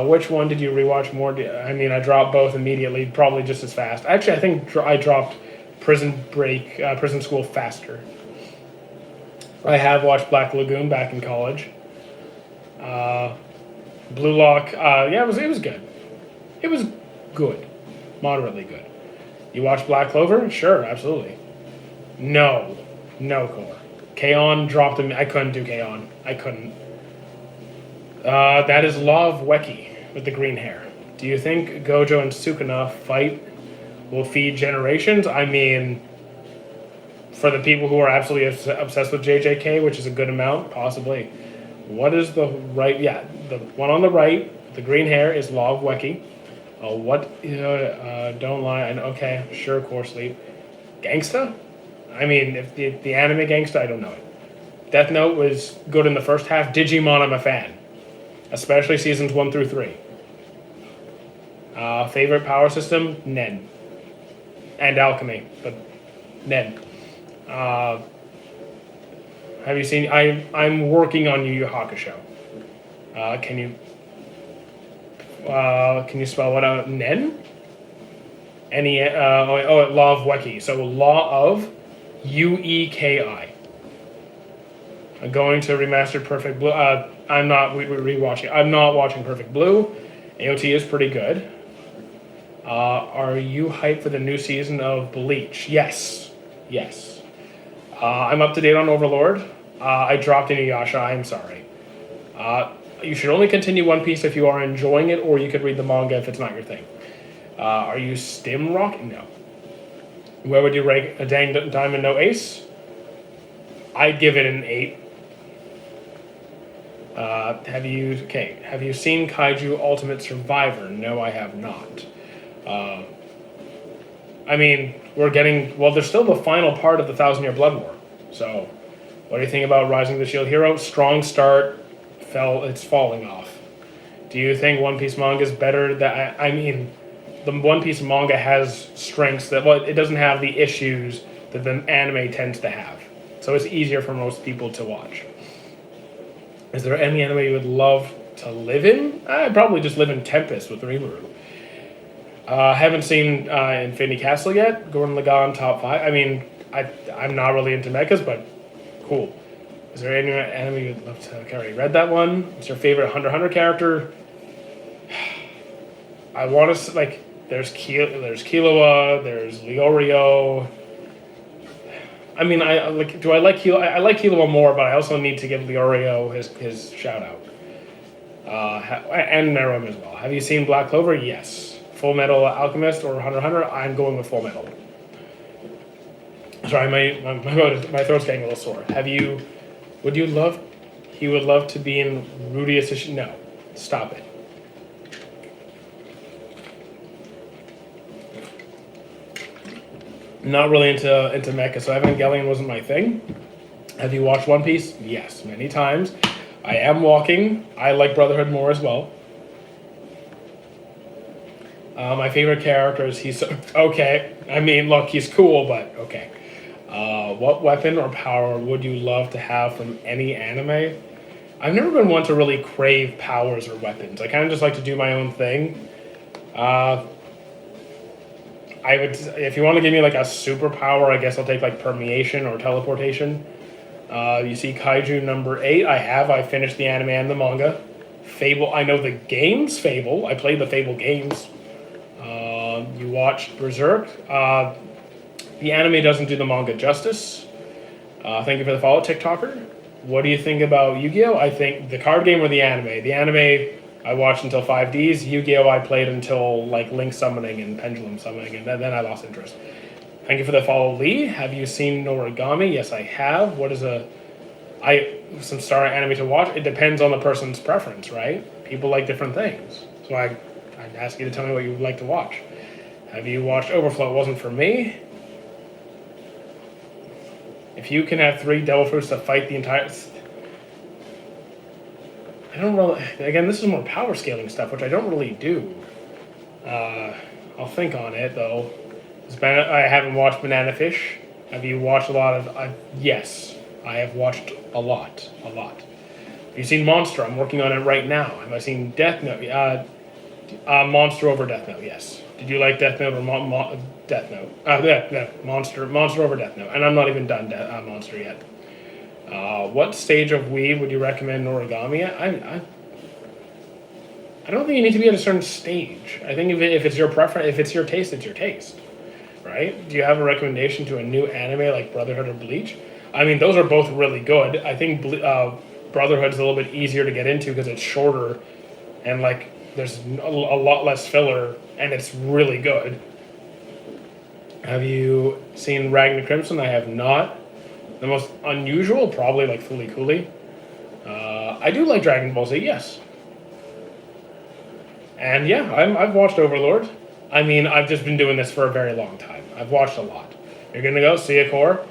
Which one did you rewatch more? I dropped both immediately, probably just as fast. Actually, I think I dropped Prison School faster. I have watched Black Lagoon back in college. Blue Lock, it was good. It was good, moderately good. You watched Black Clover? Sure, absolutely. No core. K-On! Dropped him. I couldn't do K-On! I couldn't. That is Law of Weki with the green hair. Do you think Gojo and Sukuna fight will feed generations? I mean, for the people who are absolutely obsessed with JJK, which is a good amount, possibly. What is the right? Yeah, the one on the right, the green hair, is Law of Weki. Don't lie. Okay, sure, Core Sleep. Gangsta? I mean, if the anime Gangsta, I don't know it. Death Note was good in the first half. Digimon, I'm a fan. Especially seasons 1 through 3. Favorite power system? Nen. And Alchemy, but Nen. Have you seen... I'm working on Yu Yu Hakusho. Can you spell what out? Nen? Law of Weki. So Law of Ueki. I'm going to remaster Perfect Blue. I'm not rewatching. I'm not watching Perfect Blue. AOT is pretty good. Are you hyped for the new season of Bleach? Yes. I'm up to date on Overlord. I dropped Inuyasha. I'm sorry. You should only continue One Piece if you are enjoying it, or you could read the manga if it's not your thing. Are you stim rock? No. Where would you rank a Diamond No Ace? I'd give it an 8. Have you seen Kaiju Ultimate Survivor? No, I have not. There's still the final part of the 1,000 Year Blood War. So, what do you think about Rising of the Shield Hero? Strong start, it's falling off. Do you think One Piece manga is better? The One Piece manga has strengths it doesn't have the issues that the anime tends to have. So it's easier for most people to watch. Is there any anime you would love to live in? I'd probably just live in Tempest with Rimuru. Haven't seen Infinity Castle yet. Gurren Lagann top 5. I'm not really into mechas, but cool. Is there any anime you'd love to carry? Read that one. What's your favorite Hunter x Hunter character? I want to there's Killua, there's Leorio. Do I like Killua? I like Killua more, but I also need to give Leorio his shout out. And Meruem as well. Have you seen Black Clover? Yes. Full Metal Alchemist or Hunter x Hunter? I'm going with Full Metal. Sorry, my throat's getting a little sore. He would love to be in Rudeus? No. Stop it. Not really into mecha, so Evangelion wasn't my thing. Have you watched One Piece? Yes, many times. I am walking. I like Brotherhood more as well. My favorite character is okay. Look, he's cool, but okay. What weapon or power would you love to have from any anime? I've never been one to really crave powers or weapons. I kind of just like to do my own thing. If you want to give me a superpower, I guess I'll take permeation or teleportation. You see Kaiju number 8. I finished the anime and the manga. Fable, I know the games Fable. I played the Fable games. You watched Berserk. The anime doesn't do the manga justice. Thank you for the follow, TikToker. What do you think about Yu-Gi-Oh? I think the card game or the anime. The anime I watched until 5Ds. Yu-Gi-Oh I played until like Link summoning and Pendulum summoning, and then I lost interest. Thank you for the follow, Lee. Have you seen Noragami? Yes, I have. What is some star anime to watch? It depends on the person's preference, right? People like different things. So I'd ask you to tell me what you would like to watch. Have you watched Overflow? It wasn't for me. If you can have 3 devil fruits to fight the entire... I don't really... Again, this is more power scaling stuff, which I don't really do. I'll think on it, though. I haven't watched Banana Fish. Have you watched a lot of... yes, I have watched a lot. Have you seen Monster? I'm working on it right now. Have I seen Death Note? Monster over Death Note, yes. Did you like Death Note or Death Note? Yeah, Monster over Death Note. And I'm not even done Monster yet. What stage of Weeb would you recommend Noragami at? I don't think you need to be at a certain stage. I think if it's your preference, if it's your taste, it's your taste. Right? Do you have a recommendation to a new anime like Brotherhood or Bleach? I mean, those are both really good. I think Brotherhood's a little bit easier to get into because it's shorter and like there's a lot less filler and it's really good. Have you seen Ragnar Crimson? I have not. The most unusual, probably like Fooly Cooly. I do like Dragon Ball Z, yes. And yeah, I've watched Overlord. I mean, I've just been doing this for a very long time. I've watched a lot. You're gonna go see a core?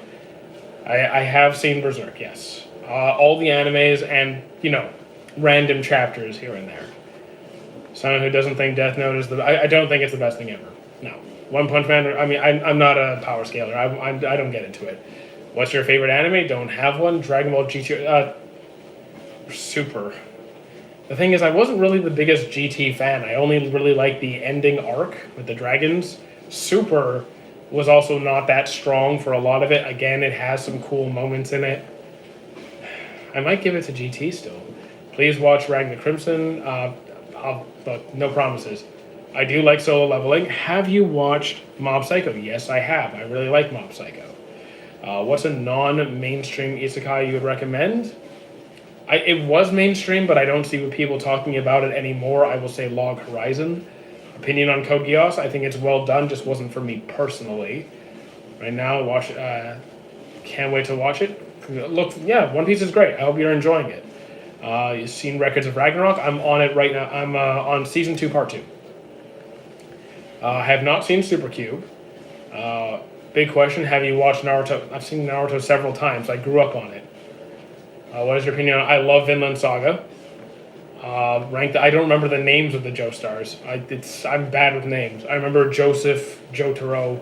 I have seen Berserk, yes. All the animes and, random chapters here and there. Someone who doesn't think Death Note is I don't think it's the best thing ever. No. One Punch Man, I mean, I'm not a power scaler. I don't get into it. What's your favorite anime? Don't have one. Dragon Ball GT, Super. The thing is, I wasn't really the biggest GT fan. I only really liked the ending arc with the dragons. Super was also not that strong for a lot of it. Again, it has some cool moments in it. I might give it to GT still. Please watch Ragnar Crimson. But no promises. I do like Solo Leveling. Have you watched Mob Psycho? Yes, I have. I really like Mob Psycho. What's a non-mainstream isekai you would recommend? It was mainstream, but I don't see people talking about it anymore. I will say Log Horizon. Opinion on Code Geass, I think it's well done, just wasn't for me personally. Right now, can't wait to watch it. One Piece is great. I hope you're enjoying it. You've seen Records of Ragnarok? I'm on it right now. I'm on Season 2, Part 2. I have not seen Super Cube. Big question, have you watched Naruto? I've seen Naruto several times. I grew up on it. What is your opinion on... I love Vinland Saga. I don't remember the names of the Joestars. I'm bad with names. I remember Joseph, Jotaro,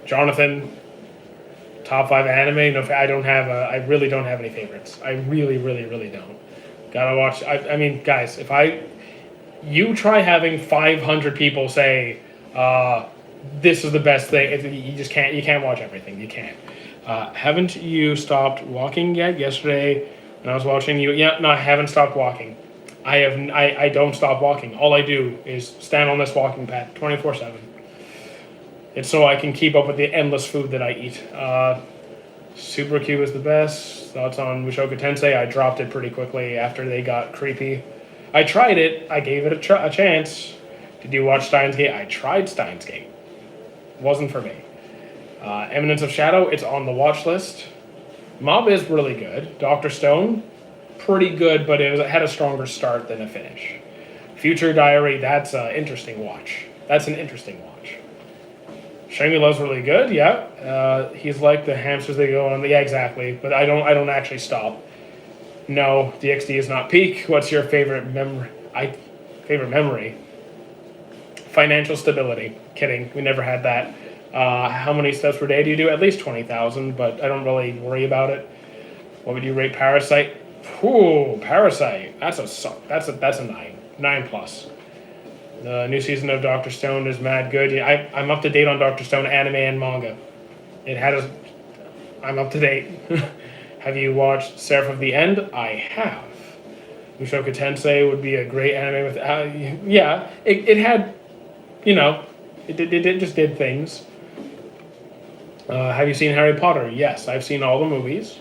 Jonathan. Top 5 anime. No, I really don't have any favorites. I really, really, really don't. Gotta watch. I mean, guys, you try having 500 people say, this is the best thing. You can't watch everything. You can't. Haven't you stopped walking yet? Yesterday, when I was watching you, I haven't stopped walking. I don't stop walking. All I do is stand on this walking pad 24/7. It's so I can keep up with the endless food that I eat. Super Cube is the best. Thoughts on Mushoku Tensei? I dropped it pretty quickly after they got creepy. I tried it. I gave it a chance. Did you watch Steins Gate? I tried Steins Gate. Wasn't for me. Eminence of Shadow, it's on the watch list. Mob is really good. Dr. Stone, pretty good, but it had a stronger start than a finish. Future Diary, that's an interesting watch. Shangri-La's really good, yeah. He's like the hamsters they go on. Yeah, exactly. But I don't actually stop. No, DxD is not peak. What's your favorite memory? Favorite memory? Financial stability. Kidding. We never had that. How many steps per day do you do? At least 20,000, but I don't really worry about it. What would you rate Parasite? Ooh, Parasite. That's a 9. 9+. The new season of Dr. Stone is mad good. Yeah, I'm up to date on Dr. Stone anime and manga. I'm up to date. Have you watched Seraph of the End? I have. Mushoku Tensei would be a great anime with... it had... It just did things. Have you seen Harry Potter? Yes, I've seen all the movies.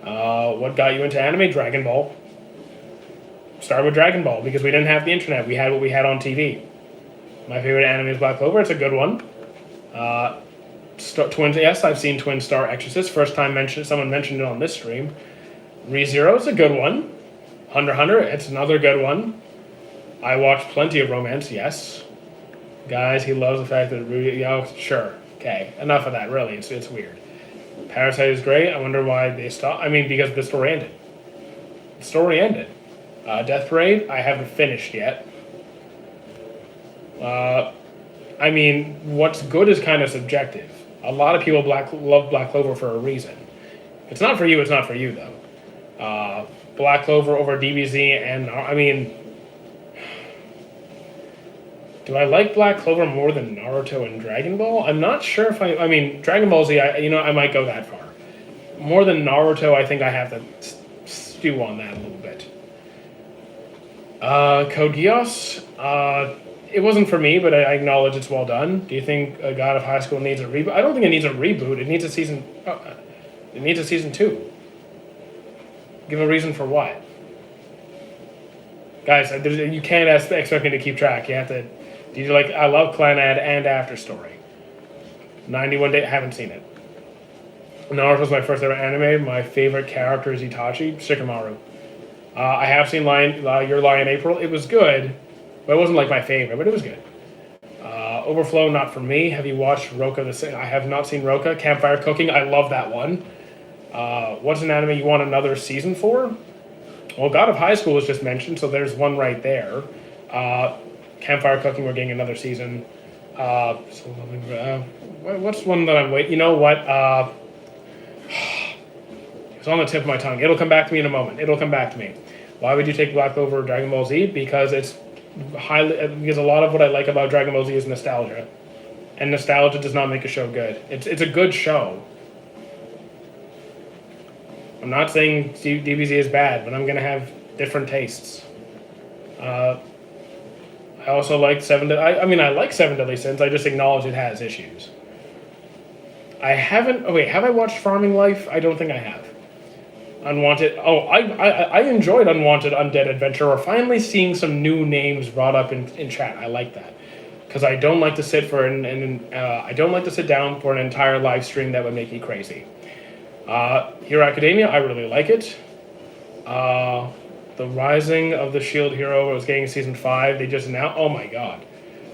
What got you into anime? Dragon Ball. Started with Dragon Ball because we didn't have the internet. We had what we had on TV. My favorite anime is Black Clover. It's a good one. Twins. Yes, I've seen Twin Star Exorcist. First time someone mentioned it on this stream. ReZero is a good one. Hunter x Hunter. It's another good one. I watched plenty of romance. Yes, guys, he loves the fact that Rudy. Yeah, sure. Okay, enough of that. Really, it's weird. Parasite is great. I wonder why they stopped. I mean, because the story ended. The story ended. Death Parade, I haven't finished yet. I mean, what's good is kind of subjective. A lot of people love Black Clover for a reason. If it's not for you, it's not for you, though. Black Clover over DBZ, and I mean, do I like Black Clover more than Naruto and Dragon Ball? I'm not sure if I mean, Dragon Ball Z, I might go that far. More than Naruto, I think I have to stew on that a little bit. Code Geass, it wasn't for me, but I acknowledge it's well done. Do you think God of High School needs a reboot? I don't think it needs a reboot. It needs a season. It needs a season 2. Give a reason for what. Guys, you can't expect me to keep track. You have to. Do you like? I love Clannad and After Story. 91 Day. Haven't seen it. Naruto's my first ever anime. My favorite character is Itachi. Shikamaru. I have seen Your Lie in April. It was good, but it wasn't like my favorite, but it was good. Overflow, not for me. Have you watched Roka I have not seen Roka. Campfire Cooking, I love that one. What's an anime you want another season for? Well, God of High School was just mentioned, so there's one right there. Campfire Cooking, we're getting another season. What's one that I'm waiting? You know what? It's on the tip of my tongue. It'll come back to me in a moment. It'll come back to me. Why would you take Black Clover or Dragon Ball Z? Because because a lot of what I like about Dragon Ball Z is nostalgia. And nostalgia does not make a show good. It's a good show. I'm not saying DBZ is bad, but I'm going to have different tastes. I also like I like Seven Deadly Sins. I just acknowledge it has issues. I haven't... Oh, wait. Have I watched Farming Life? I don't think I have. Unwanted... Oh, I enjoyed Unwanted Undead Adventure. We're finally seeing some new names brought up in chat. I like that. Because I don't like to sit for I don't like to sit down for an entire live stream that would make me crazy. Hero Academia, I really like it. The Rising of the Shield Hero was getting season 5. They just announced... Oh my god.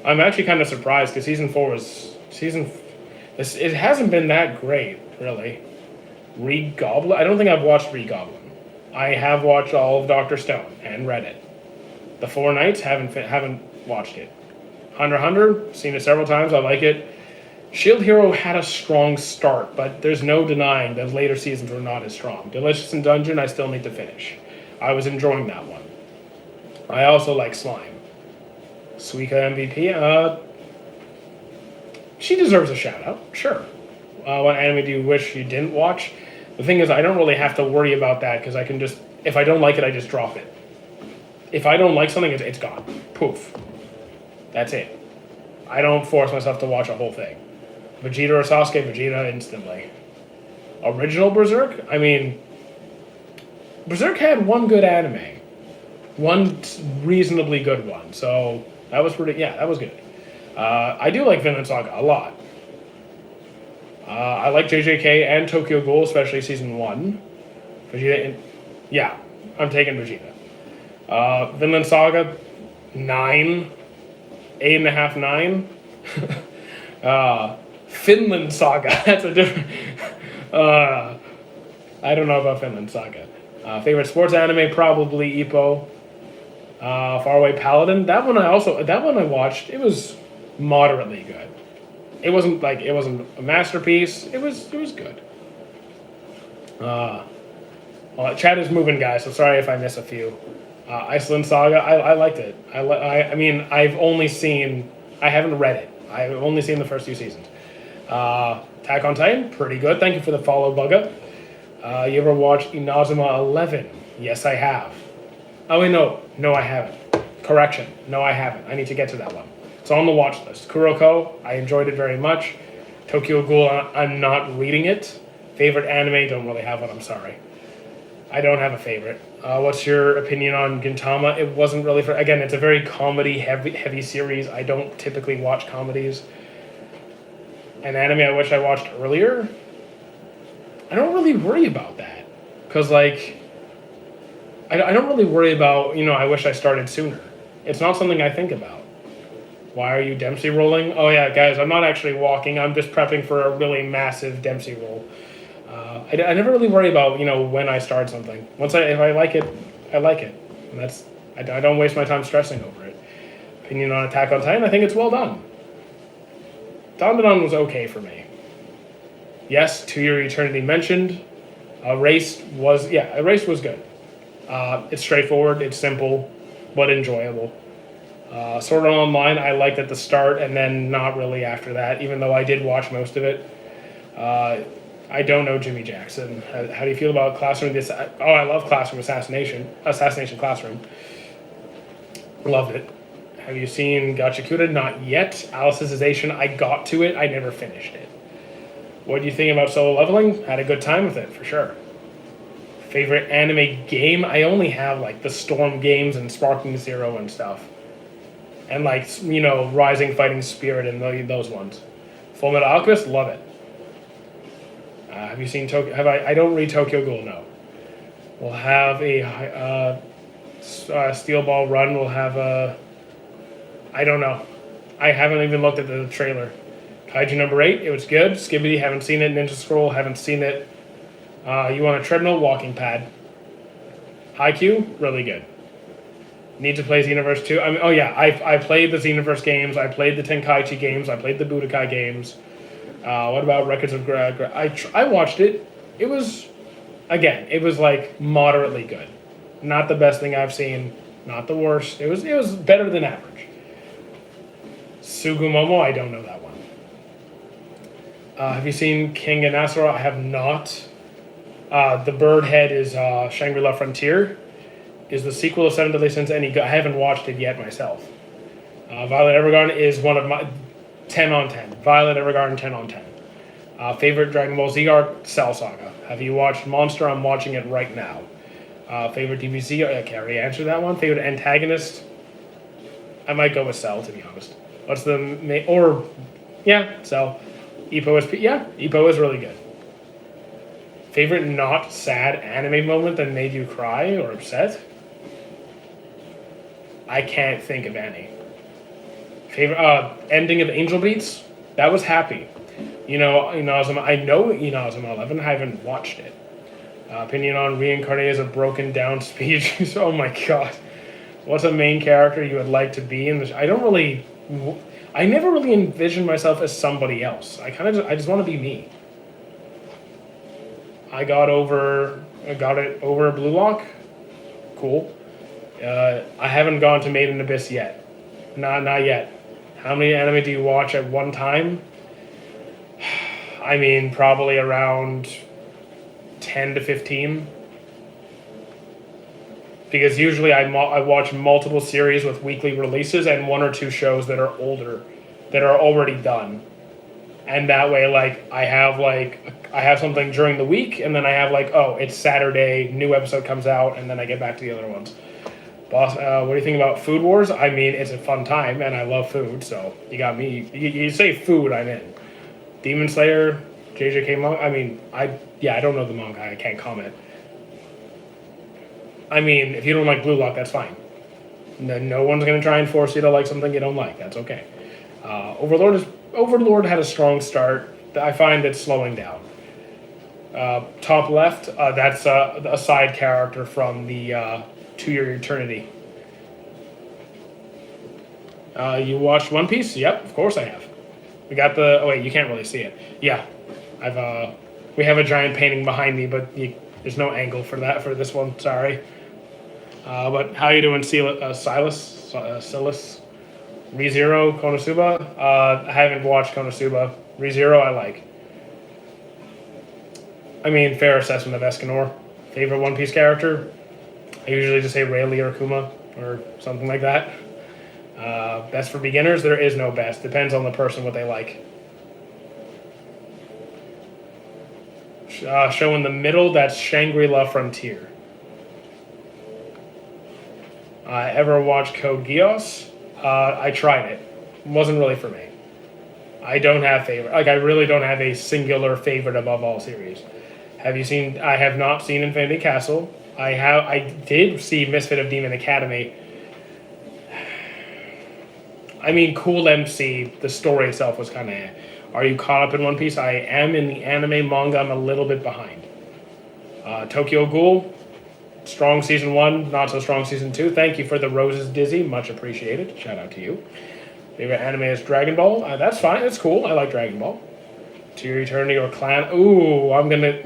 I'm actually kind of surprised because season 4 was... It hasn't been that great, really. Re-Goblin? I don't think I've watched Re-Goblin. I have watched all of Dr. Stone and read it. The Four Knights, haven't watched it. Hunter x Hunter, seen it several times. I like it. Shield Hero had a strong start, but there's no denying that later seasons were not as strong. Delicious in Dungeon, I still need to finish. I was enjoying that one. I also like Slime. Suika MVP, she deserves a shout out, sure. What anime do you wish you didn't watch? The thing is, I don't really have to worry about that because I can just, if I don't like it, I just drop it. If I don't like something, it's gone. Poof. That's it. I don't force myself to watch a whole thing. Vegeta or Sasuke, Vegeta instantly. Original Berserk? I mean, Berserk had one good anime. One reasonably good one. So, that was that was good. I do like Vinland Saga a lot. I like JJK and Tokyo Ghoul, especially season 1. Vegeta, yeah, I'm taking Vegeta. Vinland Saga, 9. 8.5, 9. Finland Saga, that's a different... I don't know about Finland Saga. Favorite sports anime, probably Ippo. Faraway Paladin, that one I watched. It was moderately good. It wasn't a masterpiece. It was good. Well, chat is moving, guys, so sorry if I miss a few. Iceland Saga, I liked it. I mean, I haven't read it. I've only seen the first 2 seasons. Attack on Titan, pretty good. Thank you for the follow, Bugga. You ever watched Inazuma 11? Yes, I have. Oh, wait, no, I haven't. Correction, no, I haven't. I need to get to that one. It's on the watch list. Kuroko, I enjoyed it very much. Tokyo Ghoul, I'm not reading it. Favorite anime, don't really have one, I'm sorry. I don't have a favorite. What's your opinion on Gintama? It wasn't really for. Again, it's a very comedy heavy series. I don't typically watch comedies. An anime I wish I watched earlier. I don't really worry about that, cause like, I don't really worry about I wish I started sooner. It's not something I think about. Why are you Dempsey rolling? Oh yeah, guys, I'm not actually walking. I'm just prepping for a really massive Dempsey roll. I never really worry about when I start something. If I like it, I like it, and I don't waste my time stressing over it. Opinion on Attack on Titan? I think it's well done. Dandadan was okay for me. Yes, To Your Eternity mentioned. Erased was good. It's straightforward, it's simple, but enjoyable. Sword Art Online, I liked at the start and then not really after that, even though I did watch most of it. I don't know Jimmy Jackson. How do you feel about Classroom? I love Classroom Assassination Classroom. Loved it. Have you seen Gachakuda? Not yet. Alicization, I got to it. I never finished it. What do you think about Solo Leveling? Had a good time with it, for sure. Favorite anime game? I only have, like, the Storm games and Sparking Zero and stuff. And, like, Rising Fighting Spirit and those ones. Full Metal Alchemist? Love it. Have you seen Tokyo? I don't read Tokyo Ghoul, no. We'll have a Steel Ball Run. We'll have a... I don't know. I haven't even looked at the trailer. Kaiju number 8, it was good. Skibidi, haven't seen it. Ninja Scroll, haven't seen it. You want a treadmill? Walking pad. Haikyuu, really good. Need to play Xenoverse 2. I played the Xenoverse games. I played the Tenkaichi games. I played the Budokai games. What about Records of I watched it. It was like moderately good. Not the best thing I've seen. Not the worst. It was better than average. Sugumomo, I don't know that one. Have you seen King and Asura? I have not. The Bird Head is Shangri-La Frontier. Is the sequel of Seven Deadly Sins any good? I haven't watched it yet myself. Violet Evergarden is one of my 10 on 10. Violet Evergarden 10 on 10. Favorite Dragon Ball Z arc? Cell Saga. Have you watched Monster? I'm watching it right now. Favorite DBZ? I can't really answer that one. Favorite antagonist? I might go with Cell, to be honest. What's the Cell. Ippo is Ippo is really good. Favorite not sad anime moment that made you cry or upset? I can't think of any. Favorite ending of Angel Beats? That was happy. I know Inazuma 11. I haven't watched it. Opinion on Reincarnate as a broken down speech. Oh my god. What's a main character you would like to be in this? I never really envisioned myself as somebody else. I just want to be me. I got it over Blue Lock. Cool. I haven't gone to Made in Abyss yet. Not yet. How many anime do you watch at one time? I mean, probably around 10 to 15. Because usually I watch multiple series with weekly releases and one or two shows that are older, that are already done. And that way, I have something during the week, and then I have it's Saturday, new episode comes out, and then I get back to the other ones. Boss, what do you think about Food Wars? I mean, it's a fun time, and I love food, so you got me. You say food, I'm in. Demon Slayer, JJK manga. I mean, I don't know the manga. I can't comment. I mean, if you don't like Blue Lock, that's fine. No one's gonna try and force you to like something you don't like. That's okay. Overlord had a strong start. I find it slowing down. Top left, that's a side character from the To Your Eternity. You watched One Piece? Yep, of course I have. We got the... Oh, wait, you can't really see it. Yeah, we have a giant painting behind me, but there's no angle for this one. Sorry. But how you doing, Silas? ReZero, Konosuba? I haven't watched Konosuba. ReZero, I like. I mean, fair assessment of Escanor. Favorite One Piece character? I usually just say Rayleigh or Kuma or something like that. Best for beginners? There is no best. Depends on the person, what they like. Show in the middle, that's Shangri-La Frontier. Ever watched Code Geass? I tried it. Wasn't really for me. I don't have favorite. Like, I really don't have a singular favorite above all series. Have you seen? I have not seen Infinity Castle. I did see Misfit of Demon Academy. I mean, cool MC. The story itself was kind of. Are you caught up in One Piece? I am in the anime manga. I'm a little bit behind. Tokyo Ghoul, strong season 1, not so strong season 2. Thank you for the roses, Dizzy. Much appreciated. Shout out to you. Favorite anime is Dragon Ball. That's fine. That's cool. I like Dragon Ball. To Your Eternity or Clan. Ooh, I'm gonna.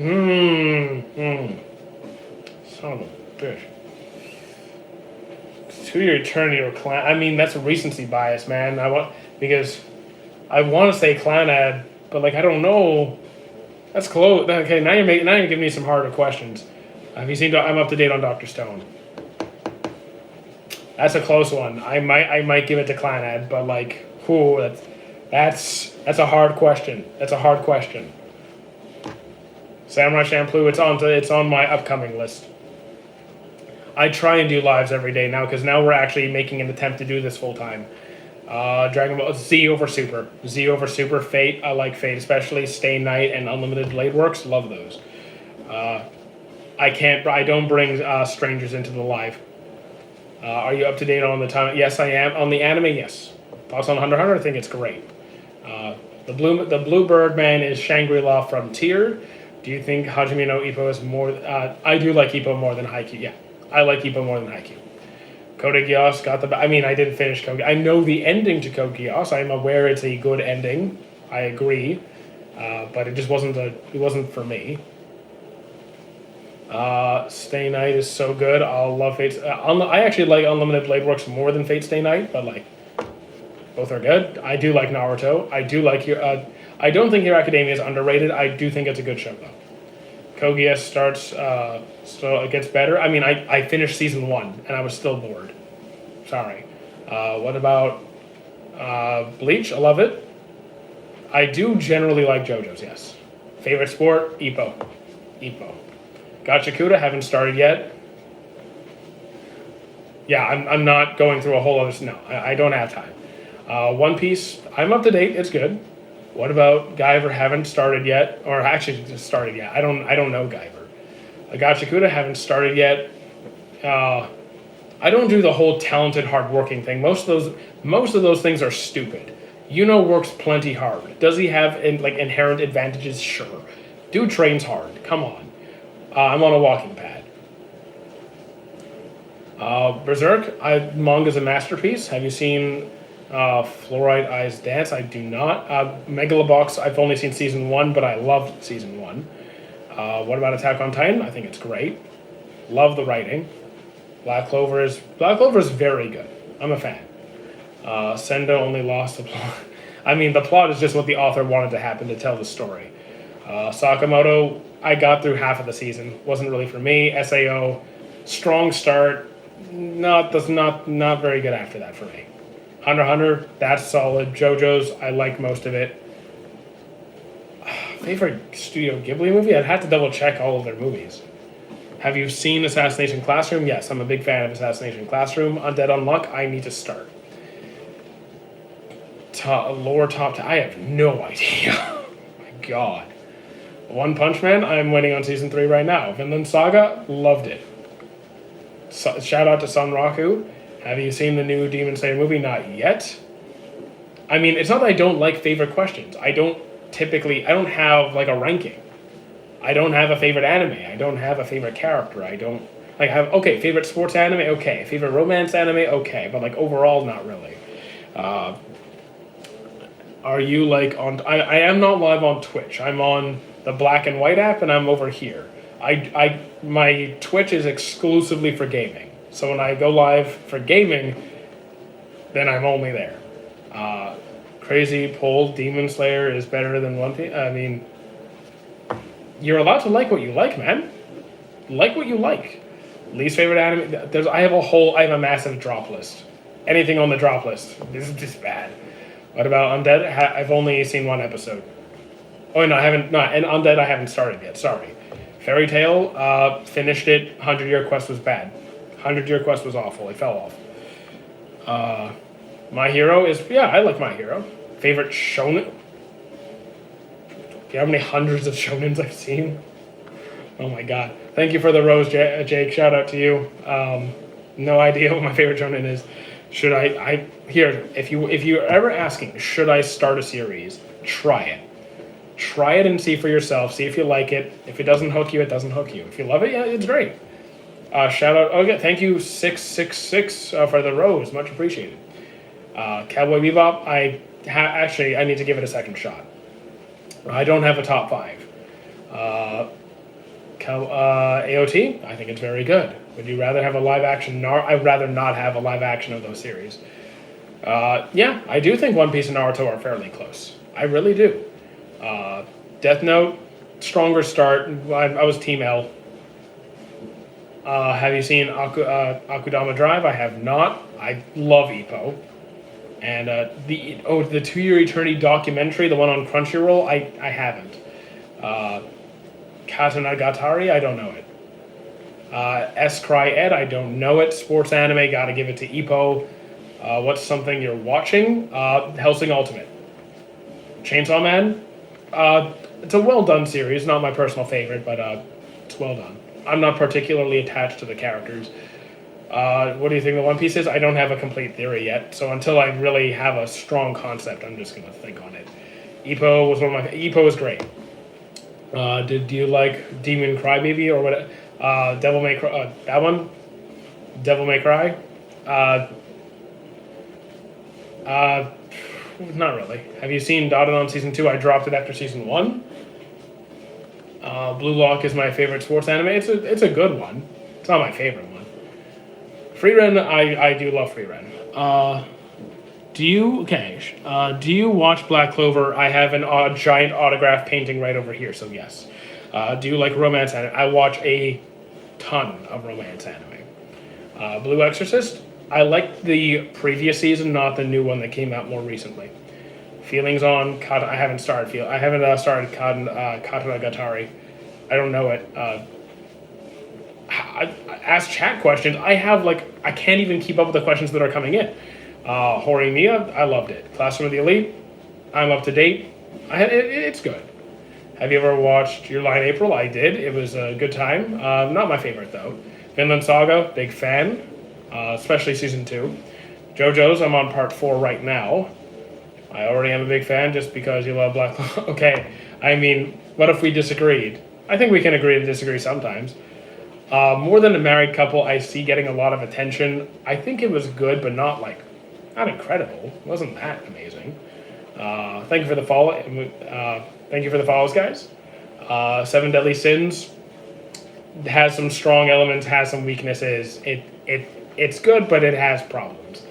Son of a bitch. To Your Eternity or Clan. I mean, that's a recency bias, man. Because I want to say Clanad, but like I don't know. That's close. Okay, now you're giving me some harder questions. Have you seen? I'm up to date on Dr. Stone. That's a close one. I might give it to Clanad, but like, whoo, that's a hard question. That's a hard question. Samurai Champloo, it's on my upcoming list. I try and do lives every day now because now we're actually making an attempt to do this full time. Dragon Ball Z over Super. Z over Super. Fate. I like Fate, especially Stay Night and Unlimited Blade Works. Love those. I don't bring strangers into the live. Are you up to date on the time? Yes, I am. On the anime, yes. Thoughts on Hunter x Hunter? I think it's great. The Bluebird Man is Shangri-La Frontier. Do you think Hajime no Ippo is more? I do like Ippo more than Haikyuu. Yeah, I like Ippo more than Haikyuu. Code Geass got the. I mean, I didn't finish Code. I know the ending to Code Geass. I'm aware it's a good ending. I agree, but it just wasn't It wasn't for me. Stay Night is so good. I'll love Fate. I actually like Unlimited Blade Works more than Fate Stay Night, but like both are good. I do like Naruto. I do like I don't think Hero Academia is underrated. I do think it's a good show though. Code Geass starts, so it gets better. I mean, I finished season 1 and I was still bored. Sorry. What about Bleach? I love it. I do generally like JoJo's, yes. Favorite sport? Ippo. Gachakuda, haven't started yet. Yeah, I'm not going through a whole other... No, I don't have time. One Piece, I'm up to date. It's good. What about Guyver? Haven't started yet, or actually just started yet. I don't know Guyver. Gachakuda, haven't started yet. I don't do the whole talented, hardworking thing. Most of those things are stupid. Works plenty hard. Does he have inherent advantages? Sure. Dude trains hard. Come on. I'm on a walking pad. Berserk, manga's a masterpiece. Have you seen Fluorite Eyes Dance? I do not. Megalobox, I've only seen season 1, but I loved season 1. What about Attack on Titan? I think it's great. Love the writing. Black Clover is very good. I'm a fan. Sendo only lost the plot. I mean, the plot is just what the author wanted to happen to tell the story. Sakamoto, I got through half of the season. Wasn't really for me. SAO, strong start. Not very good after that for me. Hunter x Hunter, that's solid. JoJo's, I like most of it. Favorite Studio Ghibli movie? I'd have to double check all of their movies. Have you seen Assassination Classroom? Yes, I'm a big fan of Assassination Classroom. Undead Unluck, I need to start. I have no idea. Oh my god. One Punch Man, I'm waiting on season 3 right now. Vinland Saga, loved it. Shout out to Sunraku. Have you seen the new Demon Slayer movie? Not yet. I mean, it's not that I don't like favorite questions. I don't have like a ranking. I don't have a favorite anime. I don't have a favorite character. I don't favorite sports anime, okay. Favorite romance anime, okay. But like overall, not really. Are you like on? I am not live on Twitch. I'm on the Black and White app, and I'm over here. My Twitch is exclusively for gaming. So when I go live for gaming, then I'm only there. Crazy poll, Demon Slayer is better than One Piece. I mean, you're allowed to like what you like, man. Like what you like. Least favorite anime? I have a massive drop list. Anything on the drop list. This is just bad. What about Undead? I've only seen 1 episode. Oh, no, I haven't. No, and Undead I haven't started yet. Sorry. Fairy Tail, finished it. 100 Year Quest was bad. 100 Year Quest was awful. It fell off. My Hero is, yeah, I like My Hero. Favorite shonen? Do you know how many hundreds of shonens I've seen? Oh my god. Thank you for the rose, Jake. Shout out to you. No idea what my favorite shonen is. Should here, if you're ever asking, should I start a series? Try it. Try it and see for yourself. See if you like it. If it doesn't hook you, it doesn't hook you. If you love it, yeah, it's great. Shout out. Okay, thank you 666 for the rose. Much appreciated. Cowboy Bebop. Actually I need to give it a second shot. I don't have a top 5. AOT. I think it's very good. Would you rather have a live action? I'd rather not have a live action of those series. Yeah, I do think One Piece and Naruto are fairly close. I really do. Death Note, stronger start. I was Team L. Have you seen Akudama Drive? I have not. I love Ippo. And the 2 Year Eternity documentary, the one on Crunchyroll, I haven't. Katanagatari, I don't know it. S-Cry Ed, I don't know it. Sports anime, gotta give it to Ippo. What's something you're watching? Hellsing Ultimate. Chainsaw Man, it's a well done series, not my personal favorite, but it's well done. I'm not particularly attached to the characters. What do you think the One Piece is? I don't have a complete theory yet, so until I really have a strong concept, I'm just gonna think on it. Ippo was Ippo is great. Do you like Demon Crybaby or what? Devil May Cry, that one? Devil May Cry? Not really. Have you seen Dotted Season 2? I dropped it after Season 1. Blue Lock is my favorite sports anime. It's a good one. It's not my favorite one. Frieren, I do love Frieren. Do you watch Black Clover? I have a giant autograph painting right over here, so yes. Do you like romance anime? I watch a ton of romance anime. Blue Exorcist? I liked the previous season, not the new one that came out more recently. Feelings on I haven't started Katanagatari. I don't know it. I ask chat questions. I can't even keep up with the questions that are coming in. Horimiya, I loved it. Classroom of the Elite, I'm up to date. It's good. Have you ever watched Your Lie in April? I did. It was a good time. Not my favorite though. Vinland Saga, big fan. Especially season 2. JoJo's, I'm on part 4 right now. I already am a big fan just because you love Black. Okay, I mean, what if we disagreed? I think we can agree to disagree sometimes. More Than a Married Couple, I see getting a lot of attention. I think it was good, but not incredible. It wasn't that amazing. Thank you for the follow. Thank you for the follows, guys. 7 Deadly Sins has some strong elements, has some weaknesses. It's good, but it has problems.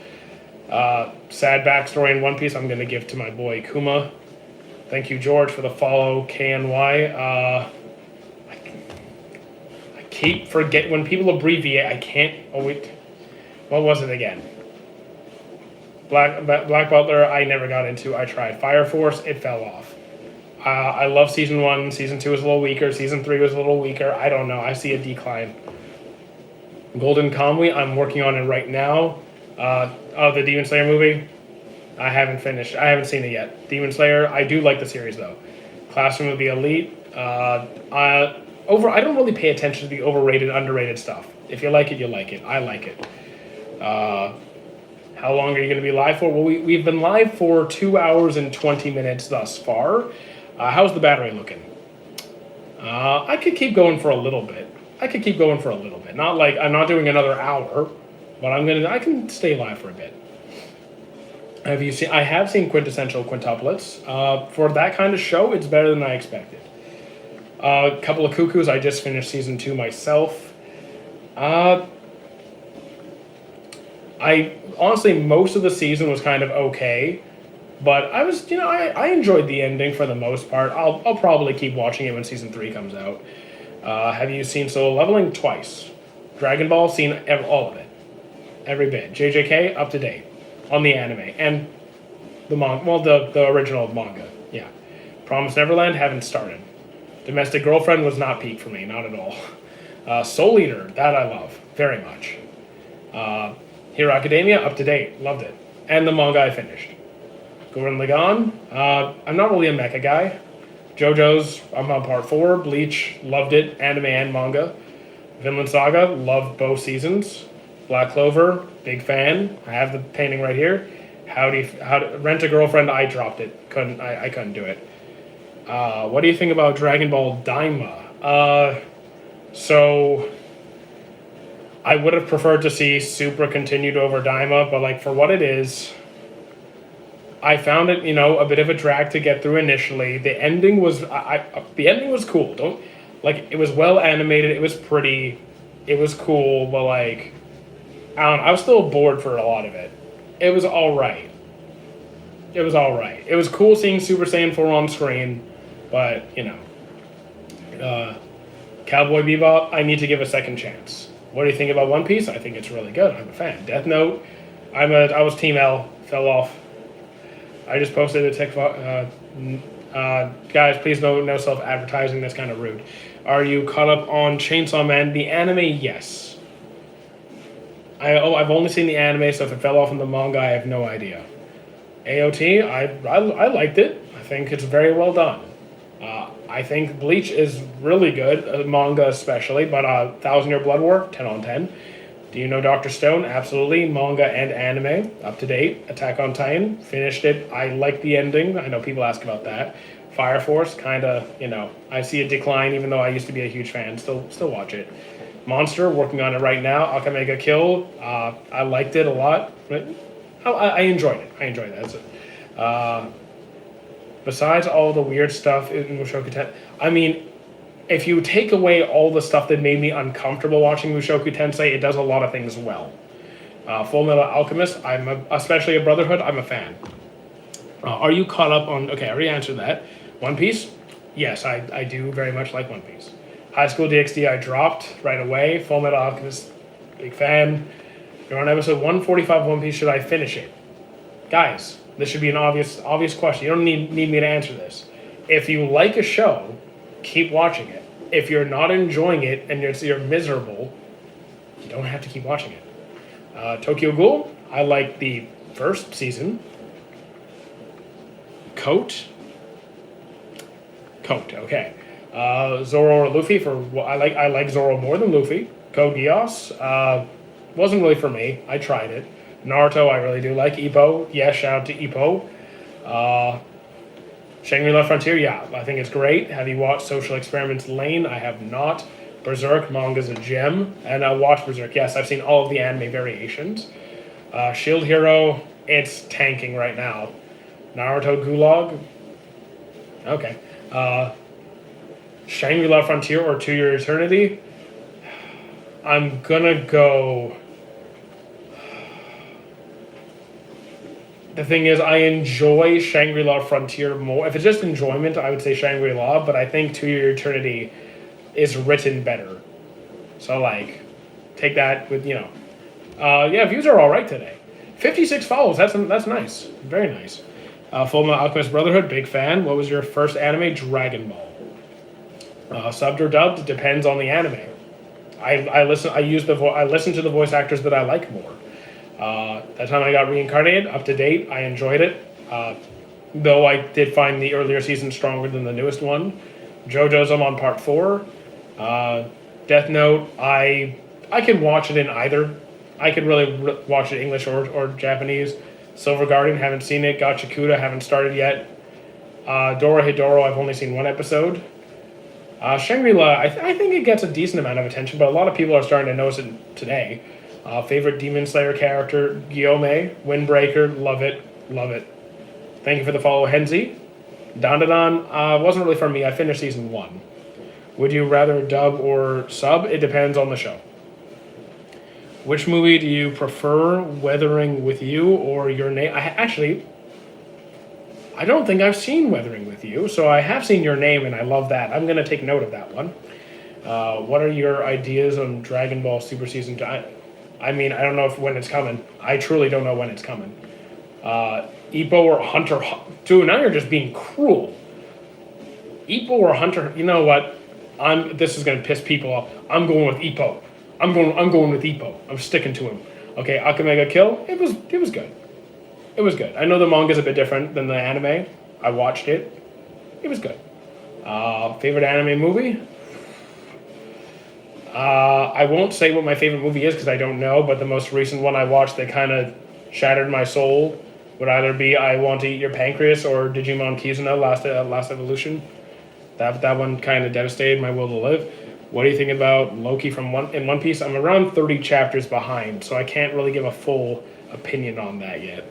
Sad backstory in One Piece, I'm going to give to my boy Kuma. Thank you, George, for the follow. KNY. I keep forget when people abbreviate. I can't. Oh wait, what was it again? Black Butler. I never got into. I tried Fire Force. It fell off. I love season 1. Season 2 was a little weaker. Season 3 was a little weaker. I don't know. I see a decline. Golden Kamuy, I'm working on it right now. The Demon Slayer movie, I haven't finished. I haven't seen it yet. Demon Slayer, I do like the series though. Classroom of the Elite, I don't really pay attention to the overrated, underrated stuff. If you like it, you like it. I like it. How long are you going to be live for? Well, we've been live for 2 hours and 20 minutes thus far. How's the battery looking? I could keep going for a little bit. Not I'm not doing another hour, but I can stay live for a bit. I have seen Quintessential Quintuplets. For that kind of show, it's better than I expected. Couple of Cuckoos, I just finished season 2 myself. I honestly, most of the season was kind of okay, but I enjoyed the ending for the most part. I'll probably keep watching it when season 3 comes out. Have you seen Solo Leveling? Twice. Dragon Ball, seen all of it. Every bit. JJK, up to date. On the anime. And the manga. Well, the original manga. Yeah. Promised Neverland, haven't started. Domestic Girlfriend was not peak for me. Not at all. Soul Eater, that I love. Very much. Hero Academia, up to date, loved it. And the manga I finished. Gurren Lagann, I'm not really a mecha guy. JoJo's, I'm on part 4. Bleach, loved it, anime and manga. Vinland Saga, loved both seasons. Black Clover, big fan. I have the painting right here. How to Rent a Girlfriend, I dropped it. I couldn't do it. What do you think about Dragon Ball Daima? So I would have preferred to see Super continued over Daima, but like for what it is, I found it, a bit of a drag to get through initially. The ending was the ending was cool. It was well animated. It was pretty. It was cool, but like I was still bored for a lot of it. It was all right. It was all right. It was cool seeing Super Saiyan 4 on screen, but Cowboy Bebop, I need to give a second chance. What do you think about One Piece? I think it's really good. I'm a fan. Death Note, I was Team L. Fell off. I just posted a TikTok. Guys, please no self-advertising. That's kind of rude. Are you caught up on Chainsaw Man, the anime? Yes. I've only seen the anime, so if it fell off in the manga, I have no idea. AOT, I liked it. I think it's very well done. I think Bleach is really good, manga especially, but 1,000 Year Blood War, 10 on 10. Do you know Dr. Stone? Absolutely. Manga and anime, up to date. Attack on Titan, finished it. I like the ending. I know people ask about that. Fire Force, kind of, I see a decline, even though I used to be a huge fan. Still watch it. Monster, working on it right now. Akamega Kill, I liked it a lot. I enjoyed it. That's it. Besides all the weird stuff in Mushoku Tensei, I mean, if you take away all the stuff that made me uncomfortable watching Mushoku Tensei, it does a lot of things well. Full Metal Alchemist, especially a Brotherhood, I'm a fan. Are you caught up on... Okay, I already answered that. One Piece? Yes, I do very much like One Piece. High School DxD I dropped right away. Full Metal Alchemist, big fan. You're on episode 145 of One Piece. Should I finish it? Guys, this should be an obvious question. You don't need me to answer this. If you like a show, keep watching it. If you're not enjoying it and you're miserable, you don't have to keep watching it. Tokyo Ghoul, I like the first season. Coat, okay. Zoro or Luffy I like Zoro more than Luffy. Code Geass, wasn't really for me. I tried it. Naruto, I really do like. Ippo, yeah, shout out to Ippo. Shangri-La Frontier, yeah, I think it's great. Have you watched Social Experiments Lane? I have not. Berserk, manga's a gem. And I watched Berserk, yes, I've seen all of the anime variations. Shield Hero, it's tanking right now. Naruto Gulag, okay. Shangri-La Frontier or To Your Eternity, I'm gonna go... The thing is, I enjoy Shangri-La Frontier more. If it's just enjoyment, I would say Shangri-La, but I think To Your Eternity is written better. So, take that with, yeah, views are alright today. 56 follows, that's nice. Very nice. Full Metal Alchemist Brotherhood, big fan. What was your first anime? Dragon Ball. Subbed or dubbed, depends on the anime. I listen to the voice actors that I like more. That time I got Reincarnated, up to date. I enjoyed it. Though I did find the earlier season stronger than the newest one. JoJo's, I'm on part 4. Death Note, I could watch it in either. I could really watch it English or Japanese. Silver Guardian, haven't seen it. Gachakuda, haven't started yet. Dorohedoro, I've only seen one episode. Shangri-La, I think it gets a decent amount of attention, but a lot of people are starting to notice it today. Favorite Demon Slayer character, Gyome, Windbreaker, love it. Thank you for the follow, Henzi. Dandadan, wasn't really for me, I finished season 1. Would you rather dub or sub? It depends on the show. Which movie do you prefer, Weathering with You or Your Name? I don't think I've seen Weathering with You, so I have seen Your Name, and I love that. I'm going to take note of that one. What are your ideas on Dragon Ball Super Season 2? I mean, I don't know when it's coming. I truly don't know when it's coming. Ippo or Hunter... Dude, now you're just being cruel. Ippo or Hunter... You know what? This is going to piss people off. I'm going with Ippo. I'm going with Ippo. I'm sticking to him. Okay, Akamega Kill. It was good. It was good. I know the manga's a bit different than the anime. I watched it. It was good. Favorite anime movie? I won't say what my favorite movie is because I don't know, but the most recent one I watched that kind of shattered my soul would either be I Want to Eat Your Pancreas or Digimon Kizuna Last Evolution. That one kind of devastated my will to live. What do you think about Loki from One Piece? I'm around 30 chapters behind, so I can't really give a full opinion on that yet.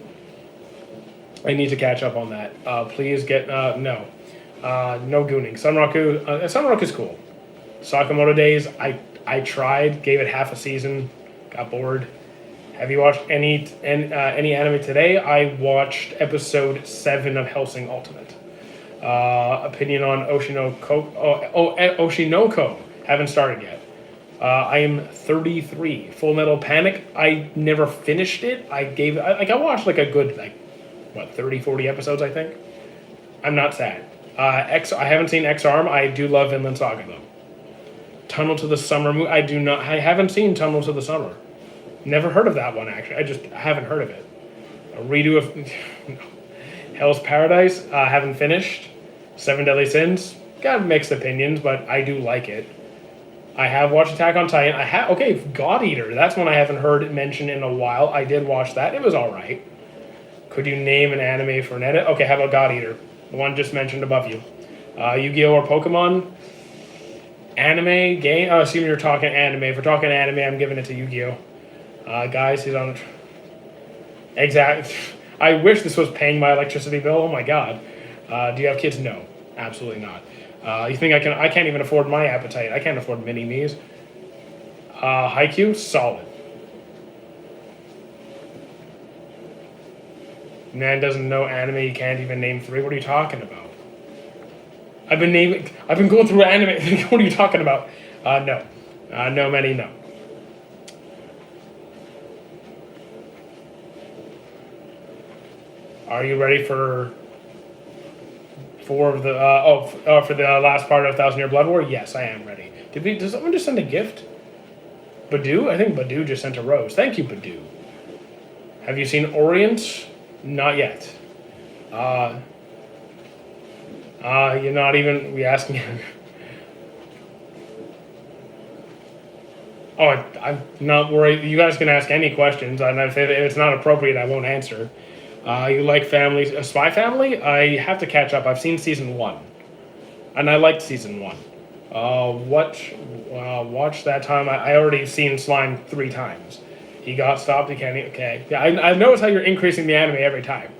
I need to catch up on that. Please get no gooning. Sunraku's cool. Sakamoto Days. I tried, gave it half a season, got bored. Have you watched any anime today? I watched episode 7 of Hellsing Ultimate. Opinion on Oshinoko. Haven't started yet. I am 33. Full Metal Panic. I never finished it. I watched like a good 30, 40 episodes, I think. I'm not sad. I haven't seen X-Arm. I do love Vinland Saga though. Tunnel to the Summer Moon. I haven't seen Tunnel to the Summer. Never heard of that one actually. I haven't heard of it. A redo of Hell's Paradise. Haven't finished. Seven Deadly Sins. Got mixed opinions, but I do like it. I have watched Attack on Titan. God Eater. That's one I haven't heard mentioned in a while. I did watch that. It was all right. Could you name an anime for an edit? Okay, how about God Eater? The one just mentioned above you. Yu-Gi-Oh! Or Pokemon? Anime? Game? Oh, assuming you're talking anime. If we're talking anime, I'm giving it to Yu-Gi-Oh! Guys, he's on... Exactly. I wish this was paying my electricity bill. Oh my god. Do you have kids? No. Absolutely not. You think I can't even afford my appetite. I can't afford mini-me's. Haikyuu? Solid. Man doesn't know anime, you can't even name 3. What are you talking about? I've been going through anime. What are you talking about? No. No, many, no. Are you ready for the last part of 1,000 Year Blood War? Yes, I am ready. Did someone just send a gift? Badu? I think Badu just sent a rose. Thank you, Badu. Have you seen Orient? Not yet. You're not even asking. I'm not worried. You guys can ask any questions, and if it's not appropriate, I won't answer. You like Spy Family? I have to catch up. I've seen season 1, and I liked season 1. Watch that time. I already seen Slime 3 times. He got stopped. He can't. Okay. Yeah, I notice how you're increasing the anime every time.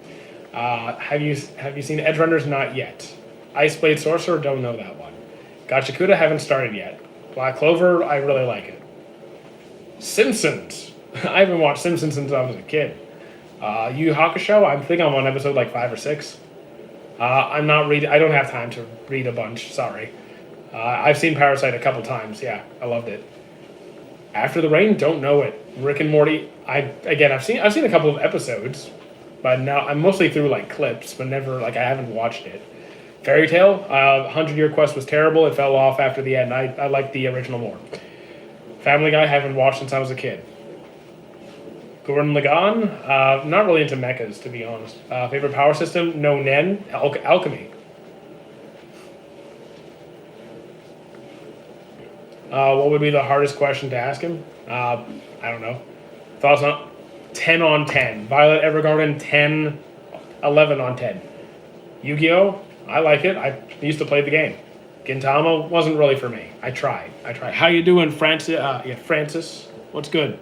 Have you seen Edge Runners? Not yet. Ice Blade Sorcerer? Don't know that one. Gachakuda? Haven't started yet. Black Clover? I really like it. Simpsons? I haven't watched Simpsons since I was a kid. Yu Yu Hakusho? I think I'm on episode 5 or 6. I'm not reading. I don't have time to read a bunch. Sorry. I've seen Parasite a couple times. Yeah, I loved it. After the Rain? Don't know it. Rick and Morty? I've seen a couple of episodes, but now I'm mostly through clips, but never I haven't watched it. Fairy Tail? 100 Year Quest was terrible. It fell off after the end. I liked the original more. Family Guy? Haven't watched since I was a kid. Gurren Lagann? Not really into mechas, to be honest. Favorite power system? No Nen. Alchemy. What would be the hardest question to ask him? I don't know. Thoughts on 10 on 10. Violet Evergarden, 10, 11 on 10. Yu-Gi-Oh! I like it. I used to play the game. Gintama wasn't really for me. I tried. How you doing, Francis? Francis. What's good?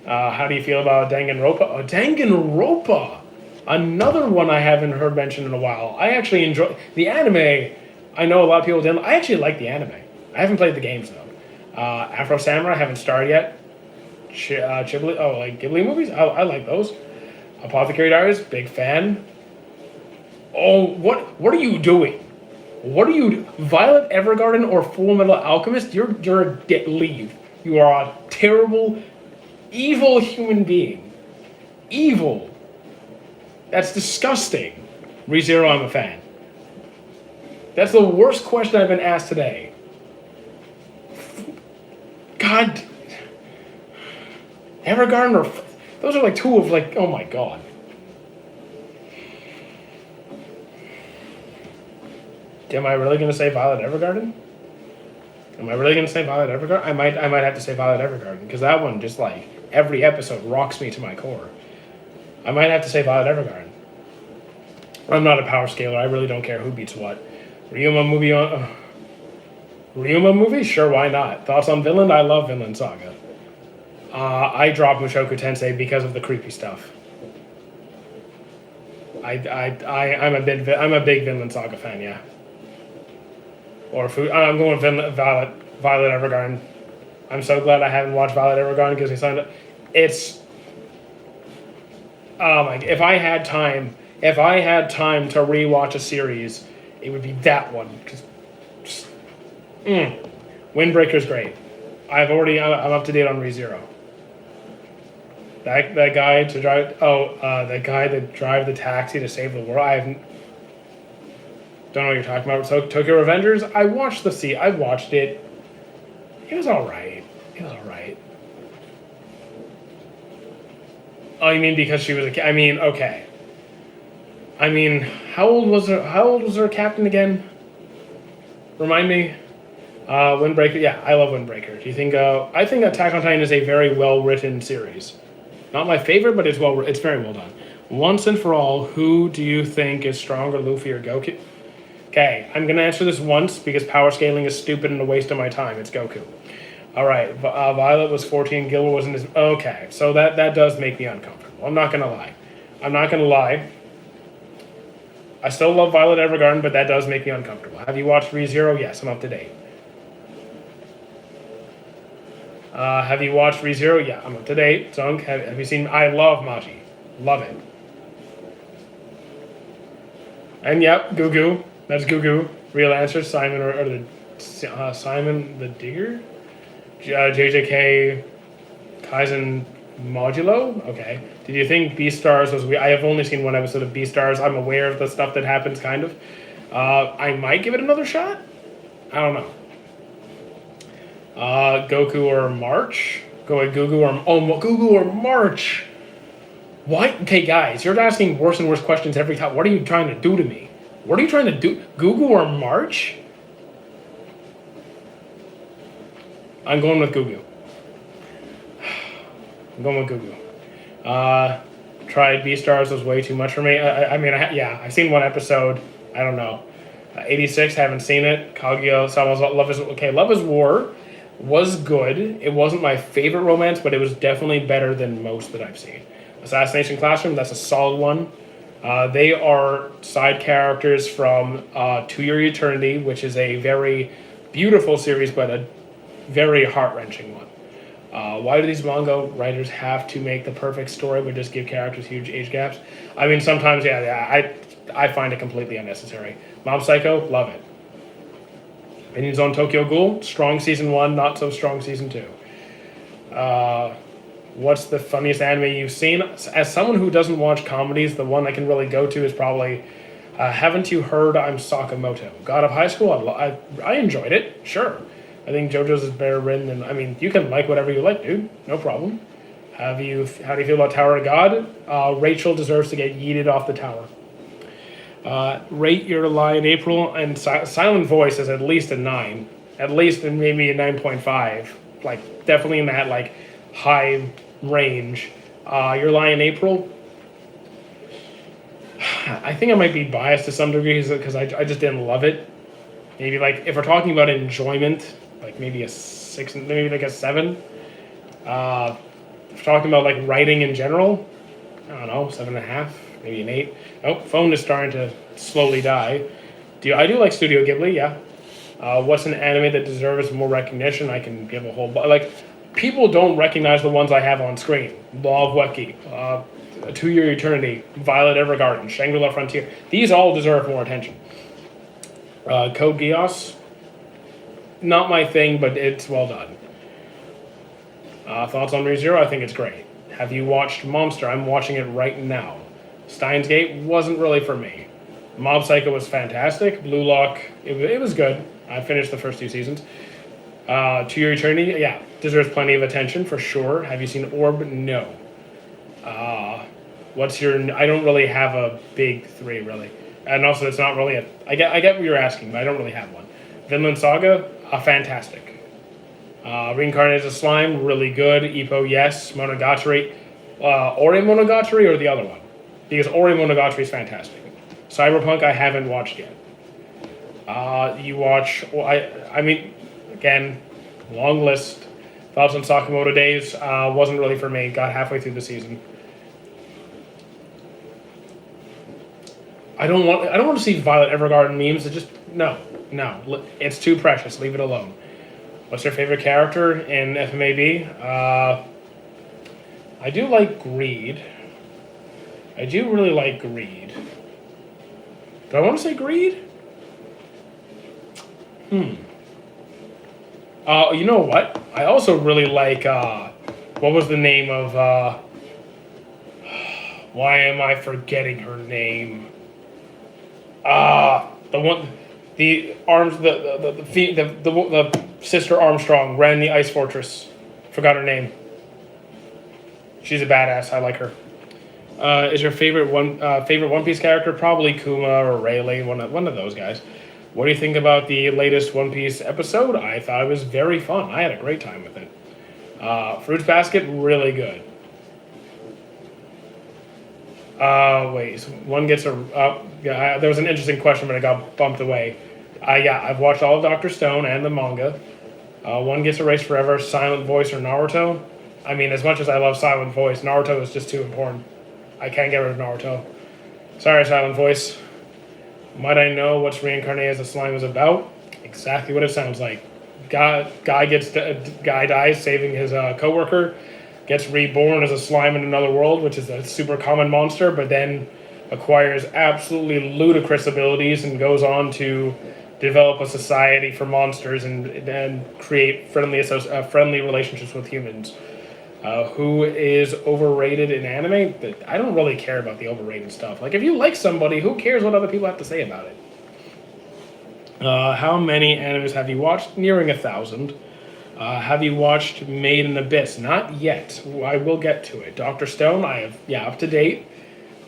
How do you feel about Danganronpa? Oh, Danganronpa! Another one I haven't heard mentioned in a while. I actually enjoy... The anime, I know a lot of people didn't... I actually like the anime. I haven't played the games, though. Afro Samurai, haven't started yet. Ghibli movies? I like those. Apothecary Diaries, big fan. Oh, what are you doing? Violet Evergarden or Full Metal Alchemist? You're leave. You are a terrible, evil human being. Evil. That's disgusting. ReZero, I'm a fan. That's the worst question I've been asked today. God. God, Evergarden or those are like two of like, oh my God. Am I really gonna say Violet Evergarden? Am I really gonna say Violet Evergarden? I might have to say Violet Evergarden because that one just like every episode rocks me to my core. I might have to say Violet Evergarden. I'm not a power scaler. I really don't care who beats what. Ryuma movie on. Ryuma movie? Sure, why not? Thoughts on Vinland? I love Vinland Saga. I dropped Mushoku Tensei because of the creepy stuff. I'm a big Vinland Saga fan, yeah. Or I'm going Violet Evergarden. I'm so glad I haven't watched Violet Evergarden because he signed up. It's oh my! If I had time to rewatch a series, it would be that one. Windbreaker's great. I'm up to date on ReZero. That guy to drive. That guy that drive the taxi to save the world. Don't know what you're talking about. So Tokyo Revengers. I watched I watched it. It was all right. Oh, you mean because she was a? I mean, okay. I mean, how old was her captain again? Remind me. Windbreaker. Yeah, I love Windbreaker. Do you think? I think Attack on Titan is a very well written series. Not my favorite, but it's very well done. Once and for all, who do you think is stronger, Luffy or Goku? Okay, I'm gonna answer this once because power scaling is stupid and a waste of my time. It's Goku. All right, Violet was 14. Gilbert wasn't as okay. So that does make me uncomfortable. I'm not gonna lie. I still love Violet Evergarden, but that does make me uncomfortable. Have you watched ReZero? Yes, I'm up to date. Have you watched ReZero? Yeah, I'm up to date. Zunk, have you seen? I love Maji. Love it. And yep, Gugu. That's Gugu. Real answer, Simon Simon the Digger? JJK Kaizen Modulo? Okay. Did you think Beastars was weird? I have only seen one episode of Beastars. I'm aware of the stuff that happens, kind of. I might give it another shot. I don't know. Goku or March? Go with Gugu or March. What? Okay, guys, you're asking worse and worse questions every time. What are you trying to do to me? What are you trying to do? Gugu or March? I'm going with Gugu. Tried Beastars was way too much for me. I've seen one episode. I don't know. 86, haven't seen it. Kaguya-sama's Love is War was good. It wasn't my favorite romance, but it was definitely better than most that I've seen. Assassination Classroom, that's a solid one. They are side characters from To Your Eternity, which is a very beautiful series, but a very heart-wrenching one. Why do these manga writers have to make the perfect story but just give characters huge age gaps? I mean, sometimes, I find it completely unnecessary. Mob Psycho, love it. Opinions on Tokyo Ghoul, strong season 1, not so strong season 2. What's the funniest anime you've seen? As someone who doesn't watch comedies, the one I can really go to is probably Haven't You Heard I'm Sakamoto? God of High School, I enjoyed it, sure. I think JoJo's is better written, and I mean, you can like whatever you like, dude. No problem. How do you feel about Tower of God? Rachel deserves to get yeeted off the tower. Rate Your Lie in April, and Silent Voice is at least a 9. At least, and maybe a 9.5. Like, definitely in that, like, high range. Your Lie in April, I think I might be biased to some degree because I just didn't love it. Maybe, like, if we're talking about enjoyment, like maybe a 6, maybe like a 7. If we're talking about, like, writing in general, I don't know, 7.5, maybe an 8. Oh, phone is starting to slowly die. I do like Studio Ghibli, yeah. What's an anime that deserves more recognition? I can give a whole... Like, people don't recognize the ones I have on screen. Law of Weki, To Your Eternity, Violet Evergarden, Shangri-La Frontier. These all deserve more attention. Code Geass, not my thing, but it's well done. Thoughts on ReZero? I think it's great. Have you watched Monster? I'm watching it right now. Steins Gate wasn't really for me. Mob Psycho was fantastic. Blue Lock, it was good. I finished the first 2 seasons. To Your Eternity, yeah, deserves plenty of attention for sure. Have you seen Orb? No. What's your? I don't really have a big three really, and also it's not really a. I get what you're asking, but I don't really have one. Vinland Saga, fantastic. Reincarnated as a Slime, really good. Ippo, yes. Monogatari, Ori Monogatari or the other one, because Ori Monogatari is fantastic. Cyberpunk, I haven't watched yet. You watch? Well, I mean, again, long list. Thoughts on Sakamoto Days wasn't really for me. Got halfway through the season. I don't want to see Violet Evergarden memes. It just no. It's too precious. Leave it alone. What's your favorite character in FMAB? I do like Greed. I do really like Greed. Do I want to say Greed? You know what? I also really like, what was the name of, why am I forgetting her name? The one, the arms, the sister Armstrong ran the Ice Fortress. Forgot her name. She's a badass. I like her. Is your favorite One Piece character? Probably Kuma or Rayleigh, one of those guys. What do you think about the latest One Piece episode? I thought it was very fun. I had a great time with it. Fruits Basket, really good. Wait, so one gets a... there was an interesting question, but it got bumped away. I've watched all of Dr. Stone and the manga. One gets erased forever, Silent Voice or Naruto. I mean, as much as I love Silent Voice, Naruto is just too important. I can't get rid of Naruto. Sorry, Silent Voice. Might I know what's Reincarnated as a Slime is about? Exactly what it sounds like. Guy dies saving his coworker, gets reborn as a slime in another world, which is a super common monster, but then acquires absolutely ludicrous abilities and goes on to develop a society for monsters and create friendly relationships with humans. Who is overrated in anime? I don't really care about the overrated stuff. Like, if you like somebody, who cares what other people have to say about it? How many animes have you watched? Nearing 1,000. Have you watched Made in Abyss? Not yet. I will get to it. Dr. Stone, I have, up to date.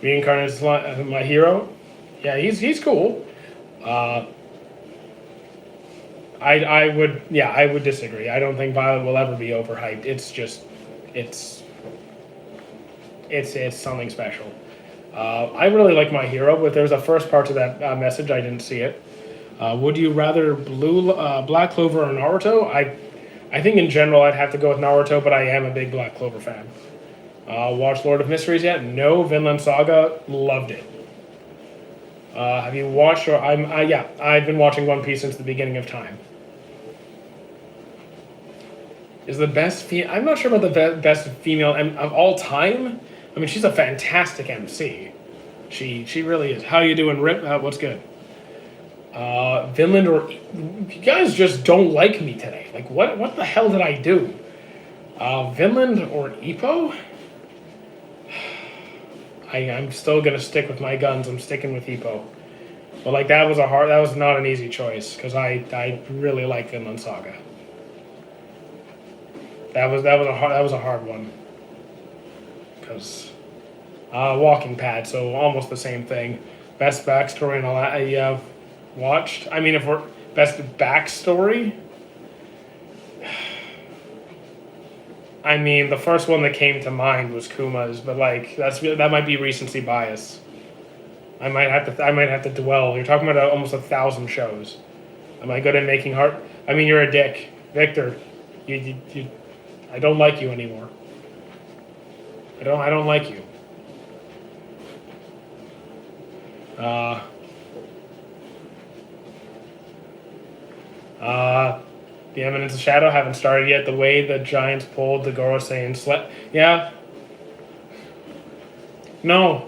Reincarnated is my hero. Yeah, he's cool. I would disagree. I don't think Violet will ever be overhyped. It's something special. I really like My Hero, but there's a first part to that message. I didn't see it. Would you rather Black Clover or Naruto? I think in general I'd have to go with Naruto, but I am a big Black Clover fan. Watched Lord of Mysteries yet? No. Vinland Saga, loved it. Have you watched or I've been watching One Piece since the beginning of time. Is the best I'm not sure about the best female of all time. I mean, she's a fantastic MC. She really is. How you doing, Rip? What's good? Vinland or... You guys just don't like me today. Like, what the hell did I do? Vinland or Ippo? I'm still gonna stick with my guns. I'm sticking with Ippo. But like that was not an easy choice because I really like Vinland Saga. That was a hard one. Because Walking Pad, so almost the same thing. Best backstory and all that I watched. I mean, if we're best backstory. I mean, the first one that came to mind was Kuma's, but like that might be recency bias. I might have to dwell. You're talking about almost 1,000 shows. Am I good at making heart? I mean, you're a dick, Victor. You I don't like you anymore. I don't like you. The Eminence of Shadow haven't started yet. The way the Giants pulled the Gorosei and slept. Yeah. No.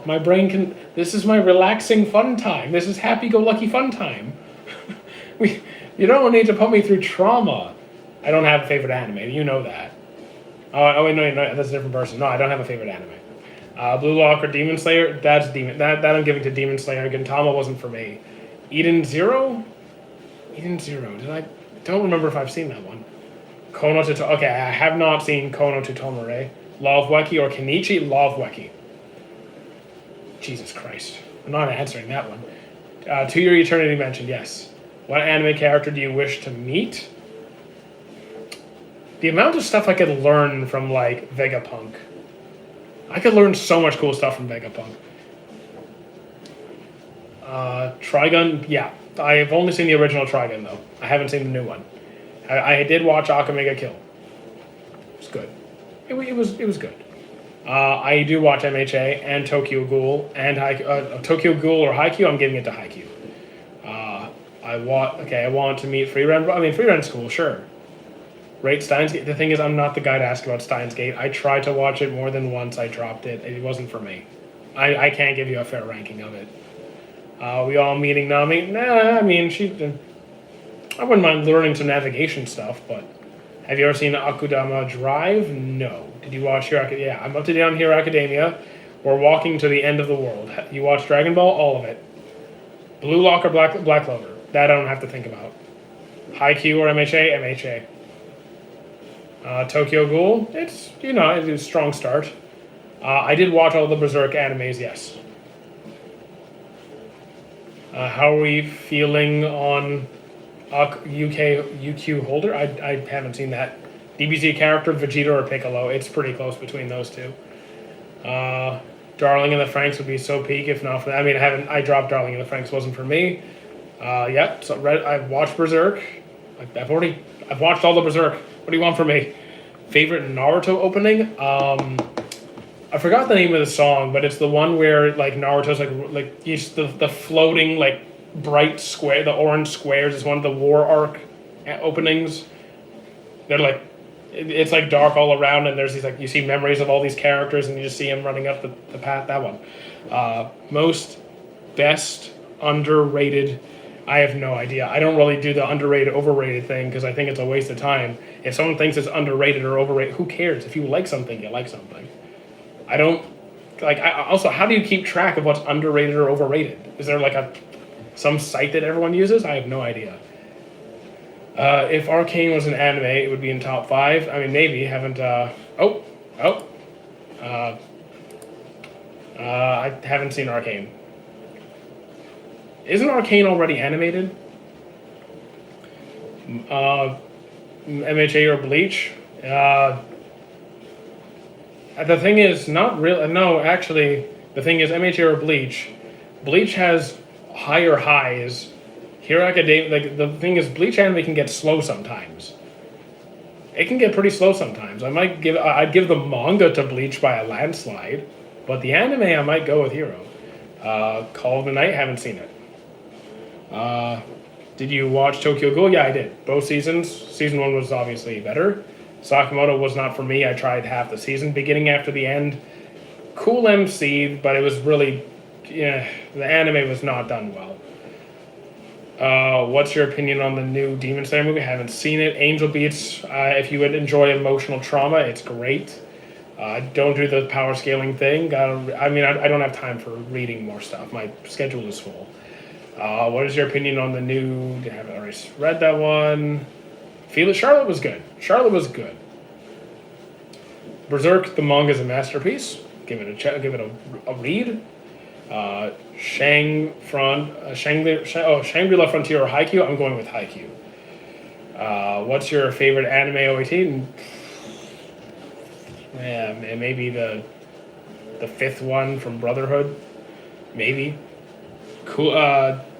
My brain can. This is my relaxing fun time. This is happy-go-lucky fun time. You don't need to put me through trauma. I don't have a favorite anime. You know that. Oh wait, no, that's a different person. No, I don't have a favorite anime. Blue Lock or Demon Slayer? That's Demon. That I'm giving to Demon Slayer. Gintama wasn't for me. Eden Zero. Did I? don't remember if I've seen that one. Kono to okay, I have not seen Kono to Tomare. Law of Weki or Kenichi Law of Weki. Jesus Christ. I'm not answering that one. To Your Eternity mentioned, yes. What anime character do you wish to meet? The amount of stuff I could learn from, like, Vegapunk. I could learn so much cool stuff from Vegapunk. Trigun, yeah. I've only seen the original Trigun, though. I haven't seen the new one. I did watch Akamega Kill. It was good. It was good. I do watch MHA and Tokyo Ghoul and Tokyo Ghoul or Haikyuu. I'm giving it to Haikyuu. I want to meet Freerun. I mean, Freerun's cool, sure. Rate Steins Gate. The thing is, I'm not the guy to ask about Steins Gate. I tried to watch it more than once. I dropped it. It wasn't for me. I can't give you a fair ranking of it. We all meeting Nami? Nah, I mean, I wouldn't mind learning some navigation stuff, but have you ever seen Akudama Drive? No. Did you watch Hero Academia? Yeah, I'm up to date on Hero Academia. We're walking to the end of the world. You watch Dragon Ball? All of it. Blue Lock or Black Clover? That I don't have to think about. Haikyuu or MHA? MHA. Tokyo Ghoul? It's a strong start. I did watch all the Berserk animes, yes. How are we feeling on UQ Holder? I haven't seen that. DBZ character, Vegeta or Piccolo? It's pretty close between those two. Darling in the Franxx would be so peak if not for that. I mean, I dropped Darling in the Franxx, wasn't for me. Yeah, so I've watched Berserk. I've watched all the Berserk. What do you want from me? Favorite Naruto opening? I forgot the name of the song, but it's the one where like Naruto's like the floating like bright square, the orange squares is one of the war arc openings. They're like, it's like dark all around, and there's these like you see memories of all these characters, and you just see them running up the path. That one. Most best underrated. I have no idea. I don't really do the underrated, overrated thing because I think it's a waste of time. If someone thinks it's underrated or overrated, who cares? If you like something, you like something. I don't like. Also, how do you keep track of what's underrated or overrated? Is there like some site that everyone uses? I have no idea. If Arcane was an anime, it would be in top 5. I mean, maybe haven't. I haven't seen Arcane. Isn't Arcane already animated? MHA or Bleach? The thing is, not real. No, actually, the thing is, MHA or Bleach. Bleach has higher highs. Hero Academia, like the thing is, Bleach anime can get slow sometimes. It can get pretty slow sometimes. I'd give the manga to Bleach by a landslide, but the anime I might go with Hero. Call of the Night, haven't seen it. Did you watch Tokyo Ghoul? Yeah, I did. Both seasons. Season 1 was obviously better. Sakamoto was not for me. I tried half the season, beginning after the end. Cool MC, but it was really, the anime was not done well. What's your opinion on the new Demon Slayer movie? I haven't seen it. Angel Beats, if you would enjoy emotional trauma, it's great. Don't do the power scaling thing. I don't have time for reading more stuff. My schedule is full. What is your opinion on the new... I haven't already read that one. Charlotte was good. Berserk, the manga is a masterpiece. Give it a read. Shangri-La Frontier or Haikyuu? I'm going with Haikyuu. What's your favorite anime OAT? Yeah, maybe the 5th one from Brotherhood. Maybe. Cool.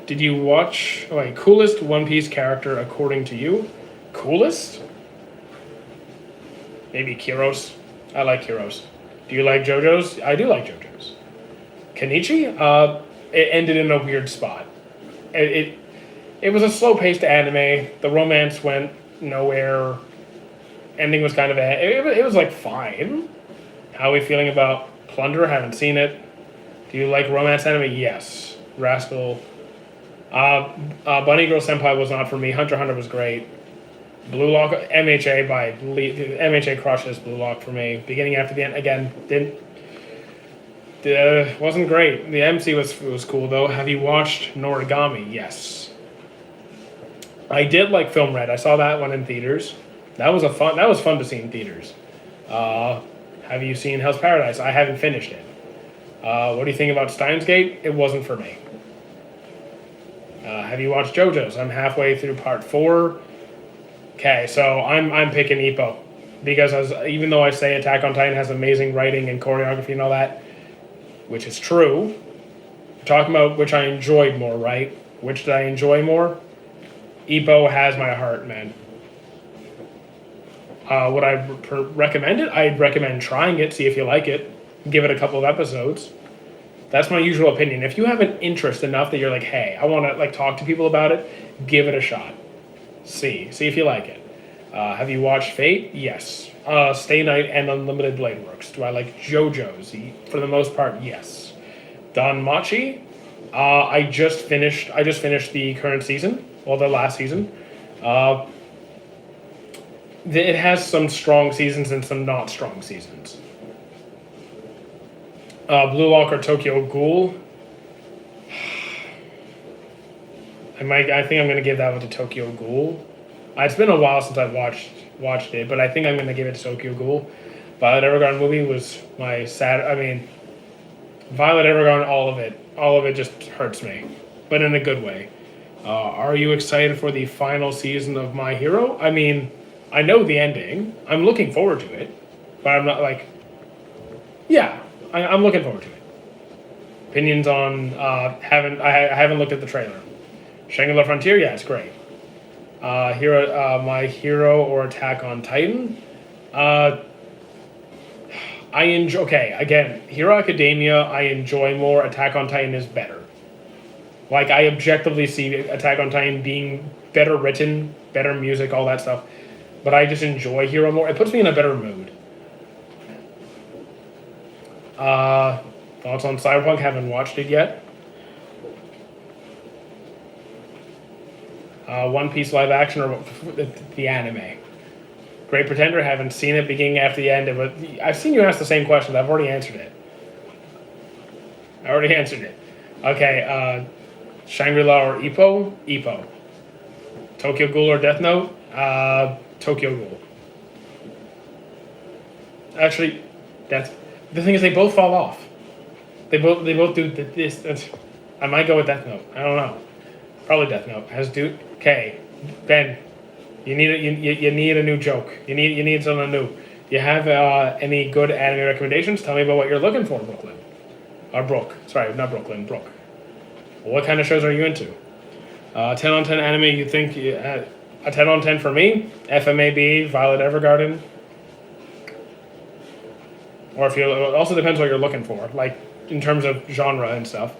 Did you watch... coolest One Piece character according to you? Coolest? Maybe Kyros. I like Kyros. Do you like JoJo's? I do like JoJo's. Kenichi? It ended in a weird spot. It was a slow-paced anime. The romance went nowhere. Ending was kind of it was like fine. How are we feeling about Plunder? Haven't seen it. Do you like romance anime? Yes. Rascal. Bunny Girl Senpai was not for me. Hunter x Hunter was great. Blue Lock, MHA crushes Blue Lock for me. Beginning after the end, again, wasn't great. The MC was cool though. Have you watched Noragami? Yes. I did like Film Red. I saw that one in theaters. That was fun. That was fun to see in theaters. Uh, have you seen Hell's Paradise? I haven't finished it. What do you think about Steins Gate? It wasn't for me. Have you watched JoJo's? I'm halfway through part 4. Okay, so I'm picking Ippo because even though I say Attack on Titan has amazing writing and choreography and all that, which is true, we're talking about which I enjoyed more, right? Which did I enjoy more? Ippo has my heart, man. Would I recommend it? I'd recommend trying it, see if you like it, give it a couple of episodes. That's my usual opinion. If you have an interest enough that you're like, hey, I want to like talk to people about it, give it a shot. See if you like it. Have you watched Fate? Yes. Stay Night and Unlimited Blade Works. Do I like JoJo's? For the most part, yes. Danmachi? I just finished the current season, well, the last season. It has some strong seasons and some not strong seasons. Blue Lock or Tokyo Ghoul? I think I'm gonna give that one to Tokyo Ghoul. It's been a while since I've watched it, but I think I'm gonna give it to Tokyo Ghoul. Violet Evergarden movie was my sad. I mean, Violet Evergarden, all of it just hurts me, but in a good way. Are you excited for the final season of My Hero? I mean, I know the ending. I'm looking forward to it, but I'm not like, yeah, I'm looking forward to it. Opinions on I haven't looked at the trailer. Shangri-La Frontier, yeah, it's great. My Hero or Attack on Titan. I enjoy. Okay, again, Hero Academia I enjoy more. Attack on Titan is better. Like I objectively see Attack on Titan being better written, better music, all that stuff. But I just enjoy Hero more. It puts me in a better mood. Thoughts on Cyberpunk? Haven't watched it yet. One Piece live action or the anime? Great Pretender, haven't seen it beginning after the end. I've seen you ask the same question. I've already answered it. Okay, Shangri-La or Ippo? Ippo. Tokyo Ghoul or Death Note? Tokyo Ghoul. Actually, that's the thing is they both fall off. They both do this. I might go with Death Note. I don't know. Probably Death Note. Okay, Ben, you need a new joke. You need something new. You have any good anime recommendations? Tell me about what you're looking for, Brooklyn. Or Brooke. Sorry, not Brooklyn. Brooke. Well, what kind of shows are you into? 10 on 10 anime. You think a 10 on 10 for me? FMAB, Violet Evergarden. Or if you, it also depends what you're looking for, like in terms of genre and stuff.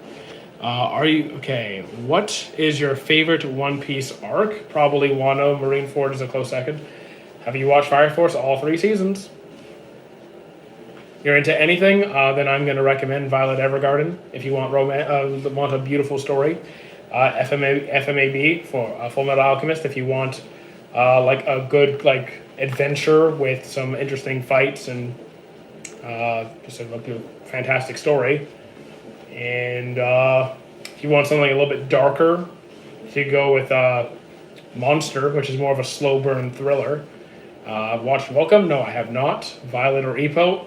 What is your favorite One Piece arc? Probably Wano. Marineford is a close second. Have you watched Fire Force? All 3 seasons. You're into anything, then I'm going to recommend Violet Evergarden if you want want a beautiful story. FMAB for Full Metal Alchemist if you want like a good like adventure with some interesting fights and just a fantastic story. And if you want something a little bit darker, you could go with Monster, which is more of a slow burn thriller. Watched Welcome? No, I have not. Violet or Ippo?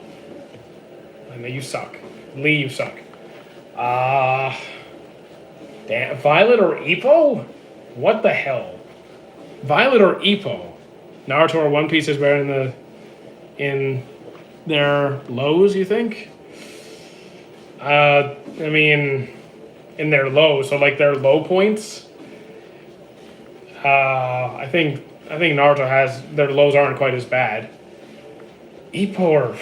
I know you suck. Lee, you suck. Damn, Violet or Ippo? What the hell? Violet or Ippo? Naruto or One Piece is better in their lows, you think? I mean, in their lows, so like their low points. I think Naruto has their lows aren't quite as bad. Ippo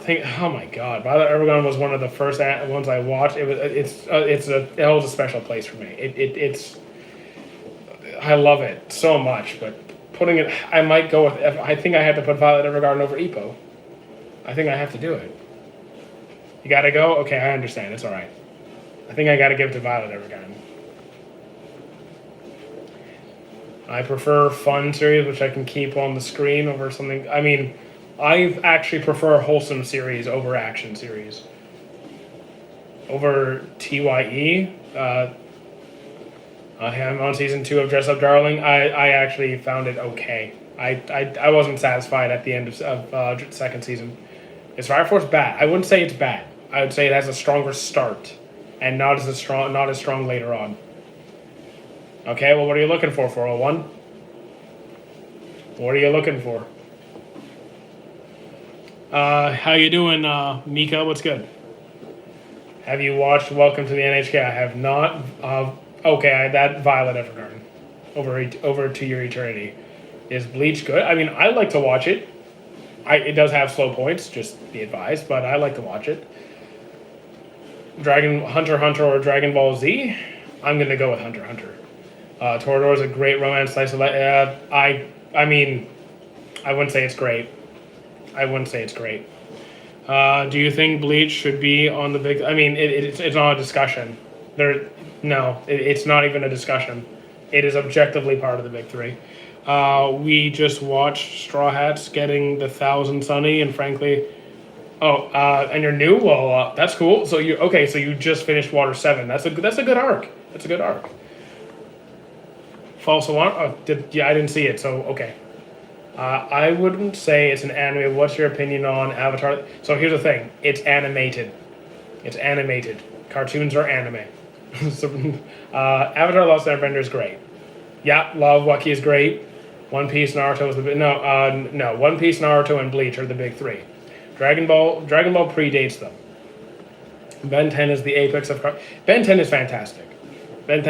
oh my god, Violet Evergarden was one of the first ones I watched. It holds a special place for me. It's I love it so much, but putting it, I might go with. I think I have to put Violet Evergarden over Ippo. I think I have to do it. You gotta go? Okay, I understand. It's alright. I think I gotta give it to Violet Evergarden. I prefer fun series, which I can keep on the screen over something. I mean, I actually prefer wholesome series over action series. Over TYE. I'm on season 2 of Dress Up Darling. I actually found it okay. I wasn't satisfied at the end of second season. Is Fire Force bad? I wouldn't say it's bad. I would say it has a stronger start, and not as strong later on. Okay, well, what are you looking for, 401? What are you looking for? How you doing, Mika? What's good? Have you watched Welcome to the NHK? I have not. Okay, that Violet Evergarden, over To Your Eternity. Is Bleach good? I mean, I like to watch it. It does have slow points, just be advised, but I like to watch it. Hunter x Hunter or Dragon Ball Z? I'm gonna go with Hunter x Hunter. Toradora is a great romance slice of life. I mean, I wouldn't say it's great. Do you think Bleach should be on the big? I mean, it's not a discussion. It's not even a discussion. It is objectively part of the big three. We just watched Straw Hats getting the 1,000 Sunny, and frankly, and you're new. Well, that's cool. So So you just finished Water 7. That's a good arc. That's a good arc. False Alarm. I didn't see it. So okay. I wouldn't say it's an anime. What's your opinion on Avatar? So here's the thing. It's animated. Cartoons are anime. So, Avatar Lost Airbender is great. Yeah, Law of Waki is great. One Piece, Naruto is no. One Piece, Naruto, and Bleach are the big three. Dragon Ball predates them. Ben 10 is the apex of Ben 10 is fantastic. Don't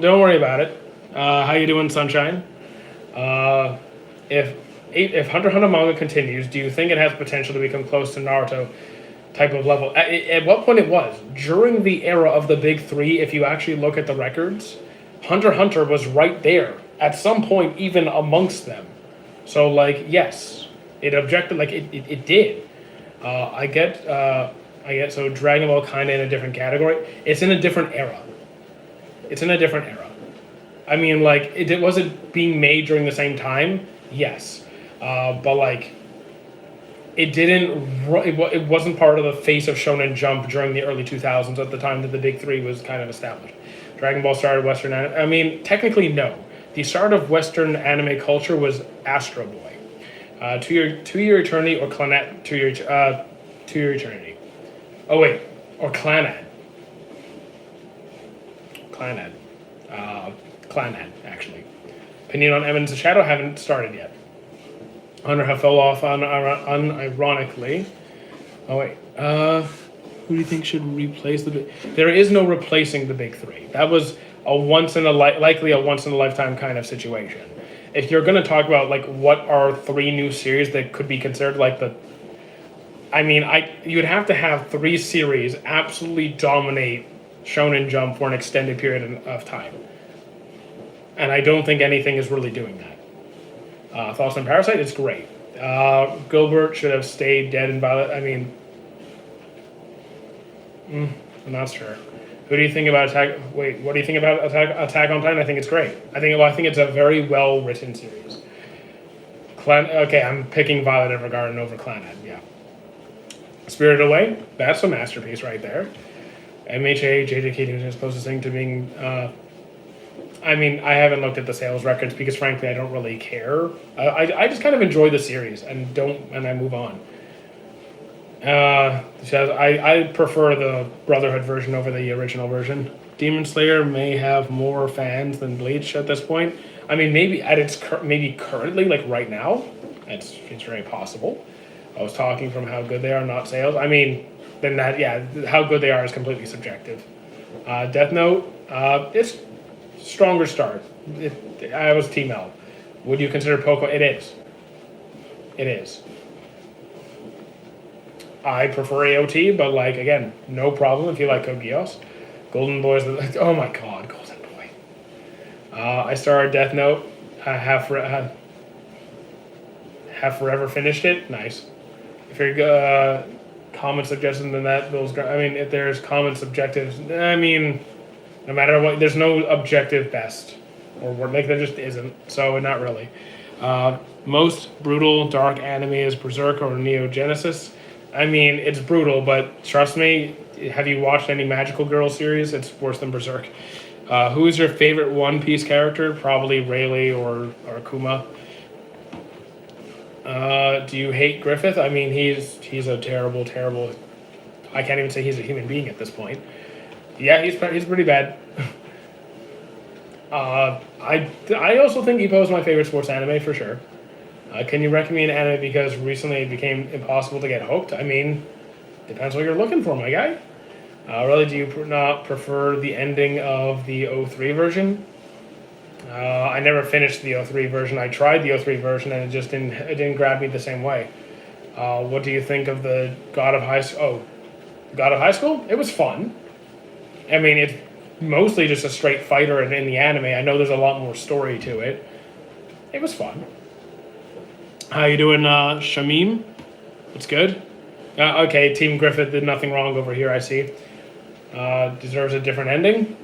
worry about it. How you doing, Sunshine? If Hunter x Hunter manga continues, do you think it has potential to become close to Naruto type of level? At what point it was? During the era of the big three, if you actually look at the records, Hunter x Hunter was right there. At some point, even amongst them. So, like, yes. It did. I get, so Dragon Ball kind of in a different category. It's in a different era. I mean, like, it wasn't being made during the same time, yes. But, like, it wasn't part of the face of Shonen Jump during the early 2000s at the time that the big three was kind of established. Dragon Ball started Western anime. I mean, technically, no. The start of Western anime culture was Astro Boy. To Your Eternity or Clannad. To Your Eternity. Oh, wait. Or Clannad. Clannad, actually. Opinion on Evidence of Shadow, haven't started yet. Hunter have fell off unironically. Oh, wait. Who do you think should replace the big... There is no replacing the big three. That was likely a once-in-a-lifetime kind of situation. If you're going to talk about, like, what are 3 new series that could be considered, like, the... I mean, you'd have to have 3 series absolutely dominate Shonen Jump for an extended period of time. And I don't think anything is really doing that. Thoughts on Parasite? It's great. Gilbert should have stayed dead in Violet. I mean... I'm not sure. Who do you think about what do you think about Attack on Titan? I think it's great. I think it's a very well written series. Okay, I'm picking Violet Evergarden over Clannad. Yeah. Spirited Away. That's a masterpiece right there. MHA JJK is supposed to sing to being. I mean, I haven't looked at the sales records because frankly I don't really care. I just kind of enjoy the series and I move on. I prefer the Brotherhood version over the original version. Demon Slayer may have more fans than Bleach at this point. I mean, maybe maybe currently, like right now, it's very possible. I was talking from how good they are, not sales. I mean, then how good they are is completely subjective. Death Note, it's stronger start. I was Team L. Would you consider Poco? It is. I prefer AOT, but like again, no problem if you like Code Geass. Golden Boy is oh my god, Golden Boy. I started Death Note. Have forever finished it. Nice. If you're comment suggestions than that, those. I mean, if there's comment subjectives, I mean, no matter what, there's no objective best or like there just isn't. So not really. Most brutal dark anime is Berserk or Neo Genesis. I mean, it's brutal, but trust me, have you watched any Magical Girl series? It's worse than Berserk. Who is your favorite One Piece character? Probably Rayleigh or Kuma. Do you hate Griffith? I mean, he's a terrible, terrible. I can't even say he's a human being at this point. Yeah, he's pretty bad. I also think Ippo is my favorite sports anime for sure. Can you recommend me an anime because recently it became impossible to get hooked? I mean, depends what you're looking for, my guy. Really, do you not prefer the ending of the '03 version? I never finished the '03 version. I tried the '03 version and it didn't grab me the same way. What do you think of the God of High School? Oh, God of High School? It was fun. I mean, it's mostly just a straight fighter in the anime. I know there's a lot more story to it. It was fun. How you doing, Shamim? It's good. Okay, Team Griffith did nothing wrong over here, I see. Deserves a different ending?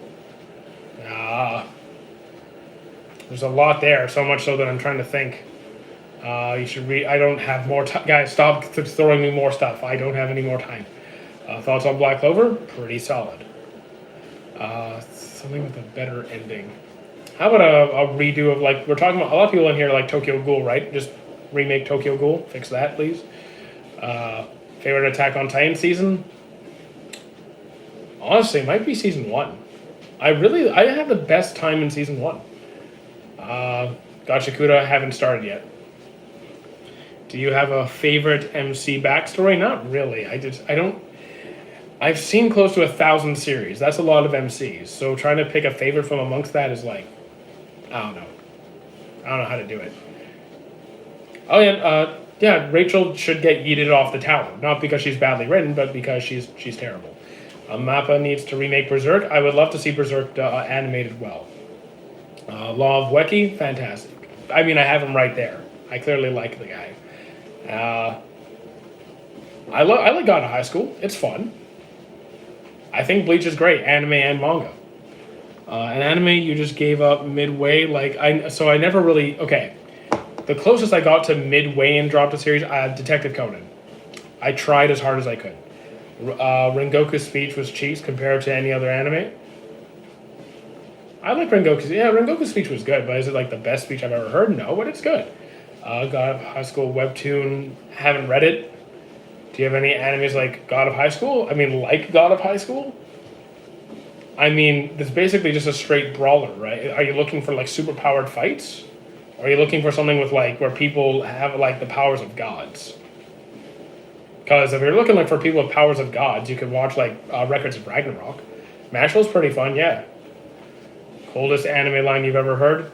There's a lot there, so much so that I'm trying to think. You should read. I don't have more time. Guys, stop throwing me more stuff. I don't have any more time. Thoughts on Black Clover? Pretty solid. Something with a better ending. How about a redo of, like, we're talking about, a lot of people in here like Tokyo Ghoul, right? Just remake Tokyo Ghoul. Fix that, please. Favorite Attack on Titan season? Honestly, it might be season 1. I had the best time in season 1. Gachikuta, I haven't started yet. Do you have a favorite MC backstory? Not really. I've seen close to 1,000 series. That's a lot of MCs. So trying to pick a favorite from amongst that is like, I don't know. I don't know how to do it. Oh yeah, yeah. Rachel should get yeeted off the tower, not because she's badly written, but because she's terrible. Mappa needs to remake Berserk. I would love to see Berserk animated well. Law of Weki, fantastic. I mean, I have him right there. I clearly like the guy. I like God of High School. It's fun. I think Bleach is great, anime and manga. An anime you just gave up midway, so I never really. Okay, the closest I got to midway and dropped a series, Detective Conan. I tried as hard as I could. Rengoku's speech was cheese compared to any other anime. I like Rengoku's. Yeah, Rengoku's speech was good, but is it like the best speech I've ever heard? No, but it's good. God of High School webtoon. Haven't read it. Do you have any animes like God of High School? I mean, like God of High School? I mean, it's basically just a straight brawler, right? Are you looking for like super powered fights? Or are you looking for something with like where people have like the powers of gods? Because if you're looking like for people with powers of gods, you could watch like Records of Ragnarok. Mashlow's pretty fun, yeah. Coldest anime line you've ever heard?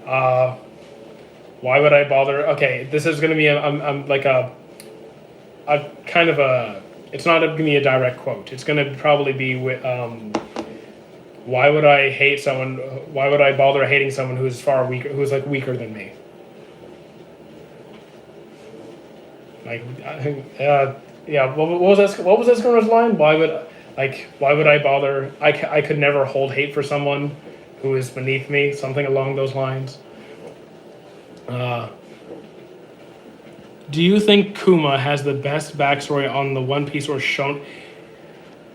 Why would I bother? Okay, this is going to be like a kind of a. It's not going to be a direct quote. It's going to probably be with. Why would I hate someone? Why would I bother hating someone who's far weaker, who's like weaker than me? Like, yeah. What was this? What was this girl's line? Why would I bother? I could never hold hate for someone who is beneath me. Something along those lines. Do you think Kuma has the best backstory on the One Piece or Shonen?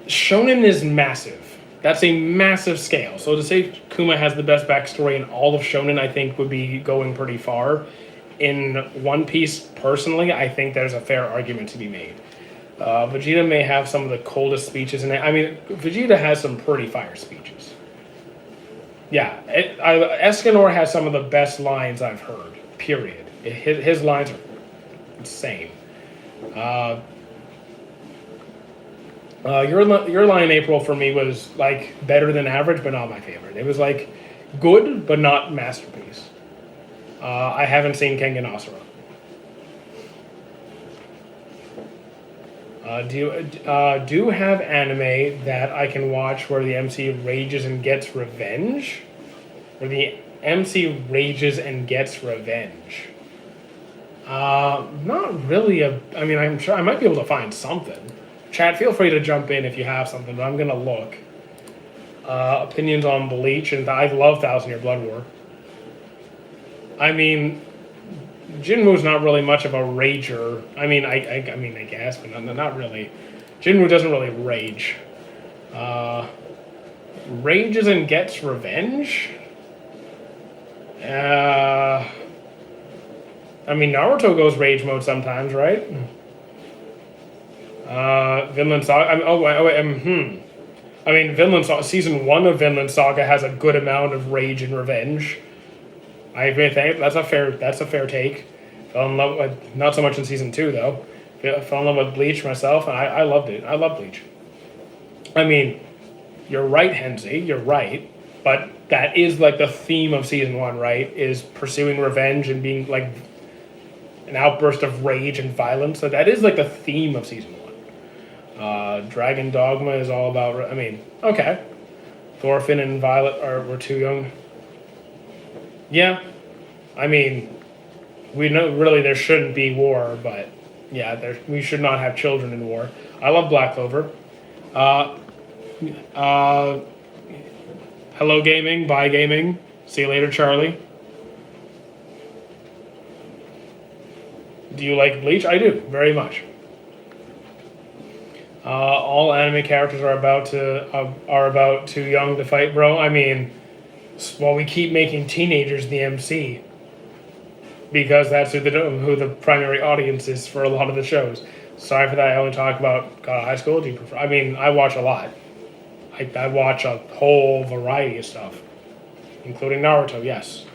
Shonen is massive. That's a massive scale. So to say Kuma has the best backstory in all of Shonen, I think would be going pretty far. In One Piece, personally, I think there's a fair argument to be made. Vegeta may have some of the coldest speeches in it. I mean, Vegeta has some pretty fire speeches. Yeah, Escanor has some of the best lines I've heard, period. His lines are insane. Your line in April for me was like better than average, but not my favorite. It was like good, but not masterpiece. I haven't seen Kengan Asura. Do you have anime that I can watch where the MC rages and gets revenge? Where the MC rages and gets revenge? Not really I mean, I'm sure I might be able to find something. Chat, feel free to jump in if you have something, but I'm gonna look. Opinions on Bleach, and I love Thousand Year Blood War. I mean, Jinwoo's not really much of a rager. I mean, I guess, but not really. Jinwoo doesn't really rage. Rages and gets revenge? I mean, Naruto goes rage mode sometimes, right? Vinland Saga. I mean, Vinland Saga. Season 1 of Vinland Saga has a good amount of rage and revenge. I think that's a fair take. Fell in love with, not so much in season 2 though. Fell in love with Bleach myself, and I loved it. I love Bleach. I mean, you're right, Hensi. You're right, but that is like the theme of season 1, right? Is pursuing revenge and being like an outburst of rage and violence. So that is like the theme of season 1. Dragon Dogma is all about. I mean, okay. Thorfinn and Violet were too young. Yeah, I mean, we know really there shouldn't be war, but yeah, we should not have children in war. I love Black Clover. Hello gaming, bye gaming. See you later, Charlie. Do you like Bleach? I do, very much. All anime characters are about too young to fight, bro. I mean, well, we keep making teenagers the MC because that's who the primary audience is for a lot of the shows. Sorry for that. I only talk about high school. Do you prefer? I mean, I watch a lot. I watch a whole variety of stuff, including Naruto. Yes.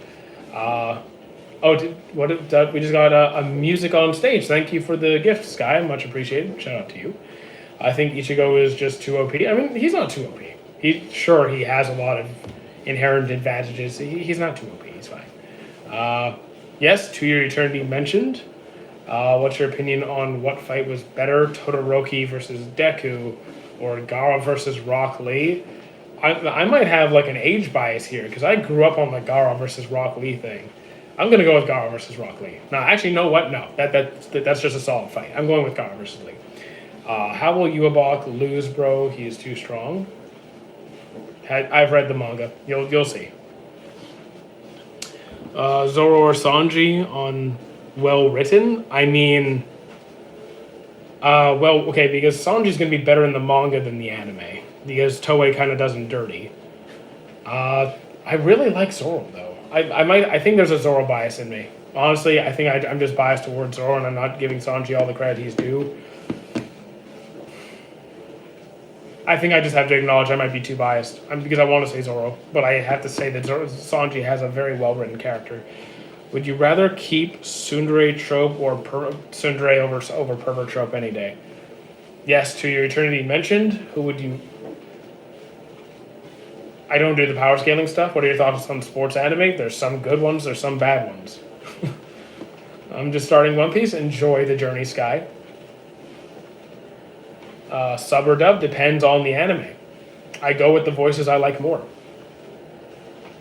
We just got a music on stage. Thank you for the gift, Sky. Much appreciated. Shout out to you. I think Ichigo is just too OP. I mean, he's not too OP. He has a lot of inherent advantages. He's not too OP. He's fine. Yes, To Your Eternity mentioned. What's your opinion on what fight was better, Todoroki versus Deku, or Gaara versus Rock Lee? I might have like an age bias here because I grew up on the Gaara versus Rock Lee thing. I'm gonna go with Gaara versus Rock Lee. No, actually, know what? No, that's just a solid fight. I'm going with Gaara versus Lee. How will Yuabok lose, bro? He is too strong. I've read the manga. You'll see. Zoro or Sanji on well written? I mean, because Sanji's gonna be better in the manga than the anime because Toei kind of does him dirty. I really like Zoro though. I think there's a Zoro bias in me. Honestly, I think I'm just biased towards Zoro, and I'm not giving Sanji all the credit he's due. I think I just have to acknowledge I might be too biased because I want to say Zoro, but I have to say that Sanji has a very well-written character. Would you rather keep tsundere trope or tsundere over pervert trope any day? Yes, To Your Eternity mentioned. Who would you... I don't do the power scaling stuff. What are your thoughts on sports anime? There's some good ones, there's some bad ones. I'm just starting One Piece. Enjoy the journey, Sky. Sub or dub depends on the anime. I go with the voices I like more.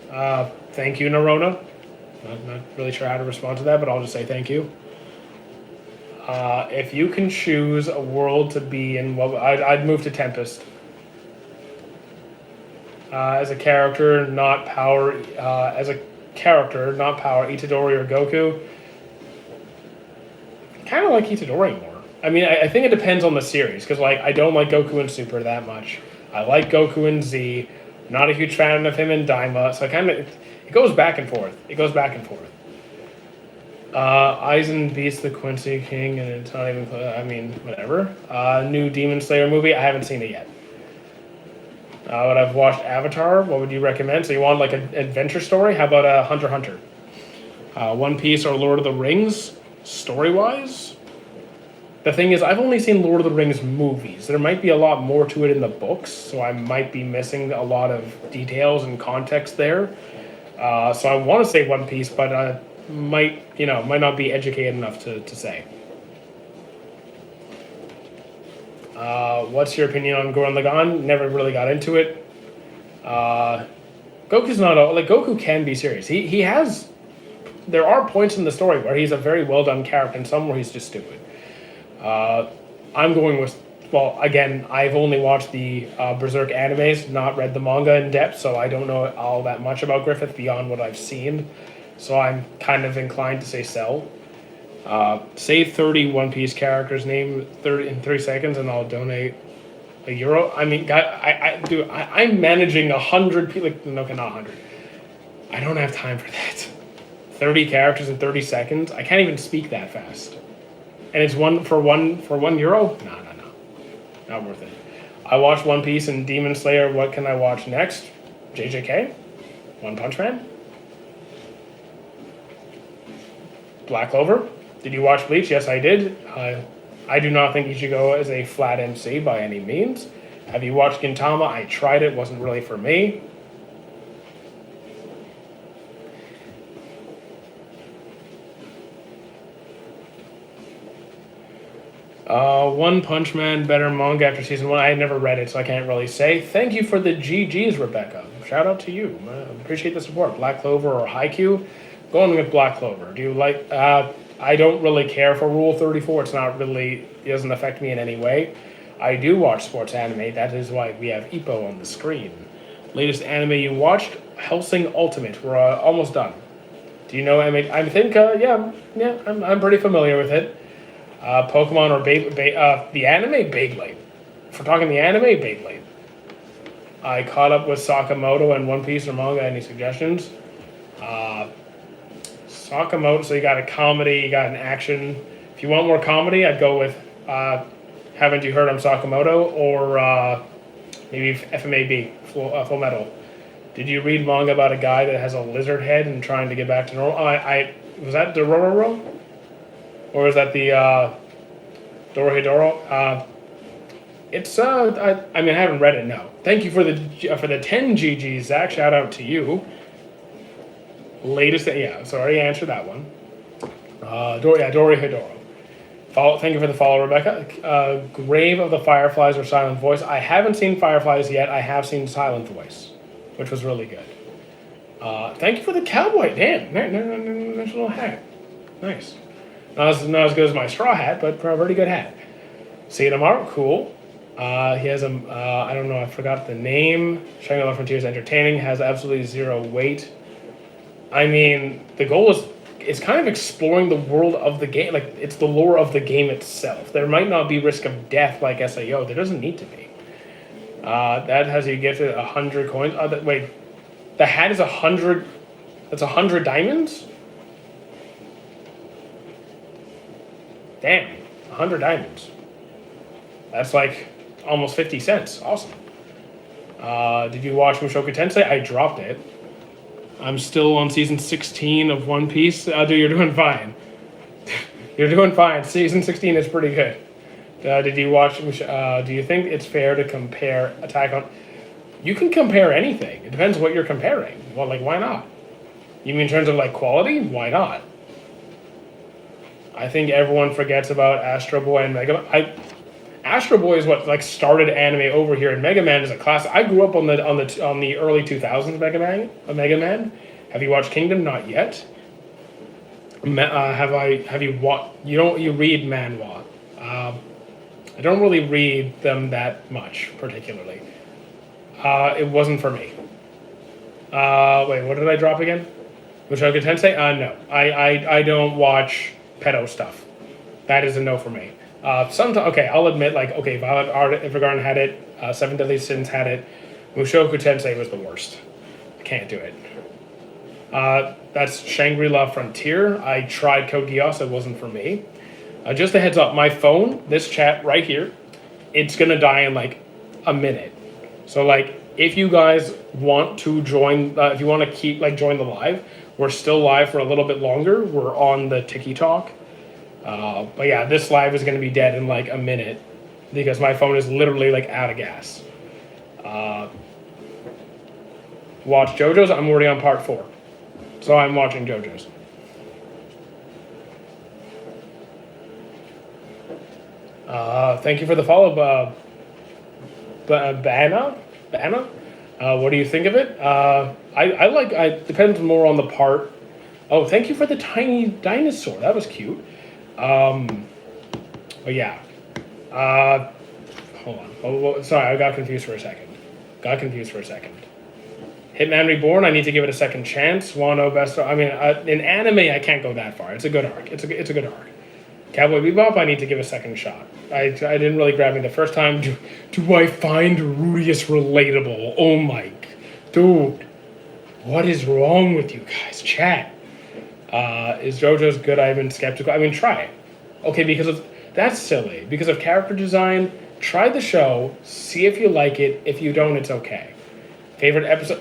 Thank you, Narona. Not really sure how to respond to that, but I'll just say thank you. If you can choose a world to be in, well, I'd move to Tempest. As a character, not power. Itadori or Goku. Kind of like Itadori more. I mean, I think it depends on the series, because like I don't like Goku in Super that much. I like Goku in Z. Not a huge fan of him in Daima, so it goes back and forth. Aizen beats the Quincy King, and it's not even. I mean, whatever. New Demon Slayer movie. I haven't seen it yet. But I've watched Avatar. What would you recommend? So you want like an adventure story? How about Hunter x Hunter? One Piece or Lord of the Rings? Story-wise? The thing is, I've only seen Lord of the Rings movies. There might be a lot more to it in the books, so I might be missing a lot of details and context there. So I want to say One Piece, but might not be educated enough to say. What's your opinion on Gurren Lagann? Never really got into it. Goku's not like Goku can be serious. He has. There are points in the story where he's a very well done character, and some where he's just stupid. I'm going with. Well, again, I've only watched the Berserk animes, not read the manga in depth, so I don't know all that much about Griffith beyond what I've seen. So I'm kind of inclined to say Cell. Say 30 One Piece characters, name 30 in 30 seconds, and I'll donate €1. I mean, I'm managing 100 people. Like, no, not 100. I don't have time for that. 30 characters in 30 seconds. I can't even speak that fast. And it's €1. No, not worth it. I watched One Piece and Demon Slayer. What can I watch next? JJK, One Punch Man, Black Clover. Did you watch Bleach? Yes, I did. I do not think Ichigo is a flat MC by any means. Have you watched Gintama? I tried it. Wasn't really for me. One Punch Man, better manga after season 1. I had never read it, so I can't really say. Thank you for the GGs, Rebecca. Shout out to you. Appreciate the support. Black Clover or Haikyuu? Going with Black Clover. Do you like... I don't really care for Rule 34. It's not really... It doesn't affect me in any way. I do watch sports anime. That is why we have Ippo on the screen. Latest anime you watched? Hellsing Ultimate. We're almost done. Do you know anime? I think, yeah, I'm pretty familiar with it. Pokemon or the anime? Beyblade. If we're talking the anime, Beyblade. I caught up with Sakamoto and One Piece or manga. Any suggestions? Sakamoto, so you got a comedy, you got an action. If you want more comedy, I'd go with Haven't You Heard I'm Sakamoto or maybe FMAB, Full Metal. Did you read manga about a guy that has a lizard head and trying to get back to normal? Was that Dororo? Or was that the Dorohedoro? It's I mean, I haven't read it. No. Thank you for the 10 GGs, Zach. Shout out to you. Latest, yeah. So I already answered that one. Dorohedoro. Thank you for the follow, Rebecca. Grave of the Fireflies or Silent Voice. I haven't seen Fireflies yet. I have seen Silent Voice, which was really good. Thank you for the cowboy. Damn, nice little hat. Nice. Not as good as my straw hat, but a pretty good hat. See you tomorrow. Cool. He has I don't know, I forgot the name. Shangri-La Frontier is entertaining, has absolutely zero weight. I mean, the goal is kind of exploring the world of the game. Like, it's the lore of the game itself. There might not be risk of death like SAO. There doesn't need to be. That has you gifted 100 coins. Wait, the hat is 100. That's 100 diamonds? Damn, 100 diamonds. That's like almost 50 cents. Awesome. Did you watch Mushoku Tensei? I dropped it. I'm still on season 16 of One Piece. Dude, you're doing fine. You're doing fine. Season 16 is pretty good. Did you watch... do you think it's fair to compare Attack on... You can compare anything. It depends what you're comparing. Well, like, why not? You mean in terms of, like, quality? Why not? I think everyone forgets about Astro Boy and Mega Man. Astro Boy is what like started anime over here, and Mega Man is a classic. I grew up on the early 2000s Mega Man. Have you watched Kingdom? Not yet. Have you watched? You read manhwa. I don't really read them that much, particularly. It wasn't for me. Wait, what did I drop again? Mushoku Tensei? No. I don't watch pedo stuff. That is a no for me. Sometimes, okay, I'll admit, like, okay, Violet Evergarden had it, Seven Deadly Sins had it, Mushoku Tensei was the worst. I can't do it. That's Shangri-La Frontier. I tried Code Geass, it wasn't for me. Just a heads up, my phone, this chat right here, it's gonna die in like a minute. So like, if you guys want to join, if you want to keep like join the live, we're still live for a little bit longer. We're on the TikTok. But yeah, this live is going to be dead in like a minute because my phone is literally like out of gas. Watch JoJo's. I'm already on part 4. So I'm watching JoJo's. Thank you for the follow, Banna. What do you think of it? I depends more on the part. Oh, thank you for the tiny dinosaur. That was cute. But yeah. Hold on. Oh, sorry, I got confused for a second. Hitman Reborn, I need to give it a second chance. Wano Best... I mean, in anime, I can't go that far. It's a good arc. It's a good arc. Cowboy Bebop, I need to give a second shot. I didn't really grab me the first time. Do I find Rudius relatable? Oh my, dude, what is wrong with you guys? Chat. Is JoJo's good? I've been skeptical. I mean, try it. Okay, that's silly. Because of character design, try the show, see if you like it. If you don't, it's okay. Favorite episode?